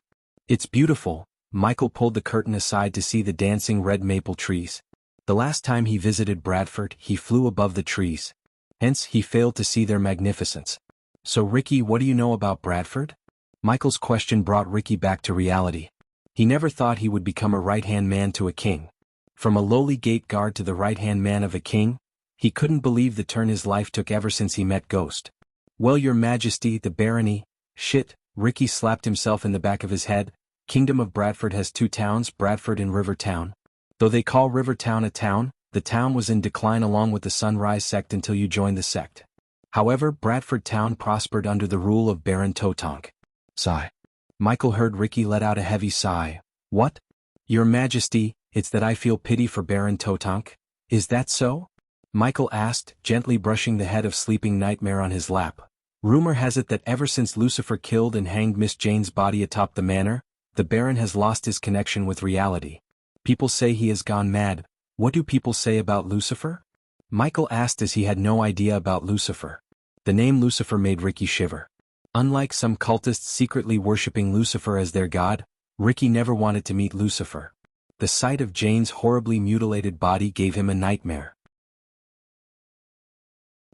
It's beautiful. Michael pulled the curtain aside to see the dancing red maple trees. The last time he visited Bradford, he flew above the trees. Hence, he failed to see their magnificence. So Ricky, what do you know about Bradford? Michael's question brought Ricky back to reality. He never thought he would become a right-hand man to a king. From a lowly gate guard to the right-hand man of a king, he couldn't believe the turn his life took ever since he met Ghost. Well, your majesty, the barony. Shit, Ricky slapped himself in the back of his head. Kingdom of Bradford has two towns, Bradford and River Town. Though they call River Town a town, the town was in decline along with the Sunrise sect until you joined the sect. However, Bradford Town prospered under the rule of Baron Totonk. Sigh. Michael heard Ricky let out a heavy sigh. What? Your majesty, it's that I feel pity for Baron Totonk. Is that so? Michael asked, gently brushing the head of sleeping Nightmare on his lap. Rumor has it that ever since Lucifer killed and hanged Miss Jane's body atop the manor, the Baron has lost his connection with reality. People say he has gone mad. What do people say about Lucifer? Michael asked, as he had no idea about Lucifer. The name Lucifer made Ricky shiver. Unlike some cultists secretly worshipping Lucifer as their god, Ricky never wanted to meet Lucifer. The sight of Jane's horribly mutilated body gave him a nightmare.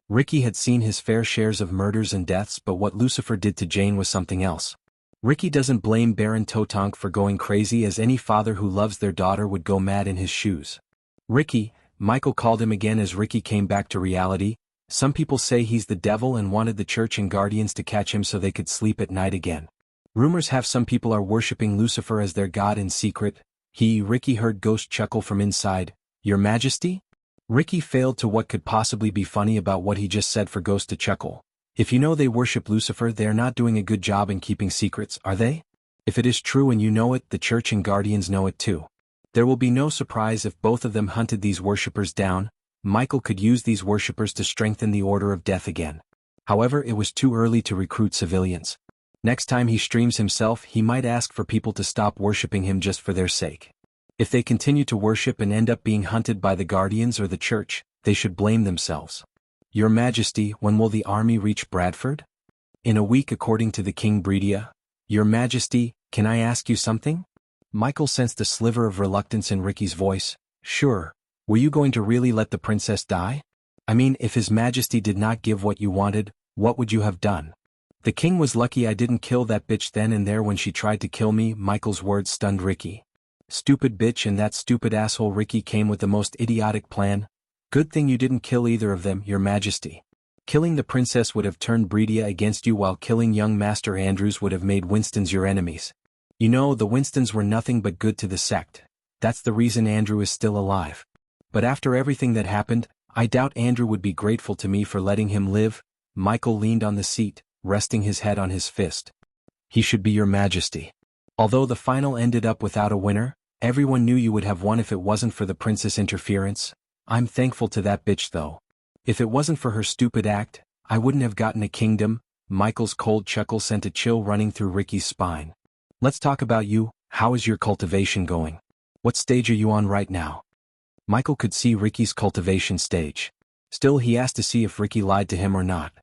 Ricky had seen his fair shares of murders and deaths, but what Lucifer did to Jane was something else. Ricky doesn't blame Baron Totonk for going crazy, as any father who loves their daughter would go mad in his shoes. Ricky, Michael called him again as Ricky came back to reality. Some people say he's the devil and wanted the church and guardians to catch him so they could sleep at night again. Rumors have some people are worshipping Lucifer as their god in secret. Ricky heard Ghost chuckle from inside. Your majesty? Ricky failed to what could possibly be funny about what he just said for Ghost to chuckle. If you know they worship Lucifer, they are not doing a good job in keeping secrets, are they? If it is true and you know it, the church and guardians know it too. There will be no surprise if both of them hunted these worshippers down. Michael could use these worshippers to strengthen the Order of Death again. However, it was too early to recruit civilians. Next time he streams himself, he might ask for people to stop worshipping him just for their sake. If they continue to worship and end up being hunted by the guardians or the church, they should blame themselves. Your majesty, when will the army reach Bradford? In a week, according to the King Breedia. Your majesty, can I ask you something? Michael sensed a sliver of reluctance in Ricky's voice. Sure. Were you going to really let the princess die? I mean, if His Majesty did not give what you wanted, what would you have done? The king was lucky I didn't kill that bitch then and there when she tried to kill me. Michael's words stunned Ricky. Stupid bitch, and that stupid asshole Ricky came with the most idiotic plan. Good thing you didn't kill either of them, your majesty. Killing the princess would have turned Bredia against you, while killing young Master Andrews would have made Winstons your enemies. You know, the Winstons were nothing but good to the sect. That's the reason Andrew is still alive. But after everything that happened, I doubt Andrew would be grateful to me for letting him live. Michael leaned on the seat, resting his head on his fist. He should be your majesty. Although the final ended up without a winner, everyone knew you would have won if it wasn't for the princess interference. I'm thankful to that bitch though. If it wasn't for her stupid act, I wouldn't have gotten a kingdom. Michael's cold chuckle sent a chill running through Ricky's spine. Let's talk about you. How is your cultivation going? What stage are you on right now? Michael could see Ricky's cultivation stage. Still, he asked to see if Ricky lied to him or not.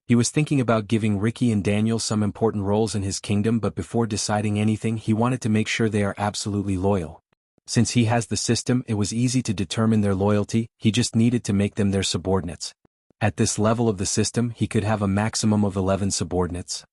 He was thinking about giving Ricky and Daniel some important roles in his kingdom, but before deciding anything he wanted to make sure they are absolutely loyal. Since he has the system, it was easy to determine their loyalty, he just needed to make them their subordinates. At this level of the system he could have a maximum of 11 subordinates.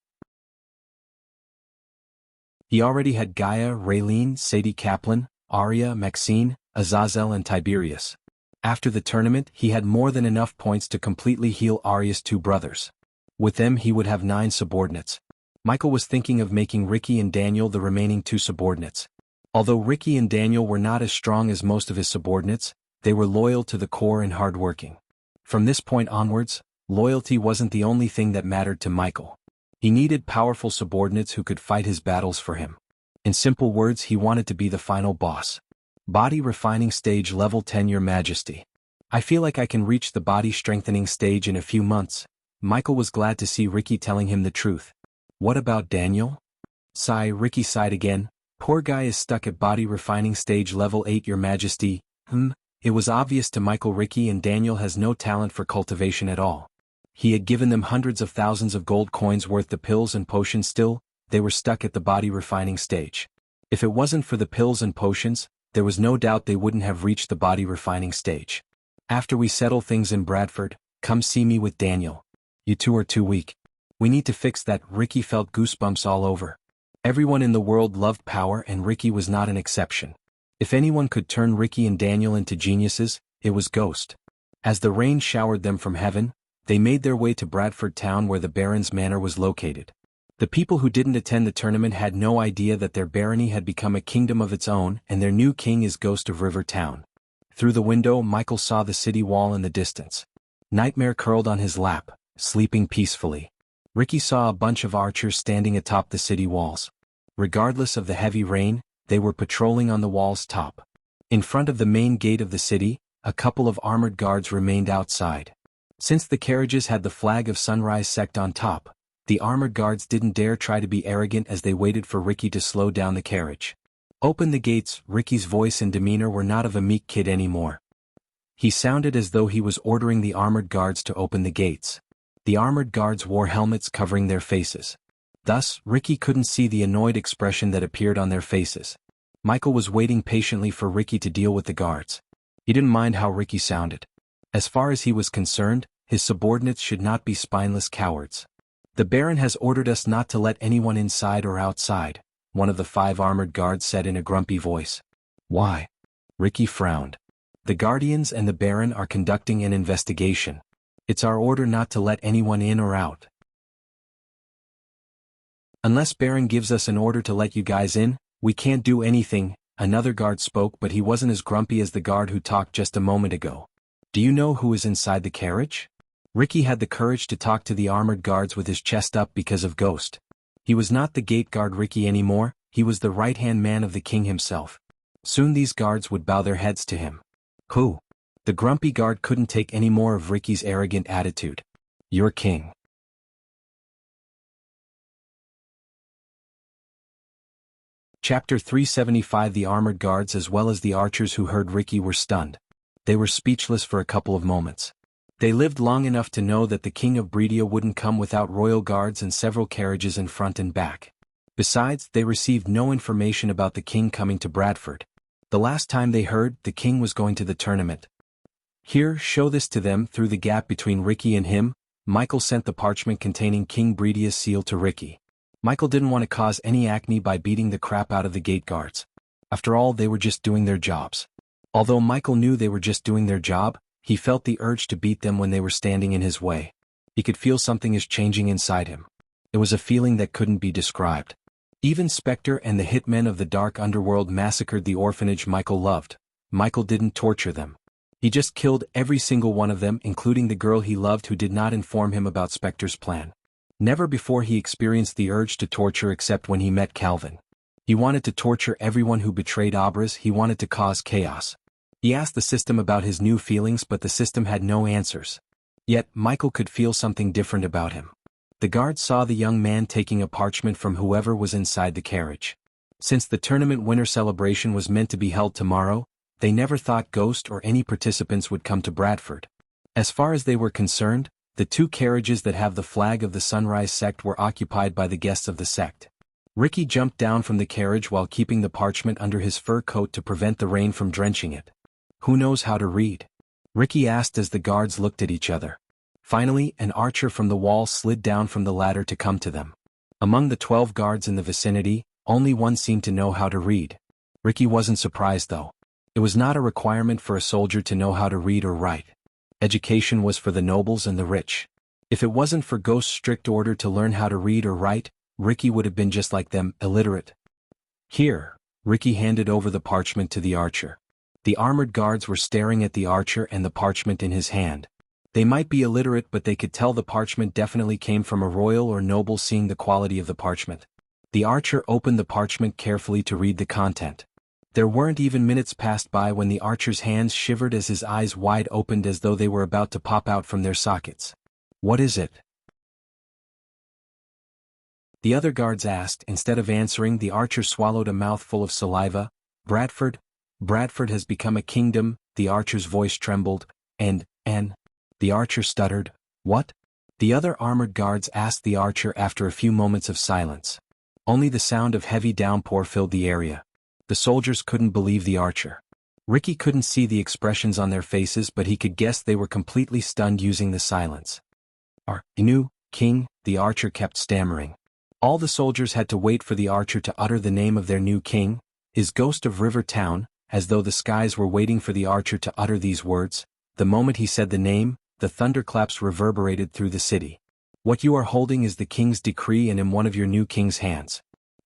He already had Gaia, Raylene, Sadie Kaplan, Arya, Maxine, Azazel and Tiberius. After the tournament he had more than enough points to completely heal Arya's two brothers. With them he would have 9 subordinates. Michael was thinking of making Ricky and Daniel the remaining 2 subordinates. Although Ricky and Daniel were not as strong as most of his subordinates, they were loyal to the core and hardworking. From this point onwards, loyalty wasn't the only thing that mattered to Michael. He needed powerful subordinates who could fight his battles for him. In simple words, he wanted to be the final boss. Body refining stage level 10, your majesty. I feel like I can reach the body strengthening stage in a few months. Michael was glad to see Ricky telling him the truth. What about Daniel? Sigh. Ricky sighed again. Poor guy is stuck at body refining stage level 8, your majesty. It was obvious to Michael Ricky and Daniel has no talent for cultivation at all. He had given them hundreds of thousands of gold coins worth of pills and potions, still, they were stuck at the body refining stage. If it wasn't for the pills and potions, there was no doubt they wouldn't have reached the body refining stage. After we settle things in Bradford, come see me with Daniel. You two are too weak. We need to fix that. Ricky felt goosebumps all over. Everyone in the world loved power and Ricky was not an exception. If anyone could turn Ricky and Daniel into geniuses, it was Ghost. As the rain showered them from heaven, they made their way to Bradford town where the Baron's manor was located. The people who didn't attend the tournament had no idea that their barony had become a kingdom of its own and their new king is Ghost of River Town. Through the window Michael saw the city wall in the distance. Nightmare curled on his lap, sleeping peacefully. Ricky saw a bunch of archers standing atop the city walls. Regardless of the heavy rain, they were patrolling on the wall's top. In front of the main gate of the city, a couple of armored guards remained outside. Since the carriages had the flag of Sunrise Sect on top, the armored guards didn't dare try to be arrogant as they waited for Ricky to slow down the carriage. Open the gates. Ricky's voice and demeanor were not of a meek kid anymore. He sounded as though he was ordering the armored guards to open the gates. The armored guards wore helmets covering their faces. Thus, Ricky couldn't see the annoyed expression that appeared on their faces. Michael was waiting patiently for Ricky to deal with the guards. He didn't mind how Ricky sounded. As far as he was concerned, his subordinates should not be spineless cowards. The Baron has ordered us not to let anyone inside or outside, one of the 5 armored guards said in a grumpy voice. Why? Ricky frowned. The Guardians and the Baron are conducting an investigation. It's our order not to let anyone in or out. Unless Baron gives us an order to let you guys in, we can't do anything. Another guard spoke, but he wasn't as grumpy as the guard who talked just a moment ago. Do you know who is inside the carriage? Ricky had the courage to talk to the armored guards with his chest up because of Ghost. He was not the gate guard Ricky anymore, he was the right-hand man of the king himself. Soon these guards would bow their heads to him. Who? The grumpy guard couldn't take any more of Ricky's arrogant attitude. Your king. Chapter 375. The armored guards as well as the archers who heard Ricky were stunned. They were speechless for a couple of moments. They lived long enough to know that the king of Bredia wouldn't come without royal guards and several carriages in front and back. Besides, they received no information about the king coming to Bradford. The last time they heard, the king was going to the tournament. Here, show this to them. Through the gap between Ricky and him, Michael sent the parchment containing King Bredia's seal to Ricky. Michael didn't want to cause any acne by beating the crap out of the gate guards. After all, they were just doing their jobs. Although Michael knew they were just doing their job, he felt the urge to beat them when they were standing in his way. He could feel something is changing inside him. It was a feeling that couldn't be described. Even Spectre and the hitmen of the dark underworld massacred the orphanage Michael loved. Michael didn't torture them. He just killed every single one of them, including the girl he loved who did not inform him about Spectre's plan. Never before he experienced the urge to torture except when he met Calvin. He wanted to torture everyone who betrayed Abras. He wanted to cause chaos. He asked the system about his new feelings, but the system had no answers. Yet, Michael could feel something different about him. The guards saw the young man taking a parchment from whoever was inside the carriage. Since the tournament winner celebration was meant to be held tomorrow, they never thought Ghost or any participants would come to Bradford. As far as they were concerned, the two carriages that have the flag of the Sunrise sect were occupied by the guests of the sect. Ricky jumped down from the carriage while keeping the parchment under his fur coat to prevent the rain from drenching it. Who knows how to read? Ricky asked as the guards looked at each other. Finally, an archer from the wall slid down from the ladder to come to them. Among the 12 guards in the vicinity, only one seemed to know how to read. Ricky wasn't surprised though. It was not a requirement for a soldier to know how to read or write. Education was for the nobles and the rich. If it wasn't for Ghost's strict order to learn how to read or write, Ricky would have been just like them, illiterate. Here, Ricky handed over the parchment to the archer. The armored guards were staring at the archer and the parchment in his hand. They might be illiterate, but they could tell the parchment definitely came from a royal or noble, seeing the quality of the parchment. The archer opened the parchment carefully to read the content. There weren't even minutes passed by when the archer's hands shivered as his eyes wide opened as though they were about to pop out from their sockets. "What is it?" the other guards asked. Instead of answering, the archer swallowed a mouthful of saliva. Bradford has become a kingdom," the archer's voice trembled. And, the archer stuttered. "What?" the other armored guards asked the archer after a few moments of silence. Only the sound of heavy downpour filled the area. The soldiers couldn't believe the archer. Ricky couldn't see the expressions on their faces, but he could guess they were completely stunned using the silence. "Our new king," the archer kept stammering. All the soldiers had to wait for the archer to utter the name of their new king, his Ghost of River Town, as though the skies were waiting for the archer to utter these words. The moment he said the name, the thunderclaps reverberated through the city. "What you are holding is the king's decree and in one of your new king's hands.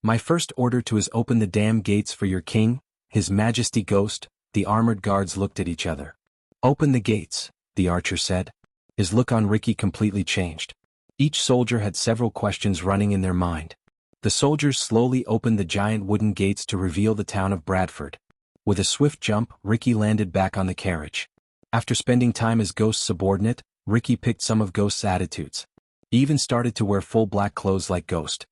My first order to is open the damn gates for your king, his majesty Ghost." The armored guards looked at each other. "Open the gates," the archer said. His look on Ricky completely changed. Each soldier had several questions running in their mind. The soldiers slowly opened the giant wooden gates to reveal the town of Bradford. With a swift jump, Ricky landed back on the carriage. After spending time as Ghost's subordinate, Ricky picked some of Ghost's attitudes. He even started to wear full black clothes like Ghost.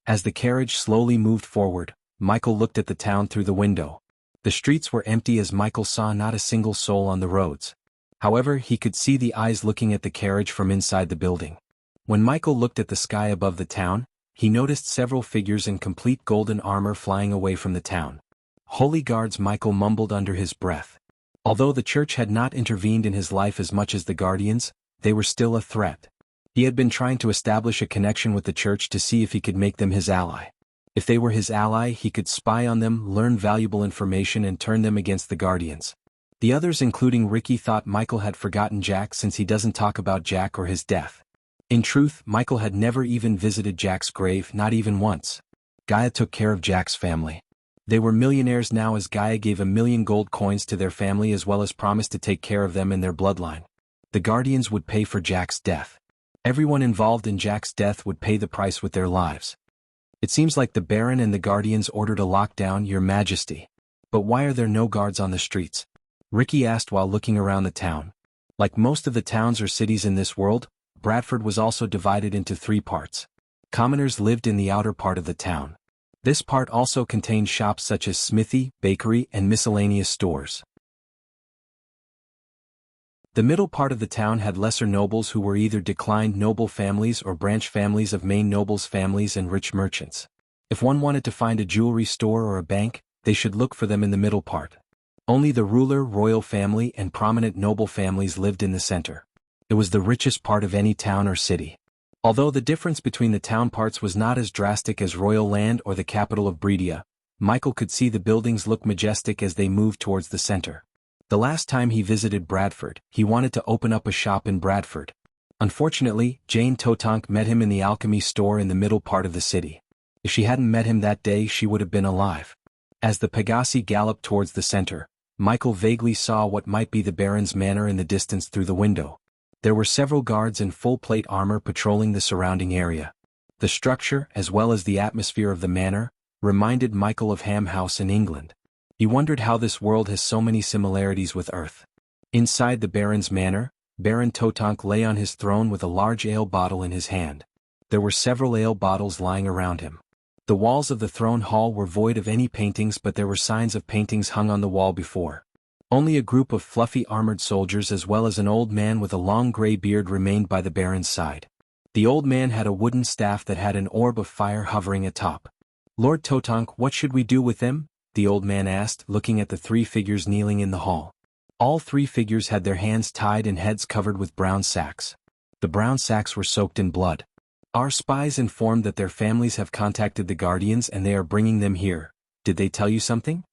As the carriage slowly moved forward, Michael looked at the town through the window. The streets were empty as Michael saw not a single soul on the roads. However, he could see the eyes looking at the carriage from inside the building. When Michael looked at the sky above the town, he noticed several figures in complete golden armor flying away from the town. "Holy guards," Michael mumbled under his breath. Although the church had not intervened in his life as much as the guardians, they were still a threat. He had been trying to establish a connection with the church to see if he could make them his ally. If they were his ally, he could spy on them, learn valuable information and turn them against the guardians. The others, including Ricky, thought Michael had forgotten Jack since he doesn't talk about Jack or his death. In truth, Michael had never even visited Jack's grave, not even once. Gaia took care of Jack's family. They were millionaires now as Gaia gave 1,000,000 gold coins to their family as well as promised to take care of them and their bloodline. The guardians would pay for Jack's death. Everyone involved in Jack's death would pay the price with their lives. "It seems like the Baron and the Guardians ordered a lockdown, Your Majesty. But why are there no guards on the streets?" Ricky asked while looking around the town. Like most of the towns or cities in this world, Bradford was also divided into 3 parts. Commoners lived in the outer part of the town. This part also contained shops such as smithy, bakery, and miscellaneous stores. The middle part of the town had lesser nobles who were either declined noble families or branch families of main nobles' families and rich merchants. If one wanted to find a jewelry store or a bank, they should look for them in the middle part. Only the ruler, royal family, and prominent noble families lived in the center. It was the richest part of any town or city. Although the difference between the town parts was not as drastic as Royal Land or the capital of Breedia, Michael could see the buildings look majestic as they moved towards the center. The last time he visited Bradford, he wanted to open up a shop in Bradford. Unfortunately, Jane Totonk met him in the alchemy store in the middle part of the city. If she hadn't met him that day, she would have been alive. As the Pegasi galloped towards the center, Michael vaguely saw what might be the Baron's manor in the distance through the window. There were several guards in full-plate armor patrolling the surrounding area. The structure, as well as the atmosphere of the manor, reminded Michael of Ham House in England. He wondered how this world has so many similarities with Earth. Inside the Baron's manor, Baron Totonk lay on his throne with a large ale bottle in his hand. There were several ale bottles lying around him. The walls of the throne hall were void of any paintings, but there were signs of paintings hung on the wall before. Only a group of fluffy armored soldiers as well as an old man with a long gray beard remained by the Baron's side. The old man had a wooden staff that had an orb of fire hovering atop. "Lord Totonk, what should we do with them?" the old man asked, looking at the three figures kneeling in the hall. All three figures had their hands tied and heads covered with brown sacks. The brown sacks were soaked in blood. "Our spies informed that their families have contacted the Guardians and they are bringing them here. Did they tell you something?"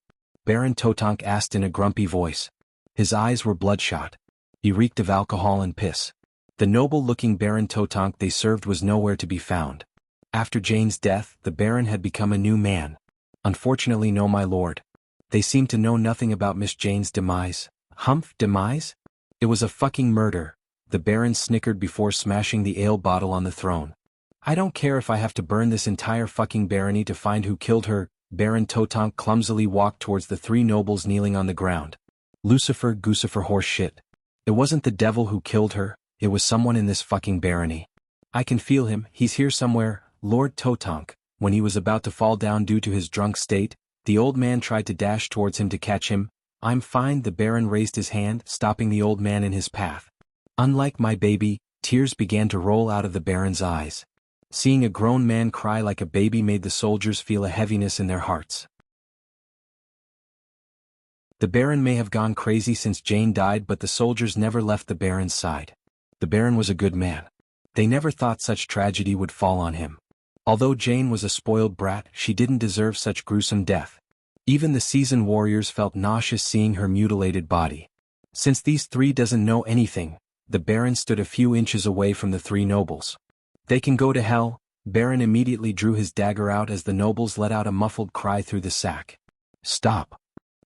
Baron Totonk asked in a grumpy voice. His eyes were bloodshot. He reeked of alcohol and piss. The noble-looking Baron Totonk they served was nowhere to be found. After Jane's death, the Baron had become a new man. "Unfortunately no, my lord. They seem to know nothing about Miss Jane's demise." "Humph, demise? It was a fucking murder," the Baron snickered before smashing the ale bottle on the throne. "I don't care if I have to burn this entire fucking barony to find who killed her." Baron Totonk clumsily walked towards the three nobles kneeling on the ground. "Lucifer Goosifer horse shit. It wasn't the devil who killed her, it was someone in this fucking barony. I can feel him, he's here somewhere." Lord Totonk, when he was about to fall down due to his drunk state, the old man tried to dash towards him to catch him. "I'm fine," the Baron raised his hand, stopping the old man in his path. "Unlike my baby," tears began to roll out of the Baron's eyes. Seeing a grown man cry like a baby made the soldiers feel a heaviness in their hearts. The Baron may have gone crazy since Jane died, but the soldiers never left the Baron's side. The Baron was a good man. They never thought such tragedy would fall on him. Although Jane was a spoiled brat, she didn't deserve such gruesome death. Even the seasoned warriors felt nauseous seeing her mutilated body. Since these three doesn't know anything, the Baron stood a few inches away from the three nobles. "They can go to hell." Baron immediately drew his dagger out as the nobles let out a muffled cry through the sack. "Stop."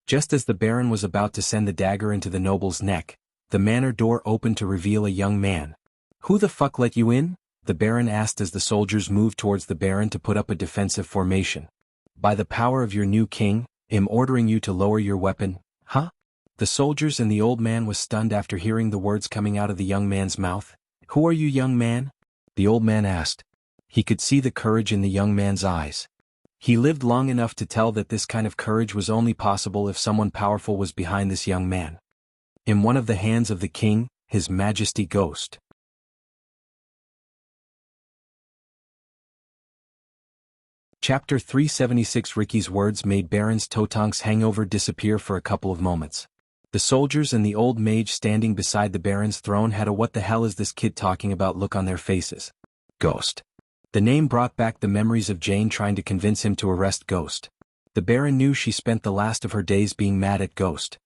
Just as the Baron was about to send the dagger into the noble's neck, the manor door opened to reveal a young man. "Who the fuck let you in?" the Baron asked as the soldiers moved towards the Baron to put up a defensive formation. "By the power of your new king, I'm ordering you to lower your weapon." "Huh?" The soldiers and the old man was stunned after hearing the words coming out of the young man's mouth. "Who are you, young man?" the old man asked. He could see the courage in the young man's eyes. He lived long enough to tell that this kind of courage was only possible if someone powerful was behind this young man. "In one of the hands of the king, His Majesty Ghost." Chapter 376. Ricky's words made Baron Totonk's hangover disappear for a couple of moments. The soldiers and the old mage standing beside the Baron's throne had a "what the hell is this kid talking about" look on their faces. Ghost. The name brought back the memories of Jane trying to convince him to arrest Ghost. The Baron knew she spent the last of her days being mad at Ghost.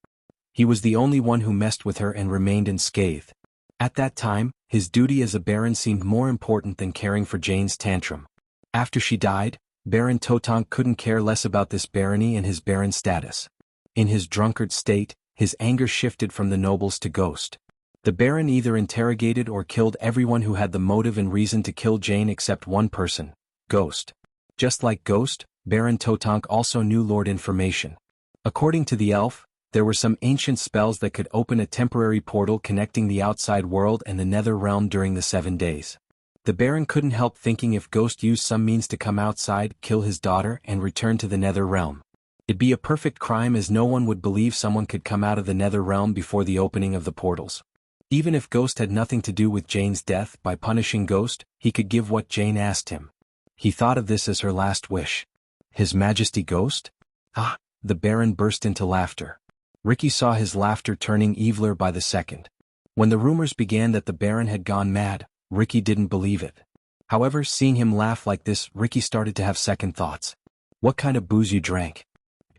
He was the only one who messed with her and remained unscathed. At that time, his duty as a Baron seemed more important than caring for Jane's tantrum. After she died, Baron Totonk couldn't care less about this barony and his Baron status. In his drunkard state, his anger shifted from the nobles to Ghost. The Baron either interrogated or killed everyone who had the motive and reason to kill Jane except one person, Ghost. Just like Ghost, Baron Totonk also knew Lord information. According to the elf, there were some ancient spells that could open a temporary portal connecting the outside world and the nether realm during the 7 days. The Baron couldn't help thinking if Ghost used some means to come outside, kill his daughter, and return to the nether realm. It'd be a perfect crime as no one would believe someone could come out of the nether realm before the opening of the portals. Even if Ghost had nothing to do with Jane's death, by punishing Ghost, he could give what Jane asked him. He thought of this as her last wish. His Majesty Ghost? Ah! The Baron burst into laughter. Ricky saw his laughter turning eviler by the second. When the rumors began that the Baron had gone mad, Ricky didn't believe it. However, seeing him laugh like this, Ricky started to have second thoughts. What kind of booze you drank?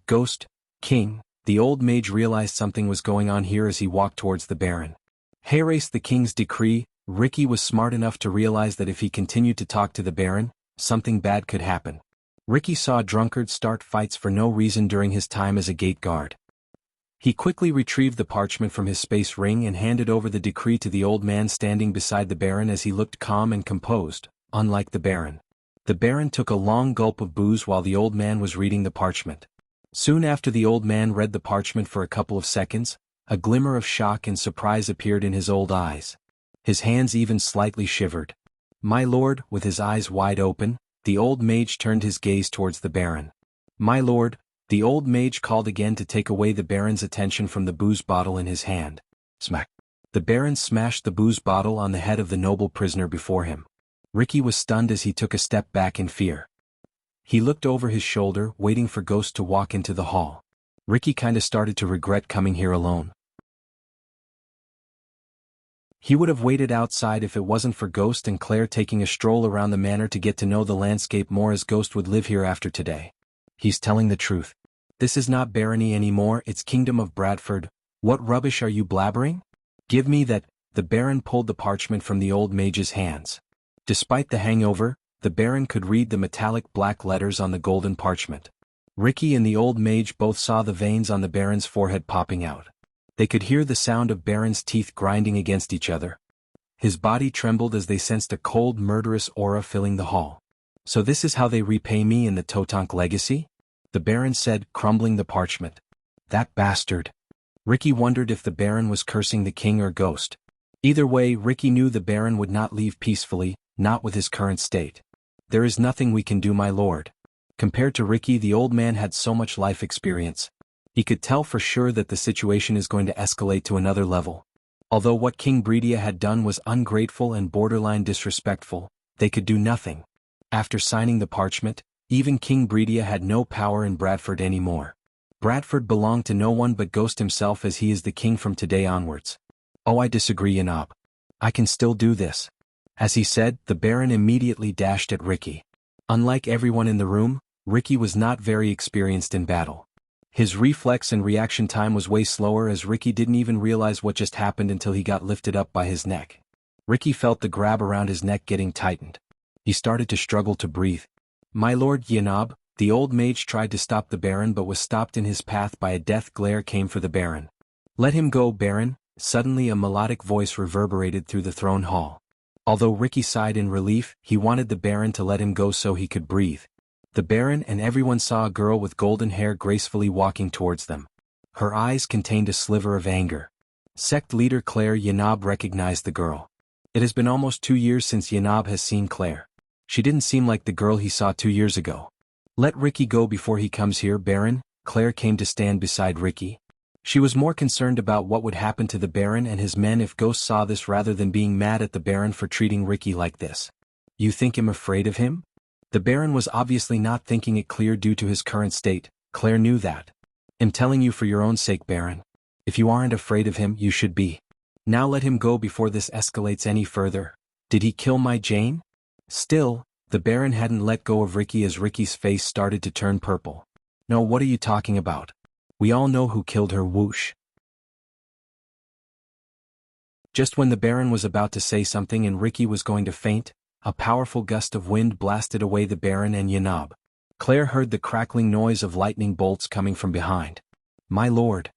Ghost, King, the old mage realized something was going on here as he walked towards the Baron. Haste the King's decree. Ricky was smart enough to realize that if he continued to talk to the Baron, something bad could happen. Ricky saw drunkards start fights for no reason during his time as a gate guard. He quickly retrieved the parchment from his space ring and handed over the decree to the old man standing beside the Baron as he looked calm and composed, unlike the Baron. The Baron took a long gulp of booze while the old man was reading the parchment. Soon after the old man read the parchment for a couple of seconds, a glimmer of shock and surprise appeared in his old eyes. His hands even slightly shivered. My lord, with his eyes wide open, the old mage turned his gaze towards the Baron. My lord, the old mage called again to take away the Baron's attention from the booze bottle in his hand. Smack. The Baron smashed the booze bottle on the head of the noble prisoner before him. Ricky was stunned as he took a step back in fear. He looked over his shoulder, waiting for Ghost to walk into the hall. Ricky kinda started to regret coming here alone. He would have waited outside if it wasn't for Ghost and Claire taking a stroll around the manor to get to know the landscape more, as Ghost would live here after today. He's telling the truth. This is not barony anymore, it's Kingdom of Bradford. What rubbish are you blabbering? Give me that. The Baron pulled the parchment from the old mage's hands. Despite the hangover, the Baron could read the metallic black letters on the golden parchment. Ricky and the old mage both saw the veins on the Baron's forehead popping out. They could hear the sound of Baron's teeth grinding against each other. His body trembled as they sensed a cold, murderous aura filling the hall. So this is how they repay me in the Totonk legacy? The Baron said, crumbling the parchment. That bastard. Ricky wondered if the Baron was cursing the king or Ghost. Either way, Ricky knew the Baron would not leave peacefully, not with his current state. There is nothing we can do, my lord. Compared to Ricky, the old man had so much life experience. He could tell for sure that the situation is going to escalate to another level. Although what King Bredia had done was ungrateful and borderline disrespectful, they could do nothing. After signing the parchment, even King Bredia had no power in Bradford anymore. Bradford belonged to no one but Ghost himself, as he is the king from today onwards. Oh, I disagree, Yanab. I can still do this. As he said, the Baron immediately dashed at Ricky. Unlike everyone in the room, Ricky was not very experienced in battle. His reflex and reaction time was way slower, as Ricky didn't even realize what just happened until he got lifted up by his neck. Ricky felt the grab around his neck getting tightened. He started to struggle to breathe. My lord Yanab, the old mage tried to stop the Baron but was stopped in his path by a death glare came for the Baron. Let him go, Baron. Suddenly a melodic voice reverberated through the throne hall. Although Ricky sighed in relief, he wanted the Baron to let him go so he could breathe. The Baron and everyone saw a girl with golden hair gracefully walking towards them. Her eyes contained a sliver of anger. Sect leader Claire Yanab recognized the girl. It has been almost 2 years since Yanab has seen Claire. She didn't seem like the girl he saw 2 years ago. Let Ricky go before he comes here, Baron. Claire came to stand beside Ricky. She was more concerned about what would happen to the Baron and his men if Ghost saw this rather than being mad at the Baron for treating Ricky like this. You think I'm afraid of him? The Baron was obviously not thinking it clear due to his current state. Claire knew that. I'm telling you for your own sake, Baron. If you aren't afraid of him, you should be. Now let him go before this escalates any further. Did he kill my Jane? Still, the Baron hadn't let go of Ricky as Ricky's face started to turn purple. No, what are you talking about? We all know who killed her, whoosh. Just when the Baron was about to say something and Ricky was going to faint, a powerful gust of wind blasted away the Baron and Yanab. Claire heard the crackling noise of lightning bolts coming from behind. My lord.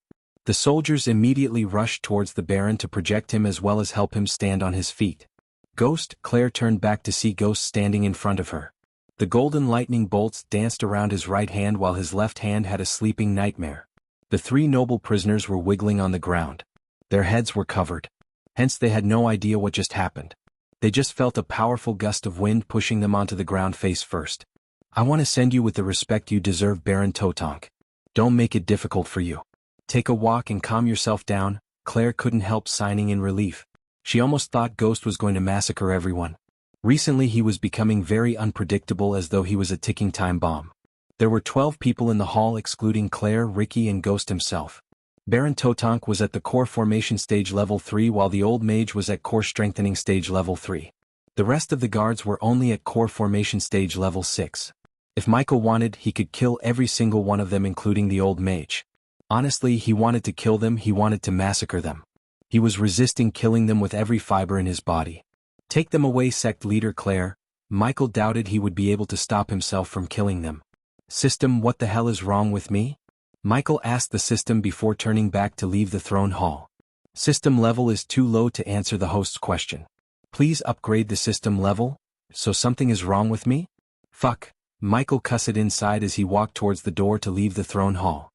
The soldiers immediately rushed towards the Baron to protect him as well as help him stand on his feet. Ghost, Claire turned back to see Ghost standing in front of her. The golden lightning bolts danced around his right hand while his left hand had a sleeping nightmare. The 3 noble prisoners were wiggling on the ground. Their heads were covered. Hence they had no idea what just happened. They just felt a powerful gust of wind pushing them onto the ground face first. I want to send you with the respect you deserve, Baron Totonk. Don't make it difficult for you. Take a walk and calm yourself down. Claire couldn't help sighing in relief. She almost thought Ghost was going to massacre everyone. Recently he was becoming very unpredictable, as though he was a ticking time bomb. There were 12 people in the hall excluding Claire, Ricky and Ghost himself. Baron Totonk was at the core formation stage level 3 while the old mage was at core strengthening stage level 3. The rest of the guards were only at core formation stage level 6. If Michael wanted, he could kill every single one of them including the old mage. Honestly, he wanted to kill them, he wanted to massacre them. He was resisting killing them with every fiber in his body. Take them away, sect leader Claire. Michael doubted he would be able to stop himself from killing them. System, what the hell is wrong with me? Michael asked the system before turning back to leave the throne hall. System level is too low to answer the host's question. Please upgrade the system level? So something is wrong with me? Fuck. Michael cussed inside as he walked towards the door to leave the throne hall.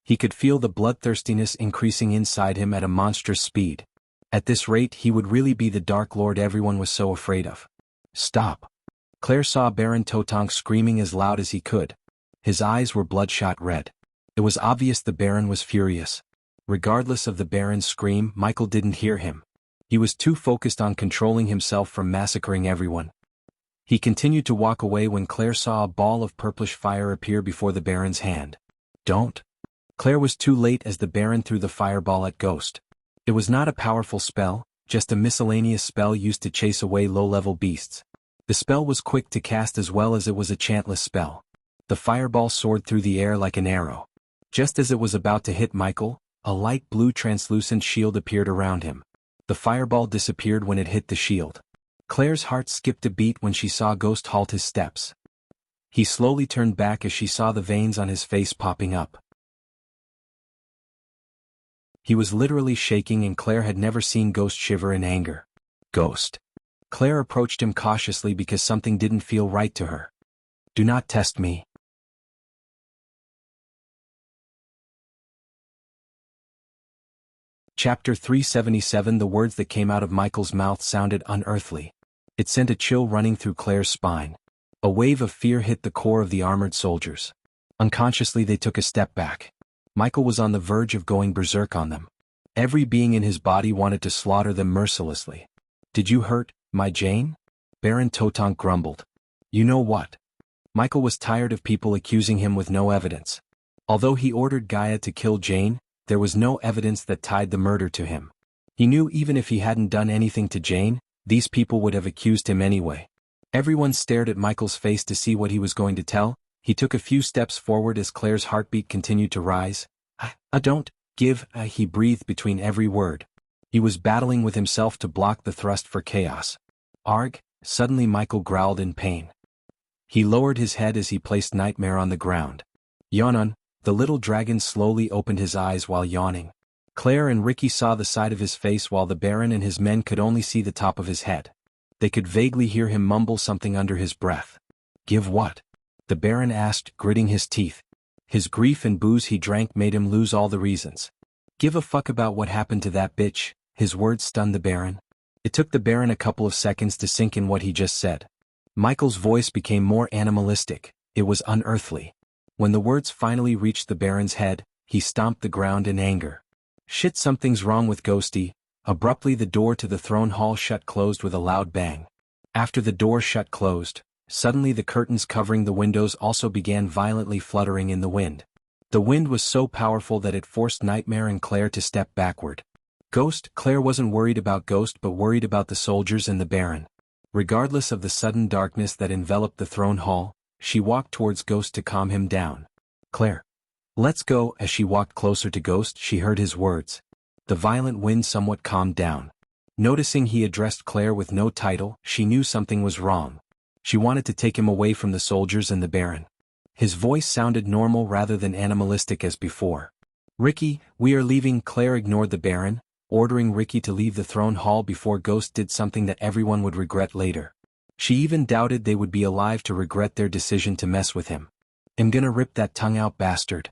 He could feel the bloodthirstiness increasing inside him at a monstrous speed. At this rate he would really be the Dark Lord everyone was so afraid of. Stop. Claire saw Baron Totonk screaming as loud as he could. His eyes were bloodshot red. It was obvious the Baron was furious. Regardless of the Baron's scream, Michael didn't hear him. He was too focused on controlling himself from massacring everyone. He continued to walk away when Claire saw a ball of purplish fire appear before the Baron's hand. Don't. Claire was too late as the Baron threw the fireball at Ghost. It was not a powerful spell, just a miscellaneous spell used to chase away low-level beasts. The spell was quick to cast as well as it was a chantless spell. The fireball soared through the air like an arrow. Just as it was about to hit Michael, a light blue translucent shield appeared around him. The fireball disappeared when it hit the shield. Claire's heart skipped a beat when she saw Ghost halt his steps. He slowly turned back as she saw the veins on his face popping up. He was literally shaking and Claire had never seen Ghost shiver in anger. Ghost. Claire approached him cautiously because something didn't feel right to her. Do not test me. Chapter 377. The words that came out of Michael's mouth sounded unearthly. It sent a chill running through Claire's spine. A wave of fear hit the core of the armored soldiers. Unconsciously they took a step back. Michael was on the verge of going berserk on them. Every being in his body wanted to slaughter them mercilessly. Did you hurt my Jane? Baron Totonk grumbled. You know what? Michael was tired of people accusing him with no evidence. Although he ordered Gaia to kill Jane, there was no evidence that tied the murder to him. He knew even if he hadn't done anything to Jane, these people would have accused him anyway. Everyone stared at Michael's face to see what he was going to tell. He took a few steps forward as Claire's heartbeat continued to rise. Don't give, he breathed between every word. He was battling with himself to block the thrust for chaos. Arg, suddenly Michael growled in pain. He lowered his head as he placed Nightmare on the ground. Yawn. The little dragon slowly opened his eyes while yawning. Claire and Ricky saw the side of his face while the Baron and his men could only see the top of his head. They could vaguely hear him mumble something under his breath. Give what? The Baron asked, gritting his teeth. His grief and booze he drank made him lose all the reasons. Give a fuck about what happened to that bitch. His words stunned the Baron. It took the Baron a couple of seconds to sink in what he just said. Michael's voice became more animalistic. It was unearthly. When the words finally reached the Baron's head, he stomped the ground in anger. Shit, something's wrong with Ghosty. Abruptly the door to the throne hall shut closed with a loud bang. After the door shut closed, suddenly the curtains covering the windows also began violently fluttering in the wind. The wind was so powerful that it forced Nightmare and Claire to step backward. Claire wasn't worried about Ghost but worried about the soldiers and the Baron. Regardless of the sudden darkness that enveloped the throne hall, she walked towards Ghost to calm him down. Claire. Let's go. As she walked closer to Ghost, she heard his words. The violent wind somewhat calmed down. Noticing he addressed Claire with no title, she knew something was wrong. She wanted to take him away from the soldiers and the Baron. His voice sounded normal rather than animalistic as before. Ricky, we are leaving. Claire ignored the Baron, ordering Ricky to leave the throne hall before Ghost did something that everyone would regret later. She even doubted they would be alive to regret their decision to mess with him. I'm gonna rip that tongue out, bastard.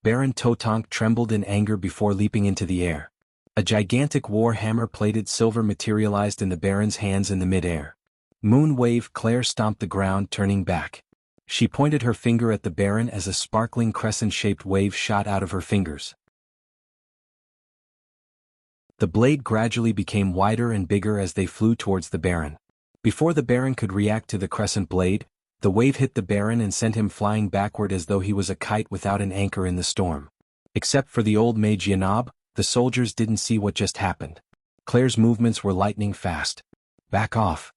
Baron Totonk trembled in anger before leaping into the air. A gigantic war hammer-plated silver materialized in the Baron's hands in the mid-air. Moonwave. Claire stomped the ground, turning back. She pointed her finger at the Baron as a sparkling crescent-shaped wave shot out of her fingers. The blade gradually became wider and bigger as they flew towards the Baron. Before the Baron could react to the crescent blade, the wave hit the Baron and sent him flying backward as though he was a kite without an anchor in the storm. Except for the old mage Yanab, the soldiers didn't see what just happened. Claire's movements were lightning fast. Back off.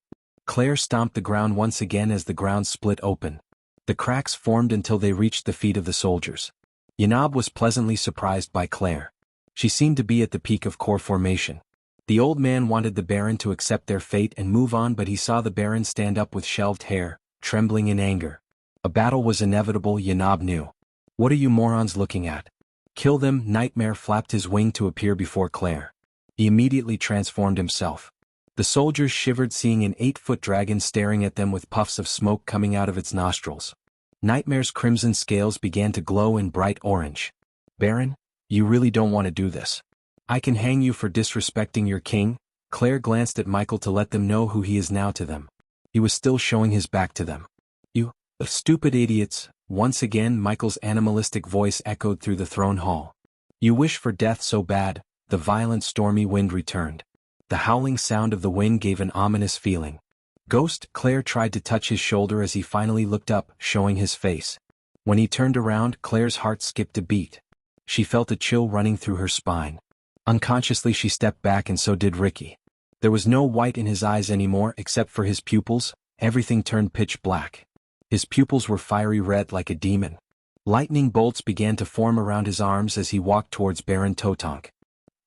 Claire stomped the ground once again as the ground split open. The cracks formed until they reached the feet of the soldiers. Yanab was pleasantly surprised by Claire. She seemed to be at the peak of core formation. The old man wanted the Baron to accept their fate and move on, but he saw the Baron stand up with shelved hair, trembling in anger. A battle was inevitable, Yanab knew. What are you morons looking at? Kill them. Nightmare flapped his wing to appear before Claire. He immediately transformed himself. The soldiers shivered seeing an 8-foot dragon staring at them with puffs of smoke coming out of its nostrils. Nightmare's crimson scales began to glow in bright orange. Baron, you really don't want to do this. I can hang you for disrespecting your king. Claire glanced at Michael to let them know who he is now to them. He was still showing his back to them. You stupid idiots. Once again Michael's animalistic voice echoed through the throne hall. You wish for death so bad. The violent stormy wind returned. The howling sound of the wind gave an ominous feeling. Ghost. Claire tried to touch his shoulder as he finally looked up, showing his face. When he turned around, Claire's heart skipped a beat. She felt a chill running through her spine. Unconsciously she stepped back, and so did Ricky. There was no white in his eyes anymore except for his pupils. Everything turned pitch black. His pupils were fiery red like a demon. Lightning bolts began to form around his arms as he walked towards Baron Totonk.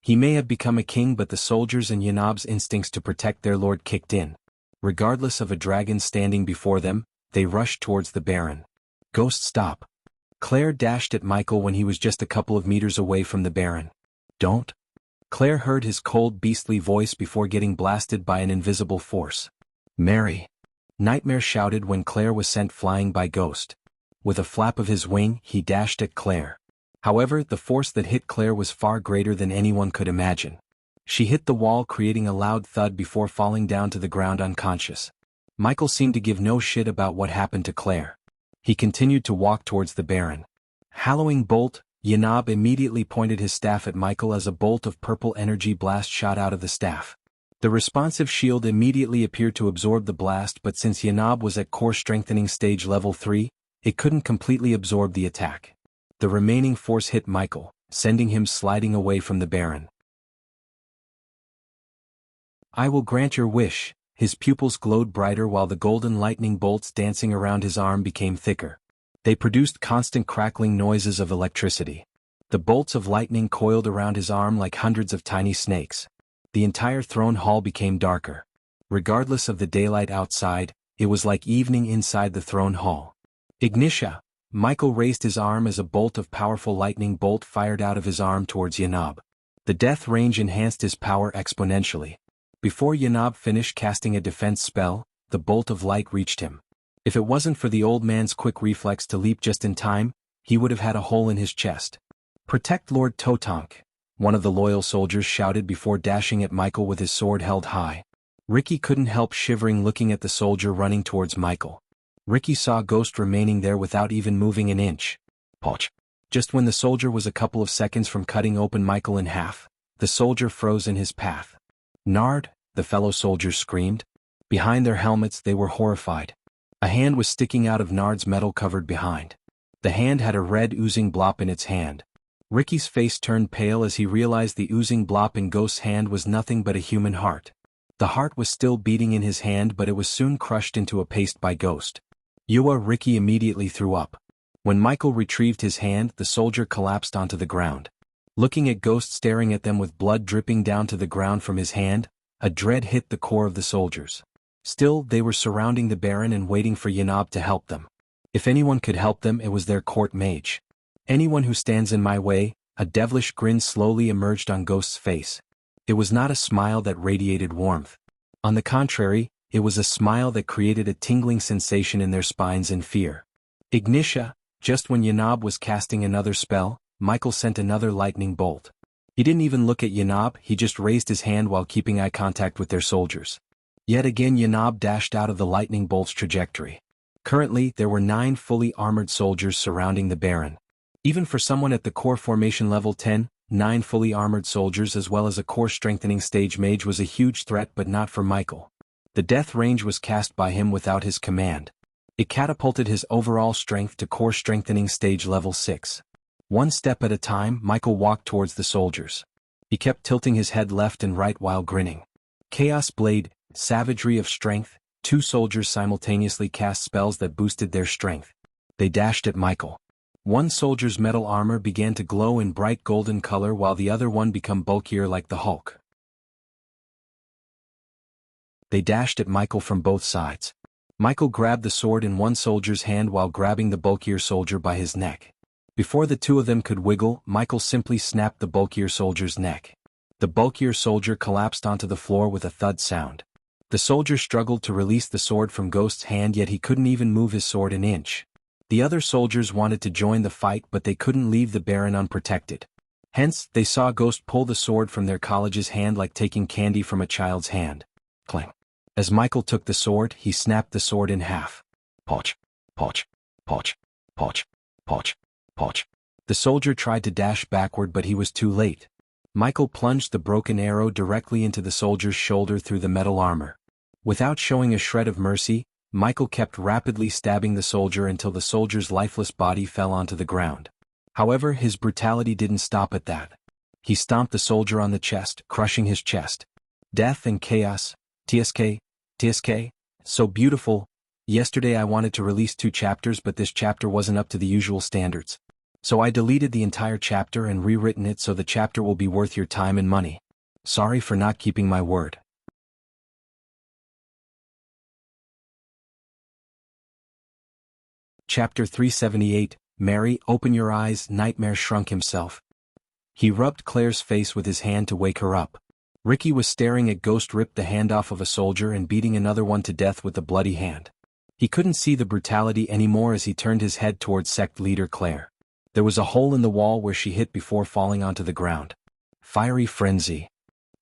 He may have become a king, but the soldiers and Yanab's instincts to protect their lord kicked in. Regardless of a dragon standing before them, they rushed towards the Baron. Ghost, stop. Claire dashed at Michael when he was just a couple of meters away from the Baron. Don't. Claire heard his cold beastly voice before getting blasted by an invisible force. Mary. Nightmare shouted when Claire was sent flying by Ghost. With a flap of his wing, he dashed at Claire. However, the force that hit Claire was far greater than anyone could imagine. She hit the wall, creating a loud thud before falling down to the ground unconscious. Michael seemed to give no shit about what happened to Claire. He continued to walk towards the Baron. Hallowing bolt. Yanab immediately pointed his staff at Michael as a bolt of purple energy blast shot out of the staff. The responsive shield immediately appeared to absorb the blast, but since Yanab was at core strengthening stage level 3, it couldn't completely absorb the attack. The remaining force hit Michael, sending him sliding away from the Baron. I will grant your wish. His pupils glowed brighter while the golden lightning bolts dancing around his arm became thicker. They produced constant crackling noises of electricity. The bolts of lightning coiled around his arm like hundreds of tiny snakes. The entire throne hall became darker. Regardless of the daylight outside, it was like evening inside the throne hall. Ignitia! Michael raised his arm as a bolt of powerful lightning bolt fired out of his arm towards Yanab. The death range enhanced his power exponentially. Before Yanab finished casting a defense spell, the bolt of light reached him. If it wasn't for the old man's quick reflex to leap just in time, he would have had a hole in his chest. Protect Lord Totonk! One of the loyal soldiers shouted before dashing at Michael with his sword held high. Ricky couldn't help shivering looking at the soldier running towards Michael. Ricky saw Ghost remaining there without even moving an inch. Poch! Just when the soldier was a couple of seconds from cutting open Michael in half, the soldier froze in his path. Nard! The fellow soldiers screamed. Behind their helmets they were horrified. A hand was sticking out of Nard's metal-covered behind. The hand had a red oozing blop in its hand. Ricky's face turned pale as he realized the oozing blop in Ghost's hand was nothing but a human heart. The heart was still beating in his hand, but it was soon crushed into a paste by Ghost. Ricky immediately threw up. When Michael retrieved his hand, the soldier collapsed onto the ground. Looking at Ghost staring at them with blood dripping down to the ground from his hand, a dread hit the core of the soldiers. Still, they were surrounding the Baron and waiting for Yanab to help them. If anyone could help them, it was their court mage. Anyone who stands in my way. A devilish grin slowly emerged on Ghost's face. It was not a smile that radiated warmth. On the contrary, it was a smile that created a tingling sensation in their spines in fear. Ignitia! Just when Yanab was casting another spell, Michael sent another lightning bolt. He didn't even look at Yanab, he just raised his hand while keeping eye contact with their soldiers. Yet again Yanab dashed out of the lightning bolt's trajectory. Currently, there were 9 fully armored soldiers surrounding the Baron. Even for someone at the core formation level 10, 9 fully armored soldiers as well as a core strengthening stage mage was a huge threat, but not for Michael. The death range was cast by him without his command. It catapulted his overall strength to core strengthening stage level 6. One step at a time, Michael walked towards the soldiers. He kept tilting his head left and right while grinning. Chaos Blade, Savagery of Strength. Two soldiers simultaneously cast spells that boosted their strength. They dashed at Michael. One soldier's metal armor began to glow in bright golden color while the other one became bulkier like the Hulk. They dashed at Michael from both sides. Michael grabbed the sword in one soldier's hand while grabbing the bulkier soldier by his neck. Before the two of them could wiggle, Michael simply snapped the bulkier soldier's neck. The bulkier soldier collapsed onto the floor with a thud sound. The soldier struggled to release the sword from Ghost's hand, yet he couldn't even move his sword an inch. The other soldiers wanted to join the fight, but they couldn't leave the Baron unprotected. Hence, they saw Ghost pull the sword from their college's hand like taking candy from a child's hand. Clang. As Michael took the sword, he snapped the sword in half. Poch, poch, poch, poch, poch, poch. The soldier tried to dash backward, but he was too late. Michael plunged the broken arrow directly into the soldier's shoulder through the metal armor. Without showing a shred of mercy, Michael kept rapidly stabbing the soldier until the soldier's lifeless body fell onto the ground. However, his brutality didn't stop at that. He stomped the soldier on the chest, crushing his chest. Death and chaos. TSK, TSK, so beautiful. Yesterday I wanted to release 2 chapters, but this chapter wasn't up to the usual standards. So I deleted the entire chapter and rewritten it so the chapter will be worth your time and money. Sorry for not keeping my word. Chapter 378, Mary, open your eyes. Nightmare shrunk himself. He rubbed Claire's face with his hand to wake her up. Ricky was staring at Ghost rip the hand off of a soldier and beating another one to death with a bloody hand. He couldn't see the brutality anymore as he turned his head towards sect leader Claire. There was a hole in the wall where she hit before falling onto the ground. Fiery frenzy.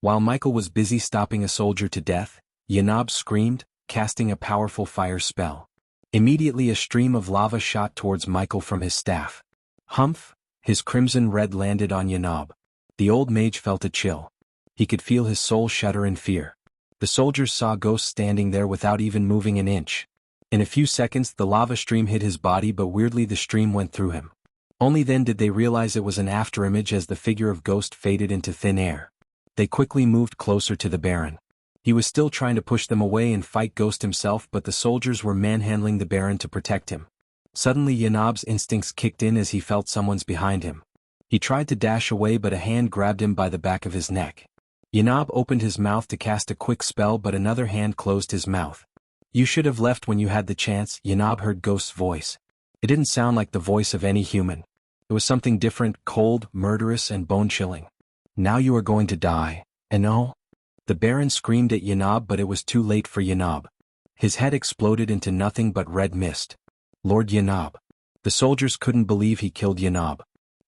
While Michael was busy stopping a soldier to death, Yanab screamed, casting a powerful fire spell. Immediately a stream of lava shot towards Michael from his staff. Humph! His crimson red landed on Yanab. The old mage felt a chill. He could feel his soul shudder in fear. The soldiers saw Ghost standing there without even moving an inch. In a few seconds the lava stream hit his body, but weirdly the stream went through him. Only then did they realize it was an afterimage as the figure of Ghost faded into thin air. They quickly moved closer to the Baron. He was still trying to push them away and fight Ghost himself, but the soldiers were manhandling the Baron to protect him. Suddenly Yanab's instincts kicked in as he felt someone's behind him. He tried to dash away, but a hand grabbed him by the back of his neck. Yanab opened his mouth to cast a quick spell, but another hand closed his mouth. You should have left when you had the chance. Yanab heard Ghost's voice. It didn't sound like the voice of any human. It was something different, cold, murderous, and bone-chilling. Now you are going to die, and no? The Baron screamed at Yanab, but it was too late for Yanab. His head exploded into nothing but red mist. Lord Yanab. The soldiers couldn't believe he killed Yanab.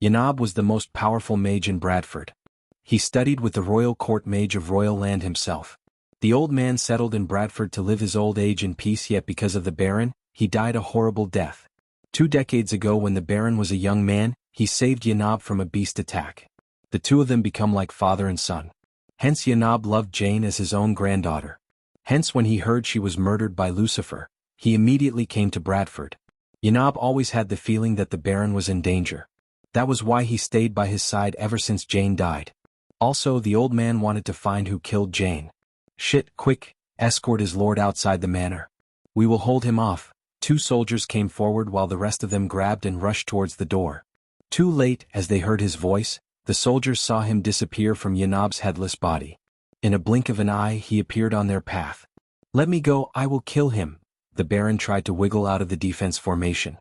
Yanab was the most powerful mage in Bradford. He studied with the royal court mage of Royal Land himself. The old man settled in Bradford to live his old age in peace, yet because of the Baron, he died a horrible death. 2 decades ago, when the Baron was a young man, he saved Yanab from a beast attack. The two of them become like father and son. Hence Yanab loved Jane as his own granddaughter. Hence when he heard she was murdered by Lucifer, he immediately came to Bradford. Yanab always had the feeling that the Baron was in danger. That was why he stayed by his side ever since Jane died. Also, the old man wanted to find who killed Jane. Shit, quick, escort his lord outside the manor. We will hold him off. 2 soldiers came forward while the rest of them grabbed and rushed towards the door. Too late, as they heard his voice, the soldiers saw him disappear from Yanab's headless body. In a blink of an eye he appeared on their path. Let me go, I will kill him. The Baron tried to wiggle out of the defense formation.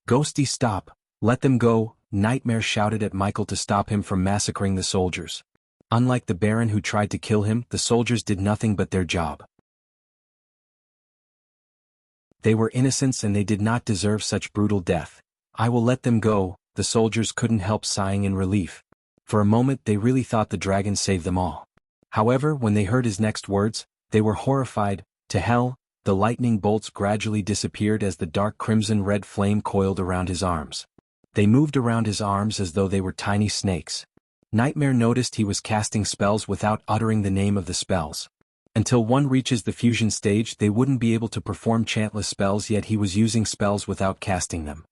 Ghosty, stop, let them go. Nightmare shouted at Michael to stop him from massacring the soldiers. Unlike the Baron who tried to kill him, the soldiers did nothing but their job. They were innocents and they did not deserve such brutal death. I will let them go. The soldiers couldn't help sighing in relief. For a moment they really thought the dragon saved them all. However, when they heard his next words, they were horrified. To hell! The lightning bolts gradually disappeared as the dark crimson-red flame coiled around his arms. They moved around his arms as though they were tiny snakes. Nightmare noticed he was casting spells without uttering the name of the spells. Until one reaches the fusion stage they wouldn't be able to perform chantless spells, yet he was using spells without casting them.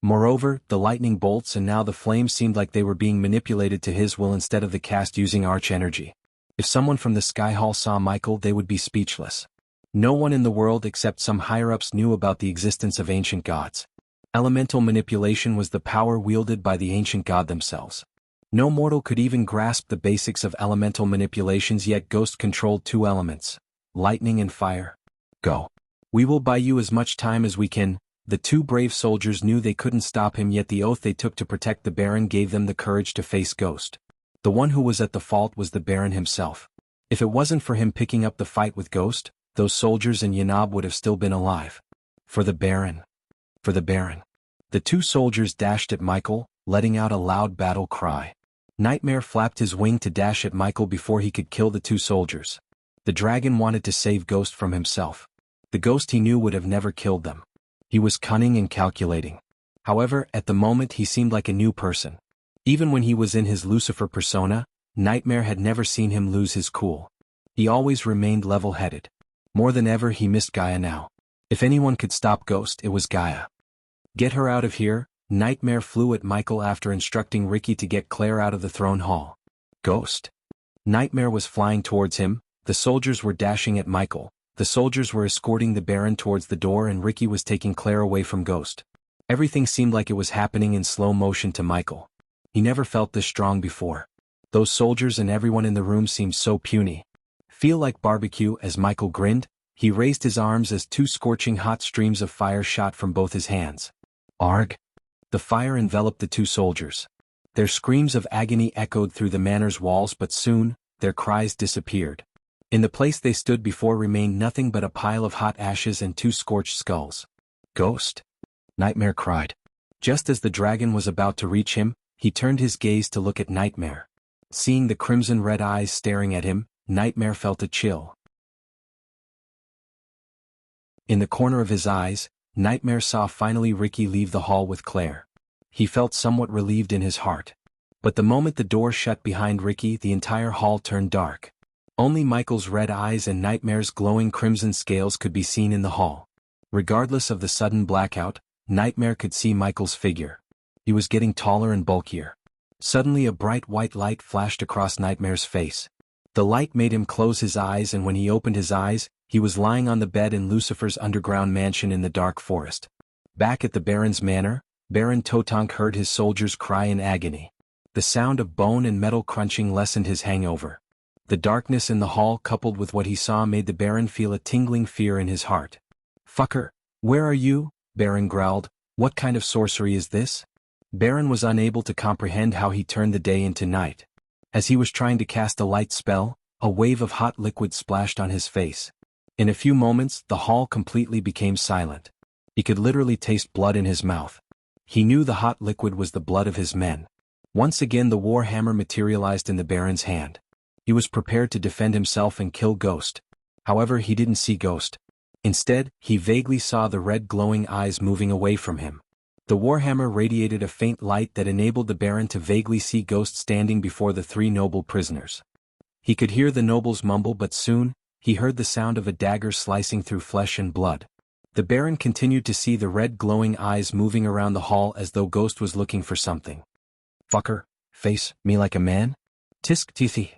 Moreover, the lightning bolts and now the flames seemed like they were being manipulated to his will instead of the cast using arch energy. If someone from the Sky Hall saw Michael, they would be speechless. No one in the world except some higher-ups knew about the existence of ancient gods. Elemental manipulation was the power wielded by the ancient god themselves. No mortal could even grasp the basics of elemental manipulations, yet Ghost controlled two elements, lightning and fire. Go. We will buy you as much time as we can. The two brave soldiers knew they couldn't stop him, yet the oath they took to protect the Baron gave them the courage to face Ghost. The one who was at the fault was the Baron himself. If it wasn't for him picking up the fight with Ghost, those soldiers and Yanab would have still been alive. For the Baron. For the Baron. The two soldiers dashed at Michael, letting out a loud battle cry. Nightmare flapped his wing to dash at Michael before he could kill the two soldiers. The dragon wanted to save Ghost from himself. The Ghost he knew would have never killed them. He was cunning and calculating. However, at the moment he seemed like a new person. Even when he was in his Lucifer persona, Nightmare had never seen him lose his cool. He always remained level-headed. More than ever he missed Gaia now. If anyone could stop Ghost, it was Gaia. Get her out of here. Nightmare flew at Michael after instructing Ricky to get Claire out of the throne hall. Ghost. Nightmare was flying towards him, the soldiers were dashing at Michael. The soldiers were escorting the Baron towards the door and Ricky was taking Claire away from Ghost. Everything seemed like it was happening in slow motion to Michael. He never felt this strong before. Those soldiers and everyone in the room seemed so puny. Feel like barbecue. As Michael grinned, he raised his arms as two scorching hot streams of fire shot from both his hands. Arg! The fire enveloped the two soldiers. Their screams of agony echoed through the manor's walls, but soon, their cries disappeared. In the place they stood before remained nothing but a pile of hot ashes and two scorched skulls. Ghost? Nightmare cried. Just as the dragon was about to reach him, he turned his gaze to look at Nightmare. Seeing the crimson-red eyes staring at him, Nightmare felt a chill. In the corner of his eyes, Nightmare saw finally Ricky leave the hall with Claire. He felt somewhat relieved in his heart. But the moment the door shut behind Ricky, the entire hall turned dark. Only Michael's red eyes and Nightmare's glowing crimson scales could be seen in the hall. Regardless of the sudden blackout, Nightmare could see Michael's figure. He was getting taller and bulkier. Suddenly a bright white light flashed across Nightmare's face. The light made him close his eyes, and when he opened his eyes, he was lying on the bed in Lucifer's underground mansion in the dark forest. Back at the Baron's manor, Baron Totonk heard his soldiers cry in agony. The sound of bone and metal crunching lessened his hangover. The darkness in the hall coupled with what he saw made the Baron feel a tingling fear in his heart. "Fucker, where are you?" Baron growled. "What kind of sorcery is this?" Baron was unable to comprehend how he turned the day into night. As he was trying to cast a light spell, a wave of hot liquid splashed on his face. In a few moments, the hall completely became silent. He could literally taste blood in his mouth. He knew the hot liquid was the blood of his men. Once again the war hammer materialized in the Baron's hand. He was prepared to defend himself and kill Ghost. However, he didn't see Ghost. Instead, he vaguely saw the red glowing eyes moving away from him. The warhammer radiated a faint light that enabled the Baron to vaguely see Ghost standing before the three noble prisoners. He could hear the nobles mumble, but soon, he heard the sound of a dagger slicing through flesh and blood. The Baron continued to see the red glowing eyes moving around the hall as though Ghost was looking for something. "Fucker, face me like a man? Tisk tithi.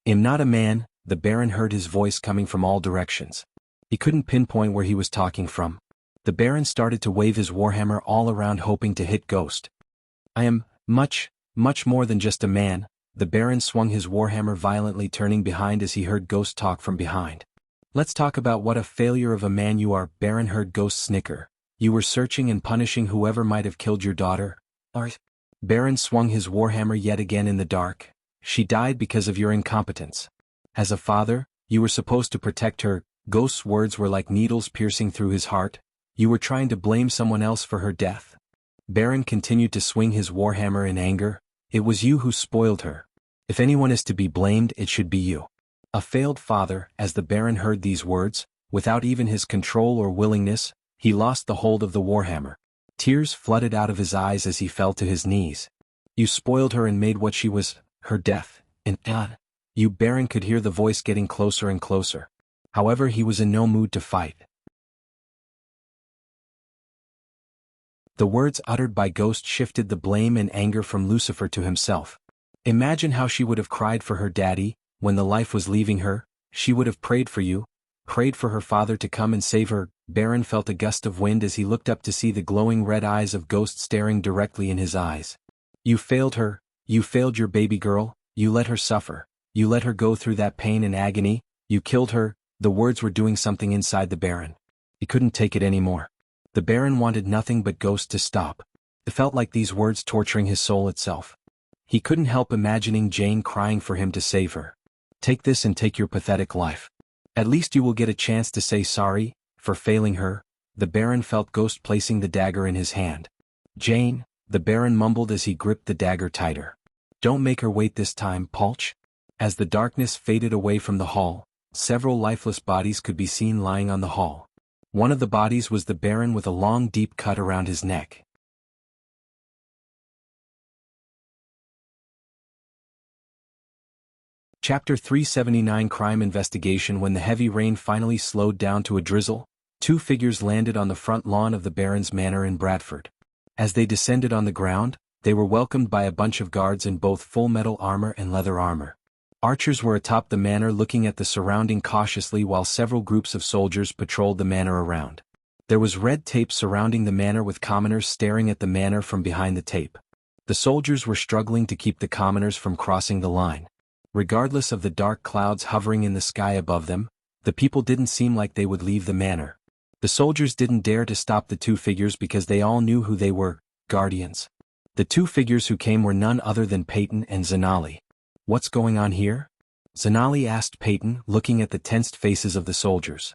I'm not a man." The Baron heard his voice coming from all directions. He couldn't pinpoint where he was talking from. The Baron started to wave his warhammer all around, hoping to hit Ghost. "I am much, much more than just a man." The Baron swung his warhammer violently, turning behind as he heard Ghost talk from behind. "Let's talk about what a failure of a man you are." Baron heard Ghost snicker. "You were searching and punishing whoever might have killed your daughter. Art." Baron swung his warhammer yet again in the dark. "She died because of your incompetence. As a father, you were supposed to protect her." Ghost's words were like needles piercing through his heart. "You were trying to blame someone else for her death." Baron continued to swing his warhammer in anger. "It was you who spoiled her. If anyone is to be blamed, it should be you. A failed father." As the Baron heard these words, without even his control or willingness, he lost the hold of the warhammer. Tears flooded out of his eyes as he fell to his knees. "You spoiled her and made what she was, her death, and you." Baron could hear the voice getting closer and closer. However, he was in no mood to fight. The words uttered by Ghost shifted the blame and anger from Lucifer to himself. Imagine how she would have cried for her daddy, when the life was leaving her. She would have prayed for you, prayed for her father to come and save her. Baron felt a gust of wind as he looked up to see the glowing red eyes of Ghost staring directly in his eyes. You failed her, you failed your baby girl, you let her suffer, you let her go through that pain and agony, you killed her. The words were doing something inside the Baron. He couldn't take it anymore. The Baron wanted nothing but Ghost to stop. It felt like these words torturing his soul itself. He couldn't help imagining Jane crying for him to save her. Take this and take your pathetic life. At least you will get a chance to say sorry for failing her. The Baron felt Ghost placing the dagger in his hand. Jane, the Baron mumbled as he gripped the dagger tighter. Don't make her wait this time, Pulch. As the darkness faded away from the hall, several lifeless bodies could be seen lying on the hall. One of the bodies was the Baron with a long deep cut around his neck. Chapter 379 Crime Investigation. When the heavy rain finally slowed down to a drizzle, two figures landed on the front lawn of the Baron's manor in Bradford. As they descended on the ground, they were welcomed by a bunch of guards in both full metal armor and leather armor. Archers were atop the manor looking at the surrounding cautiously while several groups of soldiers patrolled the manor around. There was red tape surrounding the manor with commoners staring at the manor from behind the tape. The soldiers were struggling to keep the commoners from crossing the line. Regardless of the dark clouds hovering in the sky above them, the people didn't seem like they would leave the manor. The soldiers didn't dare to stop the two figures because they all knew who they were, guardians. The two figures who came were none other than Peyton and Zanali. What's going on here? Zanali asked Peyton, looking at the tensed faces of the soldiers.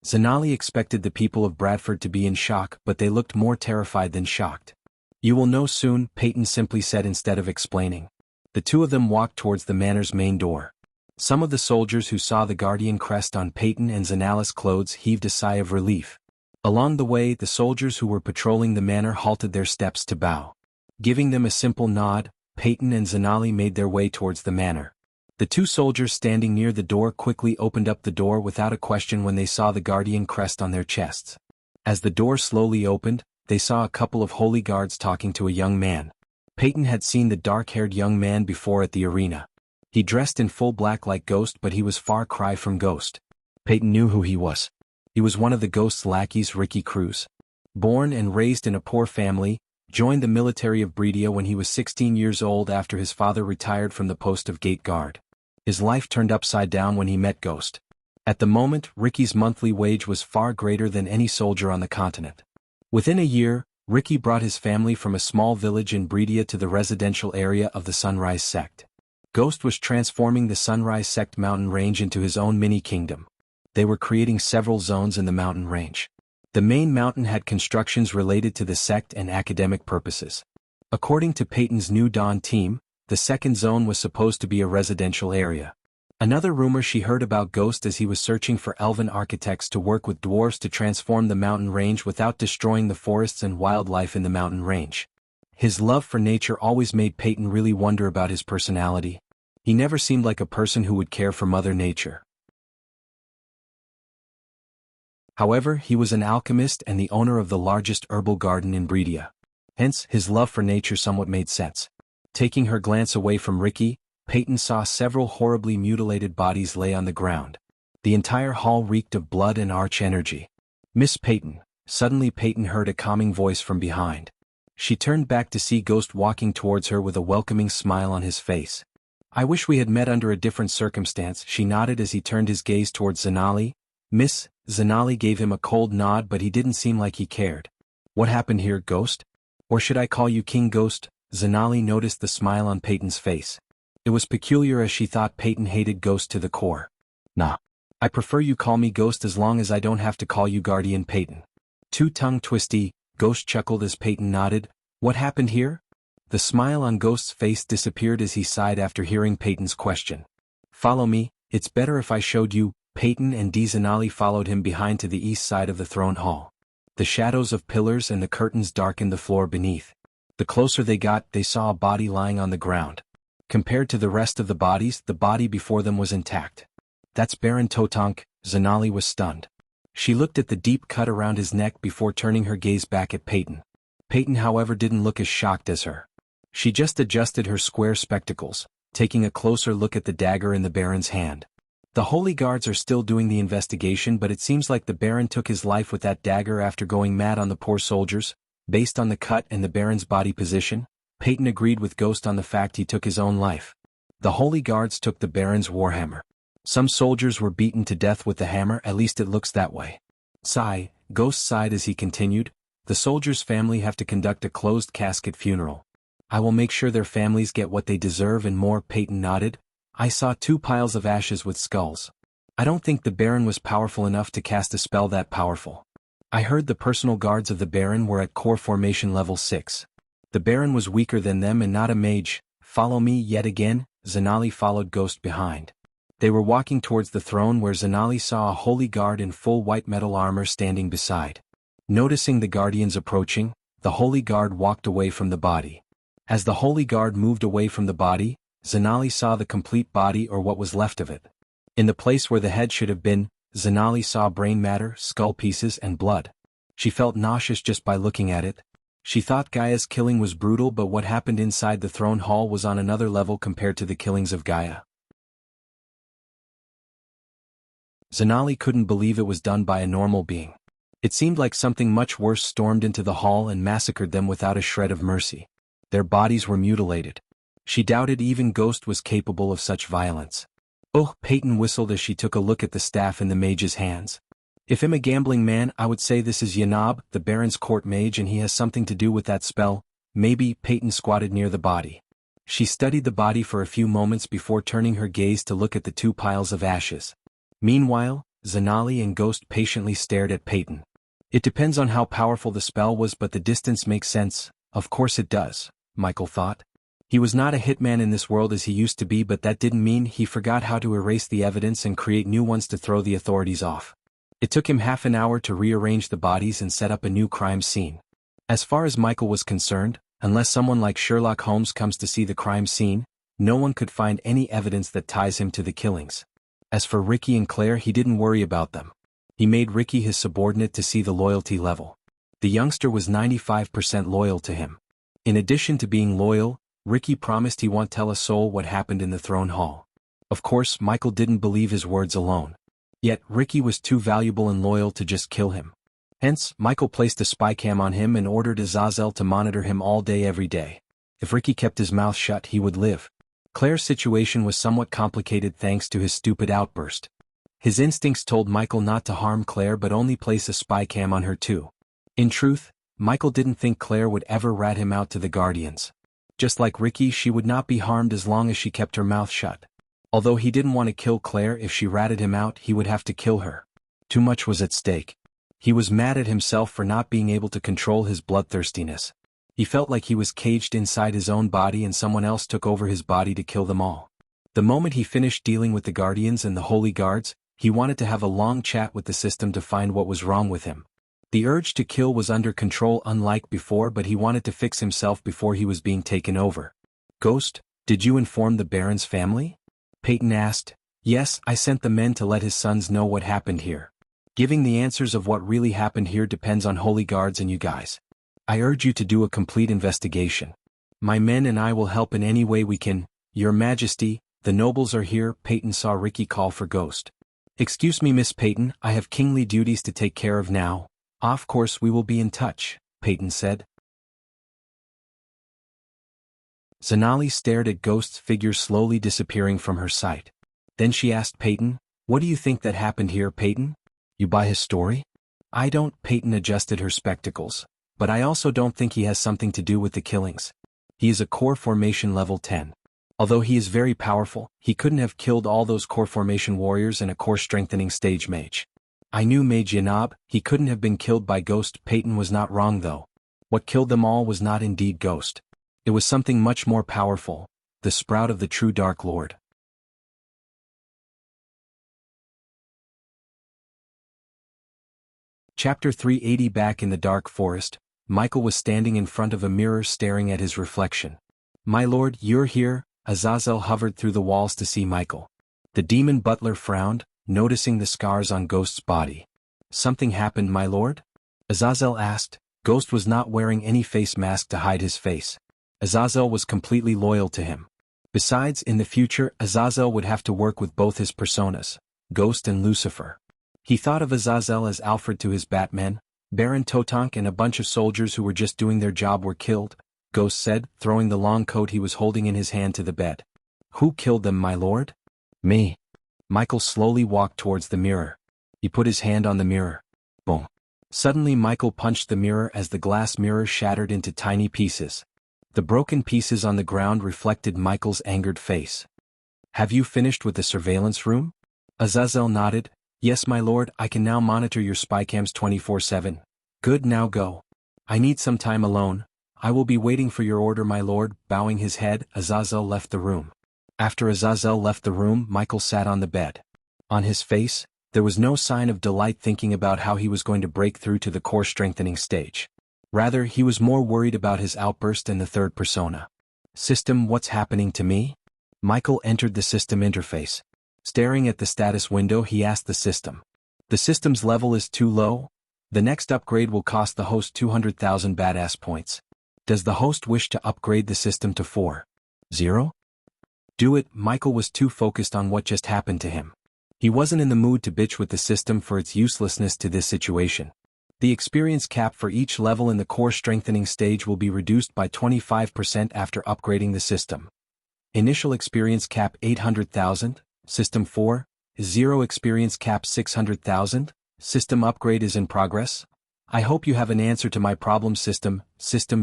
Zanali expected the people of Bradford to be in shock, but they looked more terrified than shocked. You will know soon, Peyton simply said instead of explaining. The two of them walked towards the manor's main door. Some of the soldiers who saw the guardian crest on Peyton and Zanali's clothes heaved a sigh of relief. Along the way, the soldiers who were patrolling the manor halted their steps to bow. Giving them a simple nod, Peyton and Zanali made their way towards the manor. The two soldiers standing near the door quickly opened up the door without a question when they saw the guardian crest on their chests. As the door slowly opened, they saw a couple of holy guards talking to a young man. Peyton had seen the dark-haired young man before at the arena. He dressed in full black like Ghost, but he was far cry from Ghost. Peyton knew who he was. He was one of the Ghost's lackeys, Ricky Cruz. Born and raised in a poor family, joined the military of Bredia when he was 16 years old after his father retired from the post of gate guard. His life turned upside down when he met Ghost. At the moment, Ricky's monthly wage was far greater than any soldier on the continent. Within a year, Ricky brought his family from a small village in Bredia to the residential area of the Sunrise Sect. Ghost was transforming the Sunrise Sect mountain range into his own mini-kingdom. They were creating several zones in the mountain range. The main mountain had constructions related to the sect and academic purposes. According to Peyton's New Dawn team, the second zone was supposed to be a residential area. Another rumor she heard about Ghost as he was searching for elven architects to work with dwarves to transform the mountain range without destroying the forests and wildlife in the mountain range. His love for nature always made Peyton really wonder about his personality. He never seemed like a person who would care for Mother Nature. However, he was an alchemist and the owner of the largest herbal garden in Bredia. Hence, his love for nature somewhat made sense. Taking her glance away from Ricky, Peyton saw several horribly mutilated bodies lay on the ground. The entire hall reeked of blood and arch energy. Miss Peyton. Suddenly Peyton heard a calming voice from behind. She turned back to see Ghost walking towards her with a welcoming smile on his face. I wish we had met under a different circumstance, she nodded as he turned his gaze towards Zanali. Miss. Zanali gave him a cold nod, but he didn't seem like he cared. What happened here, Ghost? Or should I call you King Ghost? Zanali noticed the smile on Peyton's face. It was peculiar as she thought Peyton hated Ghost to the core. Nah. I prefer you call me Ghost as long as I don't have to call you Guardian Peyton. Too tongue-twisty, Ghost chuckled as Peyton nodded. What happened here? The smile on Ghost's face disappeared as he sighed after hearing Peyton's question. Follow me, it's better if I showed you. Peyton and Zanali followed him behind to the east side of the throne hall. The shadows of pillars and the curtains darkened the floor beneath. The closer they got, they saw a body lying on the ground. Compared to the rest of the bodies, the body before them was intact. That's Baron Totonk. Zanali was stunned. She looked at the deep cut around his neck before turning her gaze back at Peyton. Peyton however didn't look as shocked as her. She just adjusted her square spectacles, taking a closer look at the dagger in the Baron's hand. The Holy Guards are still doing the investigation, but it seems like the Baron took his life with that dagger after going mad on the poor soldiers. Based on the cut and the Baron's body position, Peyton agreed with Ghost on the fact he took his own life. The Holy Guards took the Baron's warhammer. Some soldiers were beaten to death with the hammer, at least it looks that way. Sigh, Ghost sighed as he continued, the soldiers' family have to conduct a closed casket funeral. I will make sure their families get what they deserve and more. Peyton nodded. I saw 2 piles of ashes with skulls. I don't think the Baron was powerful enough to cast a spell that powerful. I heard the personal guards of the Baron were at core formation level 6. The Baron was weaker than them and not a mage. Follow me yet again. Zanali followed Ghost behind. They were walking towards the throne where Zanali saw a holy guard in full white metal armor standing beside. Noticing the guardians approaching, the holy guard walked away from the body. As the holy guard moved away from the body, Zanali saw the complete body or what was left of it. In the place where the head should have been, Zanali saw brain matter, skull pieces and blood. She felt nauseous just by looking at it. She thought Gaia's killing was brutal, but what happened inside the throne hall was on another level compared to the killings of Gaia. Zanali couldn't believe it was done by a normal being. It seemed like something much worse stormed into the hall and massacred them without a shred of mercy. Their bodies were mutilated. She doubted even Ghost was capable of such violence. Oh, Peyton whistled as she took a look at the staff in the mage's hands. If I'm a gambling man, I would say this is Yanab, the Baron's court mage, and he has something to do with that spell. Maybe. Peyton squatted near the body. She studied the body for a few moments before turning her gaze to look at the 2 piles of ashes. Meanwhile, Zanali and Ghost patiently stared at Peyton. It depends on how powerful the spell was, but the distance makes sense. Of course it does, Michael thought. He was not a hitman in this world as he used to be, but that didn't mean he forgot how to erase the evidence and create new ones to throw the authorities off. It took him half an hour to rearrange the bodies and set up a new crime scene. As far as Michael was concerned, unless someone like Sherlock Holmes comes to see the crime scene, no one could find any evidence that ties him to the killings. As for Ricky and Claire, he didn't worry about them. He made Ricky his subordinate to see the loyalty level. The youngster was 95% loyal to him. In addition to being loyal, Ricky promised he won't tell a soul what happened in the throne hall. Of course, Michael didn't believe his words alone. Yet, Ricky was too valuable and loyal to just kill him. Hence, Michael placed a spy cam on him and ordered Azazel to monitor him all day every day. If Ricky kept his mouth shut, he would live. Claire's situation was somewhat complicated thanks to his stupid outburst. His instincts told Michael not to harm Claire but only place a spy cam on her too. In truth, Michael didn't think Claire would ever rat him out to the Guardians. Just like Ricky, she would not be harmed as long as she kept her mouth shut. Although he didn't want to kill Claire, if she ratted him out, he would have to kill her. Too much was at stake. He was mad at himself for not being able to control his bloodthirstiness. He felt like he was caged inside his own body and someone else took over his body to kill them all. The moment he finished dealing with the Guardians and the Holy Guards, he wanted to have a long chat with the system to find what was wrong with him. The urge to kill was under control unlike before, but he wanted to fix himself before he was being taken over. Ghost, did you inform the Baron's family? Peyton asked. Yes, I sent the men to let his sons know what happened here. Giving the answers of what really happened here depends on Holy Guards and you guys. I urge you to do a complete investigation. My men and I will help in any way we can. Your Majesty, the nobles are here. Peyton saw Ricky call for Ghost. Excuse me, Miss Peyton, I have kingly duties to take care of now. Of course we will be in touch, Peyton said. Zanali stared at Ghost's figure slowly disappearing from her sight. Then she asked Peyton, what do you think that happened here, Peyton? You buy his story? I don't. Peyton adjusted her spectacles. But I also don't think he has something to do with the killings. He is a core formation level 10. Although he is very powerful, he couldn't have killed all those core formation warriors and a core strengthening stage mage. I knew Mage Yanab, he couldn't have been killed by Ghost. Peyton was not wrong though. What killed them all was not indeed Ghost. It was something much more powerful, the sprout of the true Dark Lord. Chapter 380. Back in the dark forest, Michael was standing in front of a mirror staring at his reflection. My lord, you're here. Azazel hovered through the walls to see Michael. The demon butler frowned, noticing the scars on Ghost's body. Something happened, my lord? Azazel asked. Ghost was not wearing any face mask to hide his face. Azazel was completely loyal to him. Besides, in the future, Azazel would have to work with both his personas, Ghost and Lucifer. He thought of Azazel as Alfred to his Batman. Baron Totonk and a bunch of soldiers who were just doing their job were killed, Ghost said, throwing the long coat he was holding in his hand to the bed. Who killed them, my lord? Me. Michael slowly walked towards the mirror. He put his hand on the mirror. Boom. Suddenly Michael punched the mirror as the glass mirror shattered into tiny pieces. The broken pieces on the ground reflected Michael's angered face. Have you finished with the surveillance room? Azazel nodded. Yes, my lord, I can now monitor your spycams 24/7. Good, now go. I need some time alone. I will be waiting for your order, my lord. Bowing his head, Azazel left the room. After Azazel left the room, Michael sat on the bed. On his face, there was no sign of delight thinking about how he was going to break through to the core strengthening stage. Rather, he was more worried about his outburst and the third persona. System, what's happening to me? Michael entered the system interface. Staring at the status window, he asked the system. The system's level is too low. The next upgrade will cost the host 200,000 badass points. Does the host wish to upgrade the system to 4.0? Do it. Michael was too focused on what just happened to him. He wasn't in the mood to bitch with the system for its uselessness to this situation. The experience cap for each level in the core strengthening stage will be reduced by 25% after upgrading the system. Initial experience cap 800,000, System 4.0 experience cap 600,000, System upgrade is in progress. I hope you have an answer to my problem, system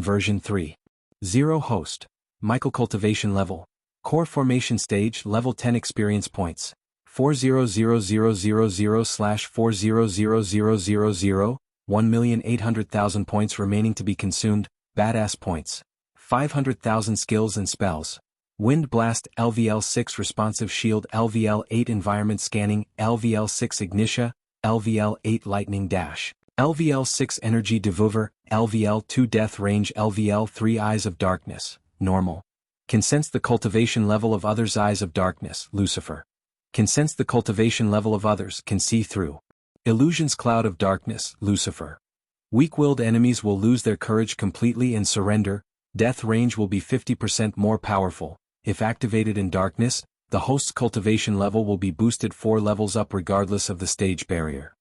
version 3.0 host. Michael cultivation level. Core formation stage level 10 experience points. 400,000/400,000, 1,800,000 points remaining to be consumed, badass points. 500,000 skills and spells. Wind Blast LVL6 Responsive Shield LVL8 Environment Scanning LVL6 Ignitia LVL8 Lightning Dash LVL6 Energy Devour LVL2 Death Range LVL3 Eyes of Darkness, Normal. Can sense the cultivation level of others. Eyes of Darkness, Lucifer. Can sense the cultivation level of others. Can see through. Illusions Cloud of Darkness, Lucifer. Weak-willed enemies will lose their courage completely and surrender. Death range will be 50% more powerful. If activated in darkness, the host's cultivation level will be boosted 4 levels up regardless of the stage barrier.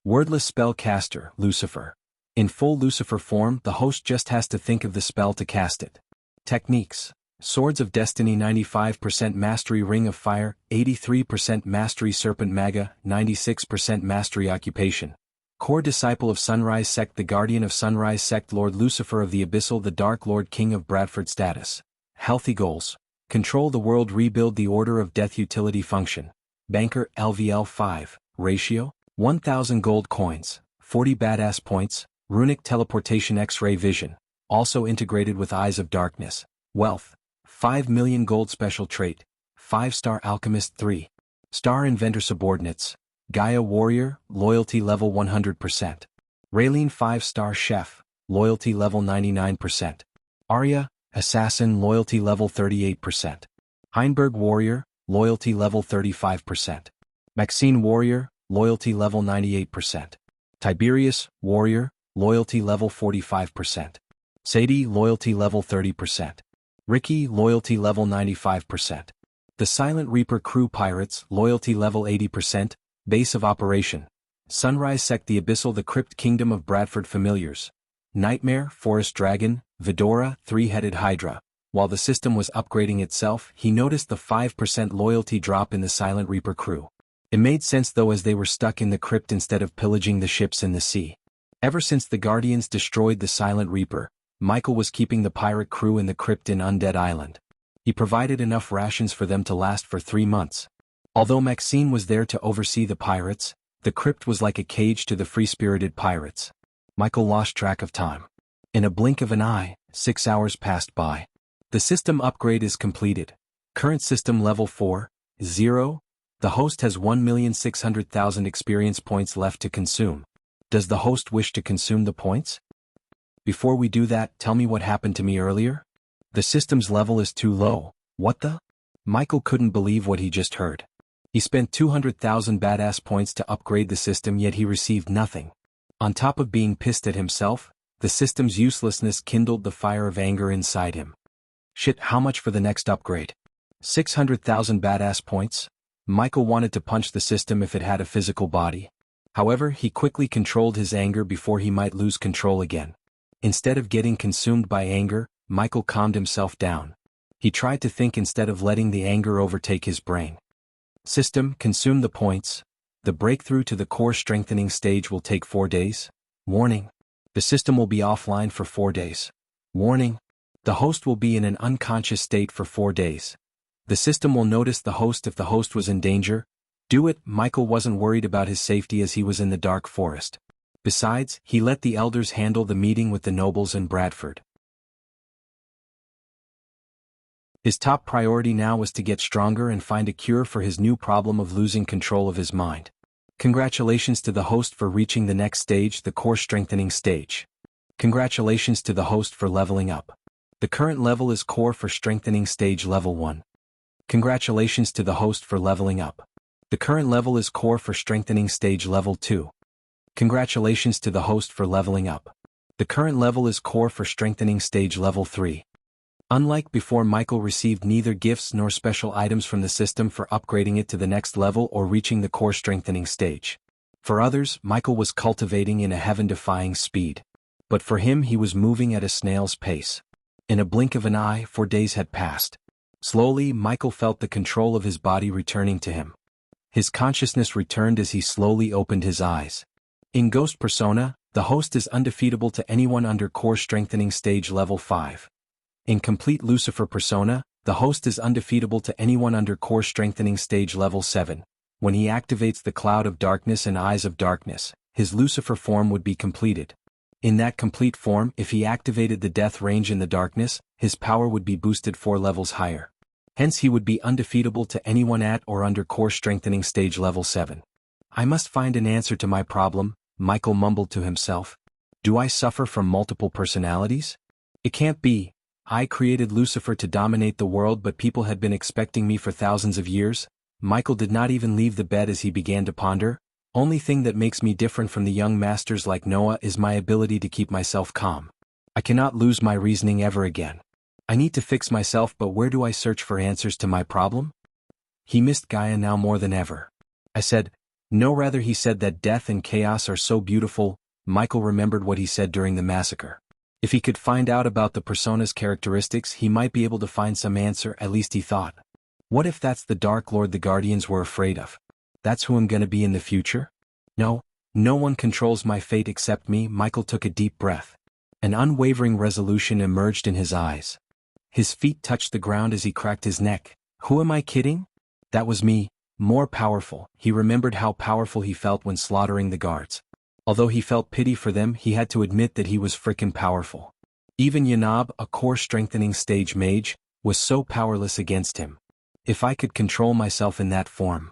Wordless Spellcaster, Lucifer. In full Lucifer form, the host just has to think of the spell to cast it. Techniques. Swords of Destiny 95% Mastery Ring of Fire, 83% Mastery Serpent Maga, 96% Mastery Occupation. Core Disciple of Sunrise Sect, the Guardian of Sunrise Sect, Lord Lucifer of the Abyssal, the Dark Lord, King of Bradford. Status. Healthy goals. Control the world, rebuild the Order of Death. Utility function. Banker LVL 5. Ratio. 1,000 gold coins. 40 badass points. Runic teleportation, X-ray vision. Also integrated with Eyes of Darkness. Wealth. 5 million gold. Special trait. 5-star Alchemist 3-star Inventor. Subordinates. Gaia Warrior, loyalty level 100%. Raylene 5-star Chef, loyalty level 99%. Arya, Assassin, loyalty level 38%. Heinberg Warrior, loyalty level 35%. Maxine Warrior, loyalty level 98%. Tiberius, Warrior, loyalty level 45%. Sadie, loyalty level 30%. Ricky, loyalty level 95%. The Silent Reaper Crew Pirates, loyalty level 80%. Base of operation. Sunrise Sect, the Abyssal, the Crypt Kingdom of Bradford. Familiars. Nightmare, Forest Dragon, Vidora, 3-headed Hydra. While the system was upgrading itself, he noticed the 5% loyalty drop in the Silent Reaper crew. It made sense though, as they were stuck in the crypt instead of pillaging the ships in the sea. Ever since the Guardians destroyed the Silent Reaper, Michael was keeping the pirate crew in the crypt in Undead Island. He provided enough rations for them to last for 3 months. Although Maxine was there to oversee the pirates, the crypt was like a cage to the free-spirited pirates. Michael lost track of time. In a blink of an eye, 6 hours passed by. The system upgrade is completed. Current system level 4.0. The host has 1,600,000 experience points left to consume. Does the host wish to consume the points? Before we do that, tell me what happened to me earlier? The system's level is too low. What the? Michael couldn't believe what he just heard. He spent 200,000 badass points to upgrade the system, yet he received nothing. On top of being pissed at himself, the system's uselessness kindled the fire of anger inside him. Shit, how much for the next upgrade? 600,000 badass points? Michael wanted to punch the system if it had a physical body. However, he quickly controlled his anger before he might lose control again. Instead of getting consumed by anger, Michael calmed himself down. He tried to think instead of letting the anger overtake his brain. System, consume the points. The breakthrough to the core strengthening stage will take 4 days. Warning. The system will be offline for 4 days. Warning. The host will be in an unconscious state for 4 days. The system will notice the host if the host was in danger. Do it. Michael wasn't worried about his safety as he was in the dark forest. Besides, he let the elders handle the meeting with the nobles in Bradford. His top priority now was to get stronger and find a cure for his new problem of losing control of his mind. Congratulations to the host for reaching the next stage, the core strengthening stage. Congratulations to the host for leveling up. The current level is core for strengthening stage level 1. Congratulations to the host for leveling up. The current level is core for strengthening stage level 2. Congratulations to the host for leveling up. The current level is core for strengthening stage level 3. Unlike before, Michael received neither gifts nor special items from the system for upgrading it to the next level or reaching the core strengthening stage. For others, Michael was cultivating in a heaven-defying speed. But for him, he was moving at a snail's pace. In a blink of an eye, 4 days had passed. Slowly, Michael felt the control of his body returning to him. His consciousness returned as he slowly opened his eyes. In Ghost Persona, the host is undefeatable to anyone under core strengthening stage level 5. In Complete Lucifer Persona, the host is undefeatable to anyone under core strengthening stage level 7. When he activates the Cloud of Darkness and Eyes of Darkness, his Lucifer form would be completed. In that complete form, if he activated the death range in the darkness, his power would be boosted 4 levels higher. Hence he would be undefeatable to anyone at or under core strengthening stage level 7. I must find an answer to my problem, Michael mumbled to himself. Do I suffer from multiple personalities? It can't be. I created Lucifer to dominate the world, but people had been expecting me for thousands of years. Michael did not even leave the bed as he began to ponder. Only thing that makes me different from the young masters like Noah is my ability to keep myself calm. I cannot lose my reasoning ever again. I need to fix myself, but where do I search for answers to my problem? He missed Gaia now more than ever. I said, no, rather he said that death and chaos are so beautiful. Michael remembered what he said during the massacre. If he could find out about the persona's characteristics, he might be able to find some answer, at least he thought. What if that's the Dark Lord the Guardians were afraid of? That's who I'm gonna be in the future? No, no one controls my fate except me. Michael took a deep breath. An unwavering resolution emerged in his eyes. His feet touched the ground as he cracked his neck. Who am I kidding? That was me, more powerful. He remembered how powerful he felt when slaughtering the guards. Although he felt pity for them, he had to admit that he was frickin' powerful. Even Yanab, a core strengthening stage mage, was so powerless against him. If I could control myself in that form.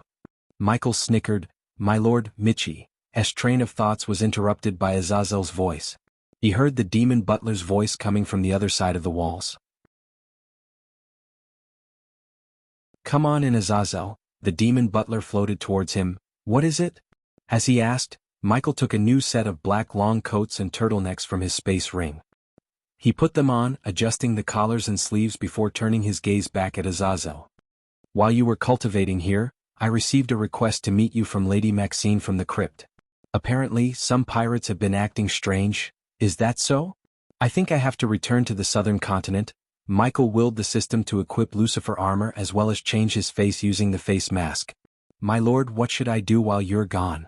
Michael snickered. My lord, Michi's train of thoughts was interrupted by Azazel's voice. He heard the demon butler's voice coming from the other side of the walls. Come on in, Azazel. The demon butler floated towards him. What is it? As he asked, Michael took a new set of black long coats and turtlenecks from his space ring. He put them on, adjusting the collars and sleeves before turning his gaze back at Azazel. While you were cultivating here, I received a request to meet you from Lady Maxine from the crypt. Apparently, some pirates have been acting strange. Is that so? I think I have to return to the southern continent. Michael willed the system to equip Lucifer armor as well as change his face using the face mask. My lord, what should I do while you're gone?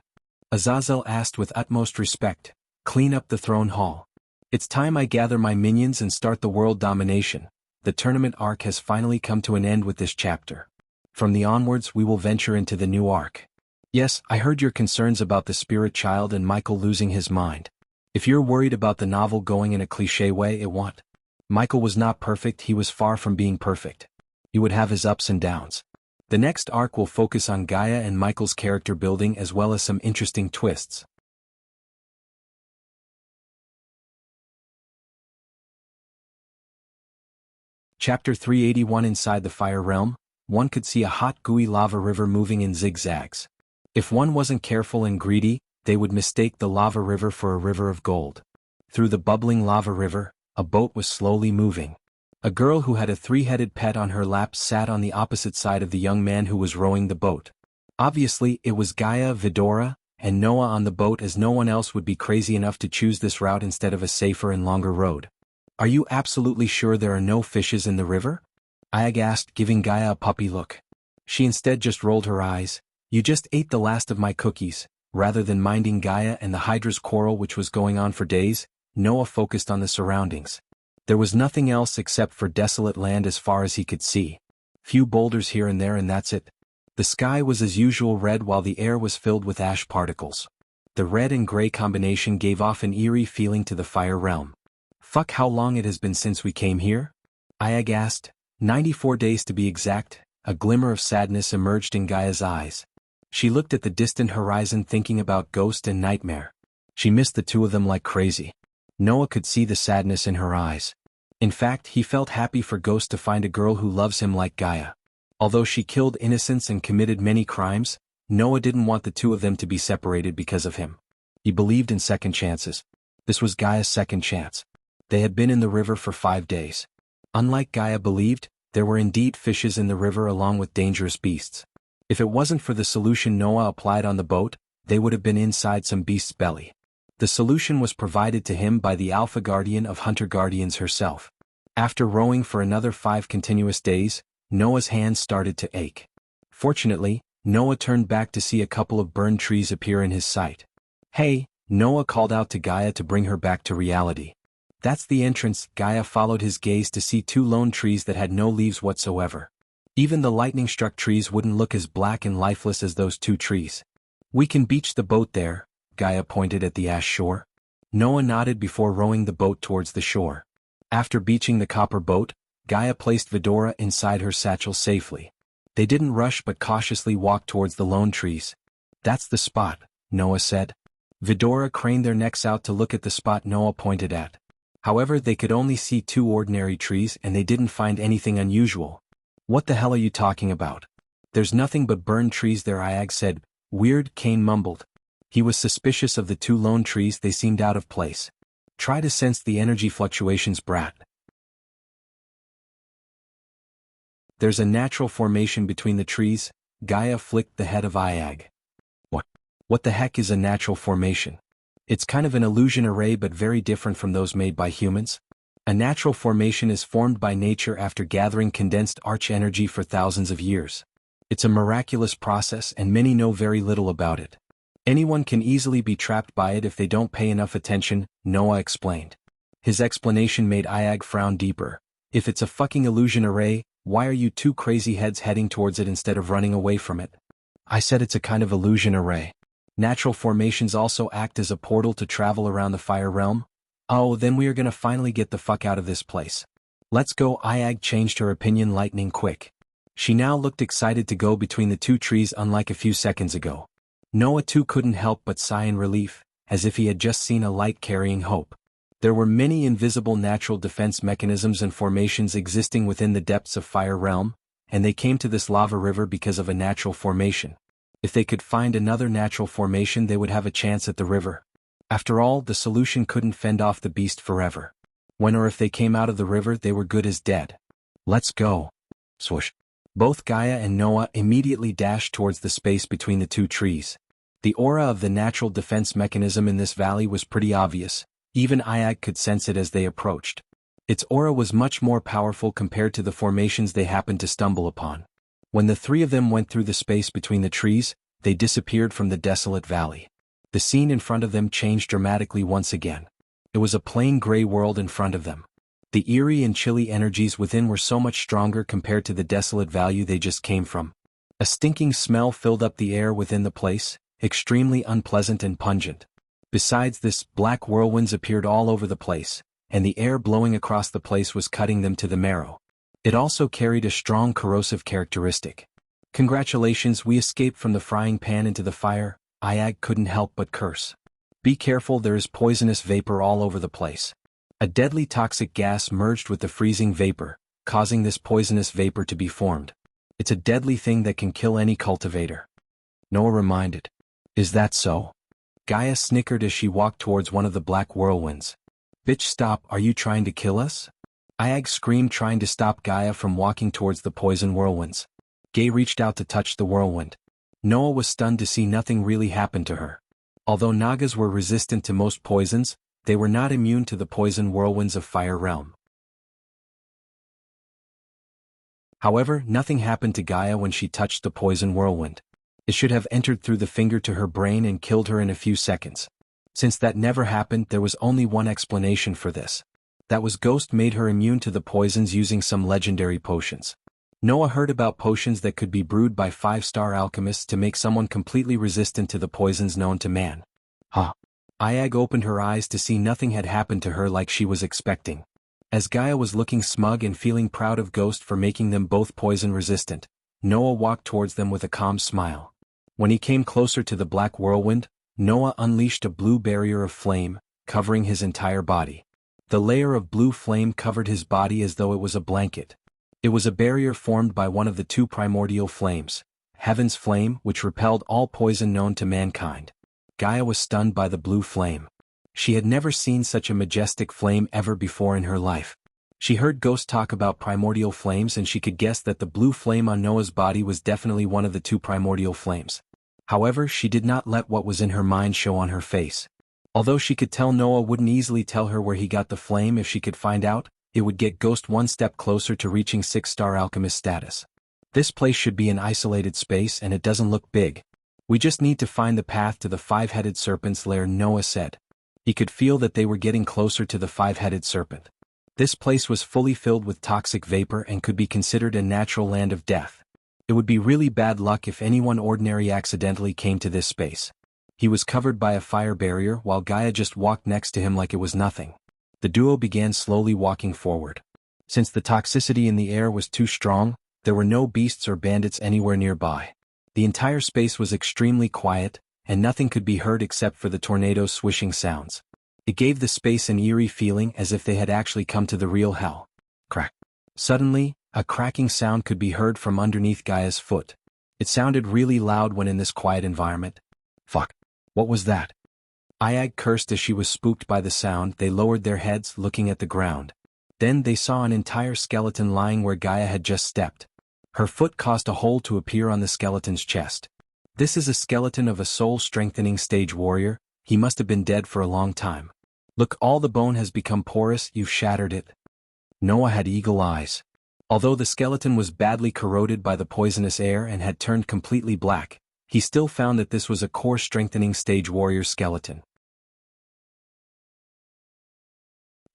Azazel asked with utmost respect. Clean up the throne hall. It's time I gather my minions and start the world domination. The tournament arc has finally come to an end with this chapter. From the onwards we will venture into the new arc. Yes, I heard your concerns about the spirit child and Michael losing his mind. If you're worried about the novel going in a cliché way, it won't. Michael was not perfect, he was far from being perfect. He would have his ups and downs. The next arc will focus on Gaia and Michael's character building as well as some interesting twists. Chapter 381. Inside the Fire Realm, one could see a hot gooey lava river moving in zigzags. If one wasn't careful and greedy, they would mistake the lava river for a river of gold. Through the bubbling lava river, a boat was slowly moving. A girl who had a three-headed pet on her lap sat on the opposite side of the young man who was rowing the boat. Obviously, it was Gaia, Vidora, and Noah on the boat, as no one else would be crazy enough to choose this route instead of a safer and longer road. "Are you absolutely sure there are no fishes in the river?" Iag asked, giving Gaia a puppy look. She instead just rolled her eyes. "You just ate the last of my cookies." Rather than minding Gaia and the Hydra's quarrel which was going on for days, Noah focused on the surroundings. There was nothing else except for desolate land as far as he could see. Few boulders here and there, and that's it. The sky was as usual red while the air was filled with ash particles. The red and gray combination gave off an eerie feeling to the fire realm. "Fuck, how long it has been since we came here?" Iag asked. 94 days to be exact. A glimmer of sadness emerged in Gaia's eyes. She looked at the distant horizon, thinking about Ghost and Nightmare. She missed the two of them like crazy. Noah could see the sadness in her eyes. In fact, he felt happy for Ghost to find a girl who loves him like Gaia. Although she killed innocents and committed many crimes, Noah didn't want the two of them to be separated because of him. He believed in second chances. This was Gaia's second chance. They had been in the river for 5 days. Unlike Gaia believed, there were indeed fishes in the river along with dangerous beasts. If it wasn't for the solution Noah applied on the boat, they would have been inside some beast's belly. The solution was provided to him by the Alpha Guardian of Hunter Guardians herself. After rowing for another 5 continuous days, Noah's hands started to ache. Fortunately, Noah turned back to see a couple of burned trees appear in his sight. "Hey," Noah called out to Gaia to bring her back to reality. "That's the entrance." Gaia followed his gaze to see 2 lone trees that had no leaves whatsoever. Even the lightning-struck trees wouldn't look as black and lifeless as those 2 trees. "We can beach the boat there," Gaia pointed at the ash shore. Noah nodded before rowing the boat towards the shore. After beaching the copper boat, Gaia placed Vidora inside her satchel safely. They didn't rush but cautiously walked towards the lone trees. "That's the spot," Noah said. Vidora craned their necks out to look at the spot Noah pointed at. However, they could only see 2 ordinary trees and they didn't find anything unusual. "What the hell are you talking about?" "There's nothing but burned trees there," Iag said. "Weird," Kane mumbled. He was suspicious of the 2 lone trees. They seemed out of place. "Try to sense the energy fluctuations, brat. There's a natural formation between the trees." Gaia flicked the head of Iag. What the heck is a natural formation?" "It's kind of an illusion array, but very different from those made by humans. A natural formation is formed by nature after gathering condensed arch energy for thousands of years. It's a miraculous process and many know very little about it. Anyone can easily be trapped by it if they don't pay enough attention," Noah explained. His explanation made Iag frown deeper. "If it's a fucking illusion array, why are you 2 crazy heads heading towards it instead of running away from it?" "I said it's a kind of illusion array. Natural formations also act as a portal to travel around the fire realm." "Oh, then we are gonna finally get the fuck out of this place. Let's go." Iag changed her opinion lightning quick. She now looked excited to go between the 2 trees, unlike a few seconds ago. Noah too couldn't help but sigh in relief, as if he had just seen a light carrying hope. There were many invisible natural defense mechanisms and formations existing within the depths of Fire Realm, and they came to this lava river because of a natural formation. If they could find another natural formation, they would have a chance at the river. After all, the solution couldn't fend off the beast forever. When or if they came out of the river, they were good as dead. "Let's go." Swoosh. Both Gaia and Noah immediately dashed towards the space between the 2 trees. The aura of the natural defense mechanism in this valley was pretty obvious. Even Iag could sense it as they approached. Its aura was much more powerful compared to the formations they happened to stumble upon. When the 3 of them went through the space between the trees, they disappeared from the desolate valley. The scene in front of them changed dramatically once again. It was a plain gray world in front of them. The eerie and chilly energies within were so much stronger compared to the desolate valley they just came from. A stinking smell filled up the air within the place, extremely unpleasant and pungent. Besides this, black whirlwinds appeared all over the place, and the air blowing across the place was cutting them to the marrow. It also carried a strong corrosive characteristic. "Congratulations, we escaped from the frying pan into the fire," Iag couldn't help but curse. "Be careful, there is poisonous vapor all over the place." A deadly toxic gas merged with the freezing vapor, causing this poisonous vapor to be formed. "It's a deadly thing that can kill any cultivator," Noah reminded. "Is that so?" Gaia snickered as she walked towards one of the black whirlwinds. Bitch, stop, are you trying to kill us? Iag screamed, trying to stop Gaia from walking towards the poison whirlwinds. Gay reached out to touch the whirlwind. Noah was stunned to see nothing really happen to her. Although Nagas were resistant to most poisons, they were not immune to the poison whirlwinds of Fire Realm. However, nothing happened to Gaia when she touched the poison whirlwind. It should have entered through the finger to her brain and killed her in a few seconds. Since that never happened, there was only one explanation for this. That was Ghost made her immune to the poisons using some legendary potions. Noah heard about potions that could be brewed by 5-star alchemists to make someone completely resistant to the poisons known to man. Huh. Iag opened her eyes to see nothing had happened to her like she was expecting. As Gaia was looking smug and feeling proud of Ghost for making them both poison-resistant, Noah walked towards them with a calm smile. When he came closer to the black whirlwind, Noah unleashed a blue barrier of flame, covering his entire body. The layer of blue flame covered his body as though it was a blanket. It was a barrier formed by one of the two primordial flames, Heaven's Flame, which repelled all poison known to mankind. Gaia was stunned by the blue flame. She had never seen such a majestic flame ever before in her life. She heard Ghost talk about primordial flames and she could guess that the blue flame on Noah's body was definitely one of the two primordial flames. However, she did not let what was in her mind show on her face. Although she could tell Noah wouldn't easily tell her where he got the flame if she could find out, it would get Ghost one step closer to reaching 6-star alchemist status. This place should be an isolated space and it doesn't look big. We just need to find the path to the 5-headed serpent's lair, Noah said. He could feel that they were getting closer to the 5-headed serpent. This place was fully filled with toxic vapor and could be considered a natural land of death. It would be really bad luck if anyone ordinary accidentally came to this space. He was covered by a fire barrier while Gaia just walked next to him like it was nothing. The duo began slowly walking forward. Since the toxicity in the air was too strong, there were no beasts or bandits anywhere nearby. The entire space was extremely quiet, and nothing could be heard except for the tornado's swishing sounds. It gave the space an eerie feeling as if they had actually come to the real hell. Crack. Suddenly, a cracking sound could be heard from underneath Gaia's foot. It sounded really loud when in this quiet environment. Fuck. What was that? Iag cursed as she was spooked by the sound. They lowered their heads, looking at the ground. Then they saw an entire skeleton lying where Gaia had just stepped. Her foot caused a hole to appear on the skeleton's chest. This is a skeleton of a soul-strengthening stage warrior. He must have been dead for a long time. Look, all the bone has become porous, you've shattered it. Noah had eagle eyes. Although the skeleton was badly corroded by the poisonous air and had turned completely black, he still found that this was a core-strengthening stage warrior skeleton.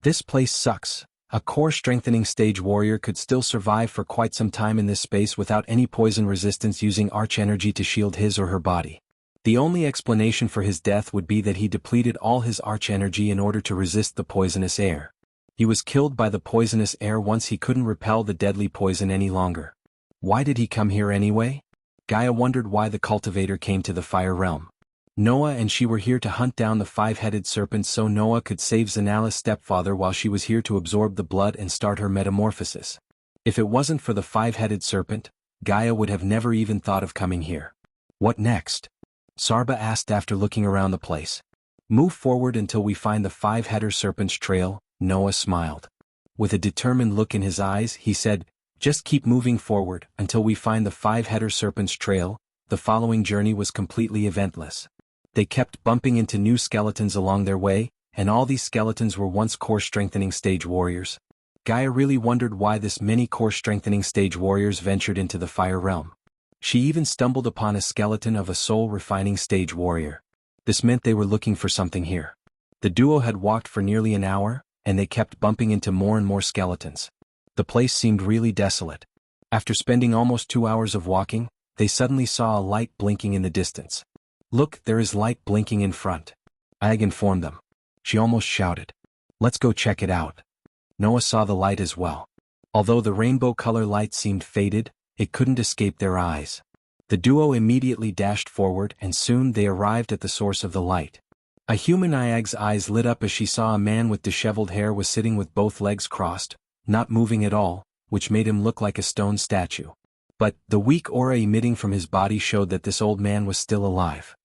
This place sucks. A core-strengthening stage warrior could still survive for quite some time in this space without any poison resistance, using arch energy to shield his or her body. The only explanation for his death would be that he depleted all his arch energy in order to resist the poisonous air. He was killed by the poisonous air once he couldn't repel the deadly poison any longer. Why did he come here anyway? Gaia wondered why the cultivator came to the Fire Realm. Noah and she were here to hunt down the 5-headed serpent so Noah could save Zanala's stepfather while she was here to absorb the blood and start her metamorphosis. If it wasn't for the 5-headed serpent, Gaia would have never even thought of coming here. What next? Sarba asked after looking around the place. Move forward until we find the 5-headed serpent's trail, Noah smiled. With a determined look in his eyes, he said, just keep moving forward until we find the 5-headed serpent's trail. The following journey was completely eventless. They kept bumping into new skeletons along their way, and all these skeletons were once core-strengthening stage warriors. Gaia really wondered why this many core-strengthening stage warriors ventured into the Fire Realm. She even stumbled upon a skeleton of a soul-refining stage warrior. This meant they were looking for something here. The duo had walked for nearly an hour, and they kept bumping into more and more skeletons. The place seemed really desolate. After spending almost 2 hours of walking, they suddenly saw a light blinking in the distance. Look, there is light blinking in front. Ag informed them. She almost shouted. Let's go check it out. Noah saw the light as well. Although the rainbow color light seemed faded, it couldn't escape their eyes. The duo immediately dashed forward and soon they arrived at the source of the light. A human. Iag's eyes lit up as she saw a man with disheveled hair was sitting with both legs crossed, not moving at all, which made him look like a stone statue. But the weak aura emitting from his body showed that this old man was still alive.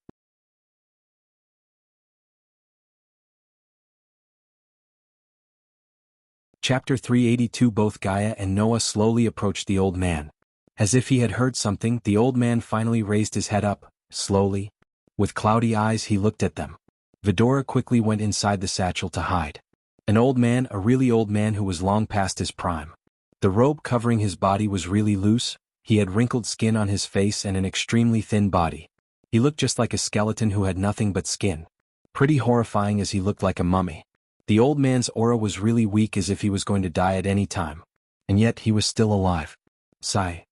Chapter 382. Both Gaia and Noah slowly approached the old man. As if he had heard something, the old man finally raised his head up, slowly. With cloudy eyes he looked at them. Vidora quickly went inside the satchel to hide. An old man, a really old man who was long past his prime. The robe covering his body was really loose, he had wrinkled skin on his face and an extremely thin body. He looked just like a skeleton who had nothing but skin. Pretty horrifying as he looked like a mummy. The old man's aura was really weak, as if he was going to die at any time. And yet he was still alive. Sigh.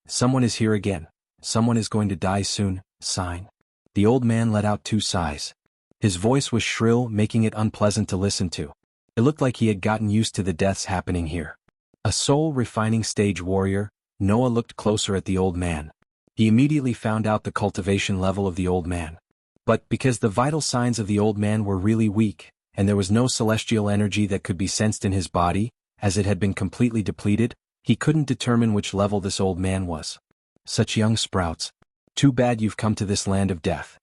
Someone is here again. Someone is going to die soon. Sign. The old man let out 2 sighs. His voice was shrill, making it unpleasant to listen to. It looked like he had gotten used to the deaths happening here. A soul-refining stage warrior, Noah looked closer at the old man. He immediately found out the cultivation level of the old man. But because the vital signs of the old man were really weak, and there was no celestial energy that could be sensed in his body, as it had been completely depleted, he couldn't determine which level this old man was. Such young sprouts. Too bad you've come to this land of death.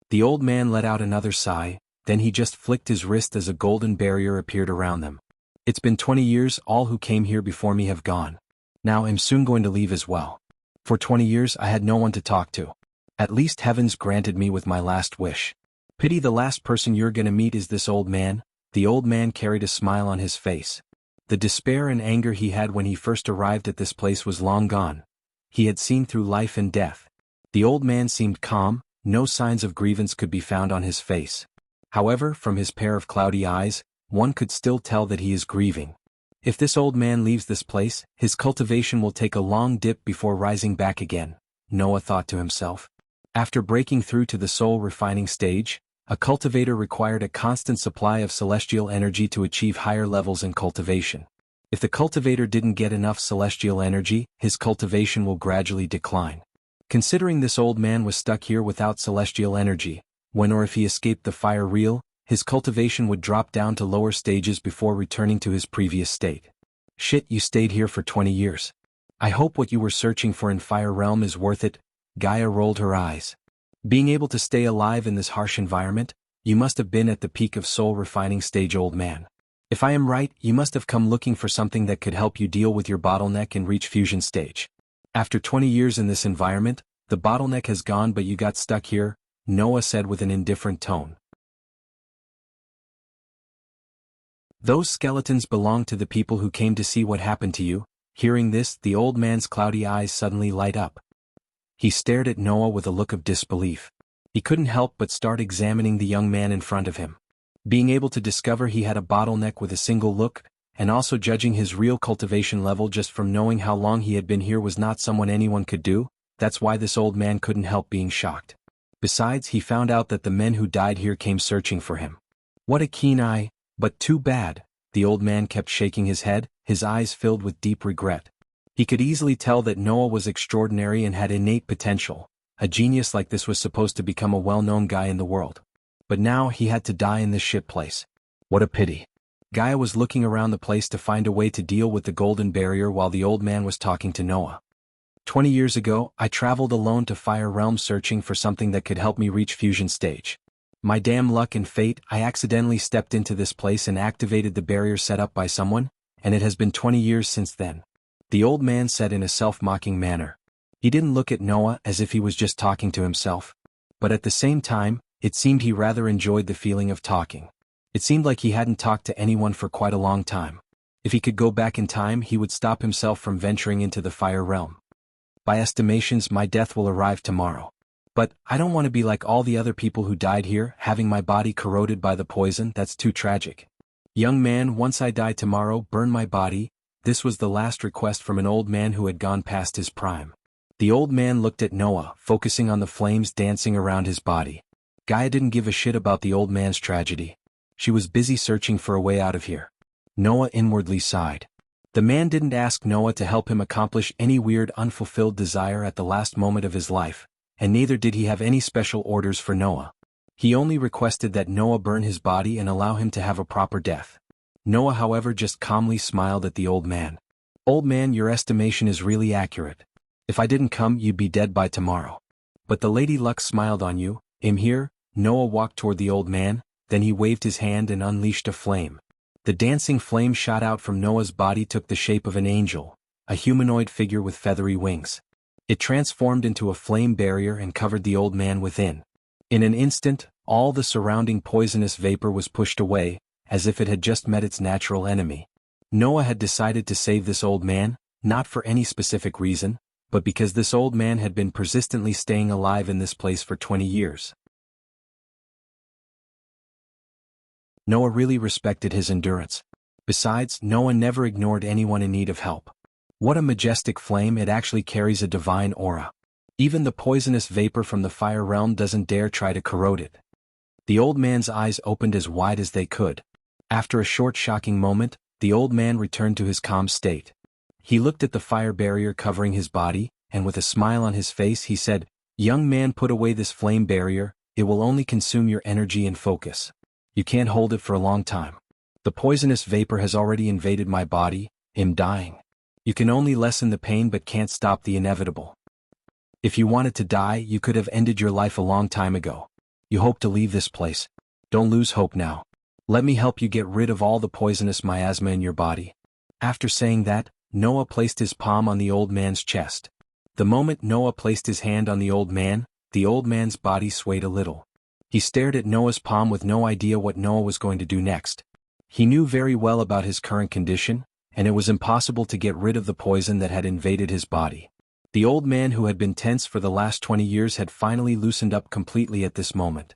The old man let out another sigh, then he just flicked his wrist as a golden barrier appeared around them. It's been 20 years, all who came here before me have gone. Now I'm soon going to leave as well. For 20 years I had no one to talk to. At least heavens granted me with my last wish. Pity the last person you're gonna meet is this old man. The old man carried a smile on his face. The despair and anger he had when he first arrived at this place was long gone. He had seen through life and death. The old man seemed calm, no signs of grievance could be found on his face. However, from his pair of cloudy eyes, one could still tell that he is grieving. If this old man leaves this place, his cultivation will take a long dip before rising back again, Noah thought to himself. After breaking through to the soul-refining stage, a cultivator required a constant supply of celestial energy to achieve higher levels in cultivation. If the cultivator didn't get enough celestial energy, his cultivation will gradually decline. Considering this old man was stuck here without celestial energy, when or if he escaped the fire reel, his cultivation would drop down to lower stages before returning to his previous state. Shit, you stayed here for 20 years. I hope what you were searching for in Fire Realm is worth it. Gaia rolled her eyes. Being able to stay alive in this harsh environment, you must have been at the peak of soul-refining stage, old man. If I am right, you must have come looking for something that could help you deal with your bottleneck and reach fusion stage. After 20 years in this environment, the bottleneck has gone but you got stuck here, Noah said with an indifferent tone. Those skeletons belong to the people who came to see what happened to you. Hearing this, the old man's cloudy eyes suddenly light up. He stared at Noah with a look of disbelief. He couldn't help but start examining the young man in front of him. Being able to discover he had a bottleneck with a single look, and also judging his real cultivation level just from knowing how long he had been here was not someone anyone could do, that's why this old man couldn't help being shocked. Besides, he found out that the men who died here came searching for him. What a keen eye, but too bad, the old man kept shaking his head, his eyes filled with deep regret. He could easily tell that Noah was extraordinary and had innate potential. A genius like this was supposed to become a well-known guy in the world. But now he had to die in this shit place. What a pity. Gaia was looking around the place to find a way to deal with the golden barrier while the old man was talking to Noah. 20 years ago, I traveled alone to Fire Realm searching for something that could help me reach fusion stage. My damn luck and fate, I accidentally stepped into this place and activated the barrier set up by someone, and it has been 20 years since then. The old man said in a self-mocking manner. He didn't look at Noah as if he was just talking to himself. But at the same time, it seemed he rather enjoyed the feeling of talking. It seemed like he hadn't talked to anyone for quite a long time. If he could go back in time, he would stop himself from venturing into the Fire Realm. By estimations, my death will arrive tomorrow. But I don't want to be like all the other people who died here, having my body corroded by the poison. That's too tragic. Young man, once I die tomorrow, burn my body. This was the last request from an old man who had gone past his prime. The old man looked at Noah, focusing on the flames dancing around his body. Gaia didn't give a shit about the old man's tragedy. She was busy searching for a way out of here. Noah inwardly sighed. The man didn't ask Noah to help him accomplish any weird unfulfilled desire at the last moment of his life, and neither did he have any special orders for Noah. He only requested that Noah burn his body and allow him to have a proper death. Noah, however, just calmly smiled at the old man. Old man, your estimation is really accurate. If I didn't come, you'd be dead by tomorrow. But the Lady Luck smiled on you. I'm here. Noah walked toward the old man, then he waved his hand and unleashed a flame. The dancing flame shot out from Noah's body took the shape of an angel, a humanoid figure with feathery wings. It transformed into a flame barrier and covered the old man within. In an instant, all the surrounding poisonous vapor was pushed away, as if it had just met its natural enemy. Noah had decided to save this old man, not for any specific reason, but because this old man had been persistently staying alive in this place for 20 years. Noah really respected his endurance. Besides, Noah never ignored anyone in need of help. What a majestic flame, it actually carries a divine aura. Even the poisonous vapor from the fire realm doesn't dare try to corrode it. The old man's eyes opened as wide as they could. After a short shocking moment, the old man returned to his calm state. He looked at the fire barrier covering his body, and with a smile on his face he said, "Young man, put away this flame barrier, it will only consume your energy and focus. You can't hold it for a long time. The poisonous vapor has already invaded my body, I'm dying. You can only lessen the pain but can't stop the inevitable. If you wanted to die, you could have ended your life a long time ago. You hope to leave this place. Don't lose hope now. Let me help you get rid of all the poisonous miasma in your body." After saying that, Noah placed his palm on the old man's chest. The moment Noah placed his hand on the old man's body swayed a little. He stared at Noah's palm with no idea what Noah was going to do next. He knew very well about his current condition, and it was impossible to get rid of the poison that had invaded his body. The old man who had been tense for the last 20 years had finally loosened up completely at this moment.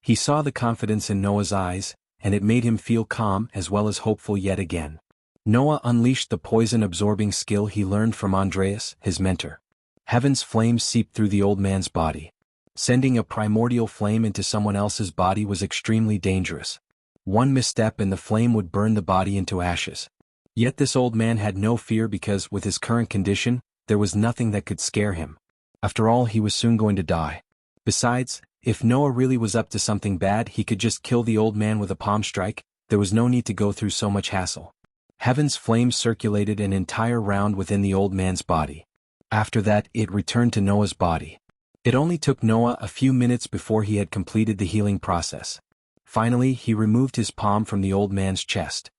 He saw the confidence in Noah's eyes, and it made him feel calm as well as hopeful yet again. Noah unleashed the poison-absorbing skill he learned from Andreas, his mentor. Heaven's flames seeped through the old man's body. Sending a primordial flame into someone else's body was extremely dangerous. One misstep and the flame would burn the body into ashes. Yet this old man had no fear because, with his current condition, there was nothing that could scare him. After all, he was soon going to die. Besides, if Noah really was up to something bad, he could just kill the old man with a palm strike. There was no need to go through so much hassle. Heaven's flames circulated an entire round within the old man's body. After that, it returned to Noah's body. It only took Noah a few minutes before he had completed the healing process. Finally, he removed his palm from the old man's chest.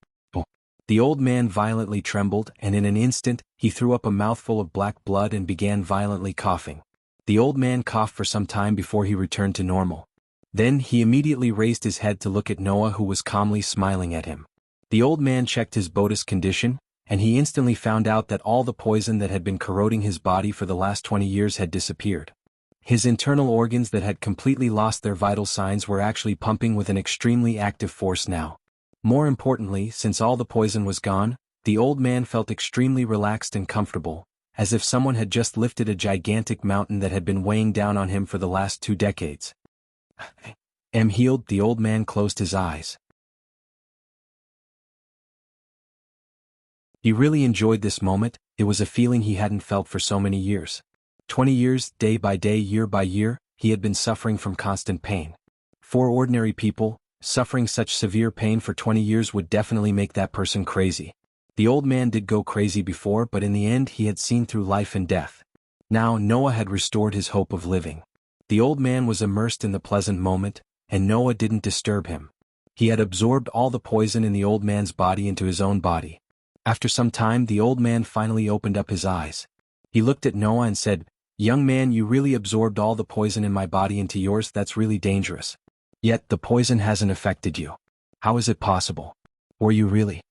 The old man violently trembled, and in an instant, he threw up a mouthful of black blood and began violently coughing. The old man coughed for some time before he returned to normal. Then he immediately raised his head to look at Noah, who was calmly smiling at him. The old man checked his Bodhi's condition, and he instantly found out that all the poison that had been corroding his body for the last 20 years had disappeared. His internal organs that had completely lost their vital signs were actually pumping with an extremely active force now. More importantly, since all the poison was gone, the old man felt extremely relaxed and comfortable, as if someone had just lifted a gigantic mountain that had been weighing down on him for the last 2 decades. "Am healed," the old man closed his eyes. He really enjoyed this moment. It was a feeling he hadn't felt for so many years. 20 years, day by day, year by year, he had been suffering from constant pain. For ordinary people, suffering such severe pain for 20 years would definitely make that person crazy. The old man did go crazy before, but in the end he had seen through life and death. Now Noah had restored his hope of living. The old man was immersed in the pleasant moment, and Noah didn't disturb him. He had absorbed all the poison in the old man's body into his own body. After some time, the old man finally opened up his eyes. He looked at Noah and said, "Young man, you really absorbed all the poison in my body into yours. That's really dangerous. Yet the poison hasn't affected you. How is it possible? Were you really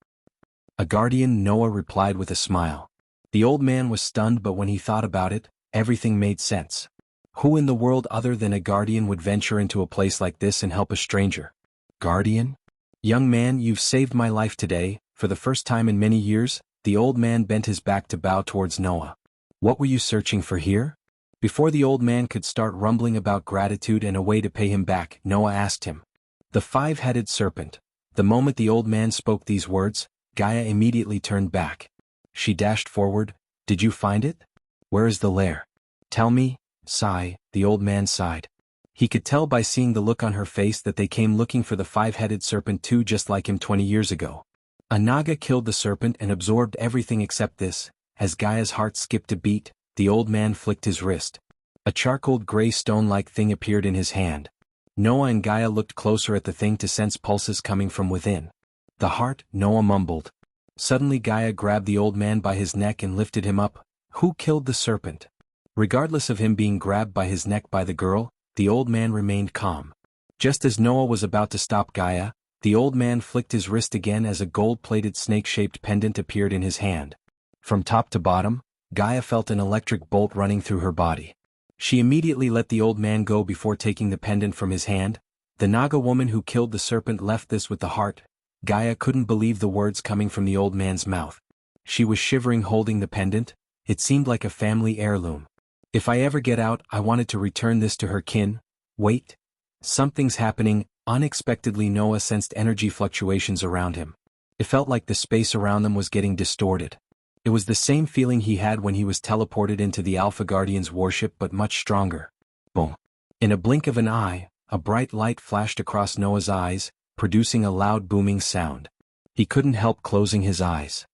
a guardian?" Noah replied with a smile. The old man was stunned, but when he thought about it, everything made sense. Who in the world other than a guardian would venture into a place like this and help a stranger? Guardian? "Young man, you've saved my life today." For the first time in many years, the old man bent his back to bow towards Noah. "What were you searching for here?" Before the old man could start rumbling about gratitude and a way to pay him back, Noah asked him. "The 5-headed serpent." The moment the old man spoke these words, Gaia immediately turned back. She dashed forward. "Did you find it? Where is the lair? Tell me." Sigh, the old man sighed. He could tell by seeing the look on her face that they came looking for the 5-headed serpent too, just like him 20 years ago. A Naga killed the serpent and absorbed everything except this. As Gaia's heart skipped a beat, the old man flicked his wrist. A charcoaled gray stone-like thing appeared in his hand. Noah and Gaia looked closer at the thing to sense pulses coming from within. The heart, Noah mumbled. Suddenly Gaia grabbed the old man by his neck and lifted him up. Who killed the serpent? Regardless of him being grabbed by his neck by the girl, the old man remained calm. Just as Noah was about to stop Gaia, the old man flicked his wrist again as a gold-plated snake-shaped pendant appeared in his hand. From top to bottom, Gaia felt an electric bolt running through her body. She immediately let the old man go before taking the pendant from his hand. The Naga woman who killed the serpent left this with the heart. Gaia couldn't believe the words coming from the old man's mouth. She was shivering holding the pendant. It seemed like a family heirloom. If I ever get out, I wanted to return this to her kin. Wait. Something's happening. Unexpectedly Noah sensed energy fluctuations around him. It felt like the space around them was getting distorted. It was the same feeling he had when he was teleported into the Alpha Guardian's warship but much stronger. Boom. In a blink of an eye, a bright light flashed across Noah's eyes, producing a loud booming sound. He couldn't help closing his eyes.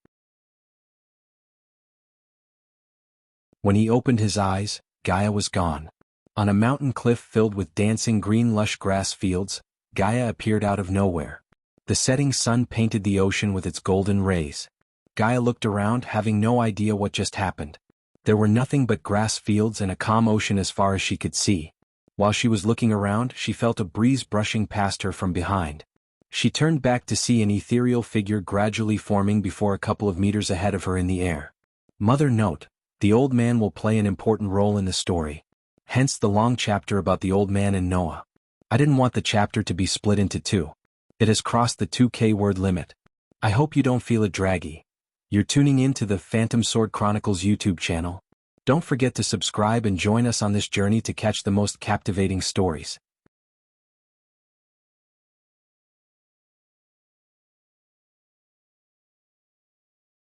When he opened his eyes, Gaia was gone. On a mountain cliff filled with dancing green lush grass fields, Gaia appeared out of nowhere. The setting sun painted the ocean with its golden rays. Gaia looked around, having no idea what just happened. There were nothing but grass fields and a calm ocean as far as she could see. While she was looking around, she felt a breeze brushing past her from behind. She turned back to see an ethereal figure gradually forming before a couple of meters ahead of her in the air. Mother note: the old man will play an important role in the story. Hence the long chapter about the old man and Noah. I didn't want the chapter to be split into two. It has crossed the 2K word limit. I hope you don't feel it draggy. You're tuning in to the Phantom Sword Chronicles YouTube channel. Don't forget to subscribe and join us on this journey to catch the most captivating stories.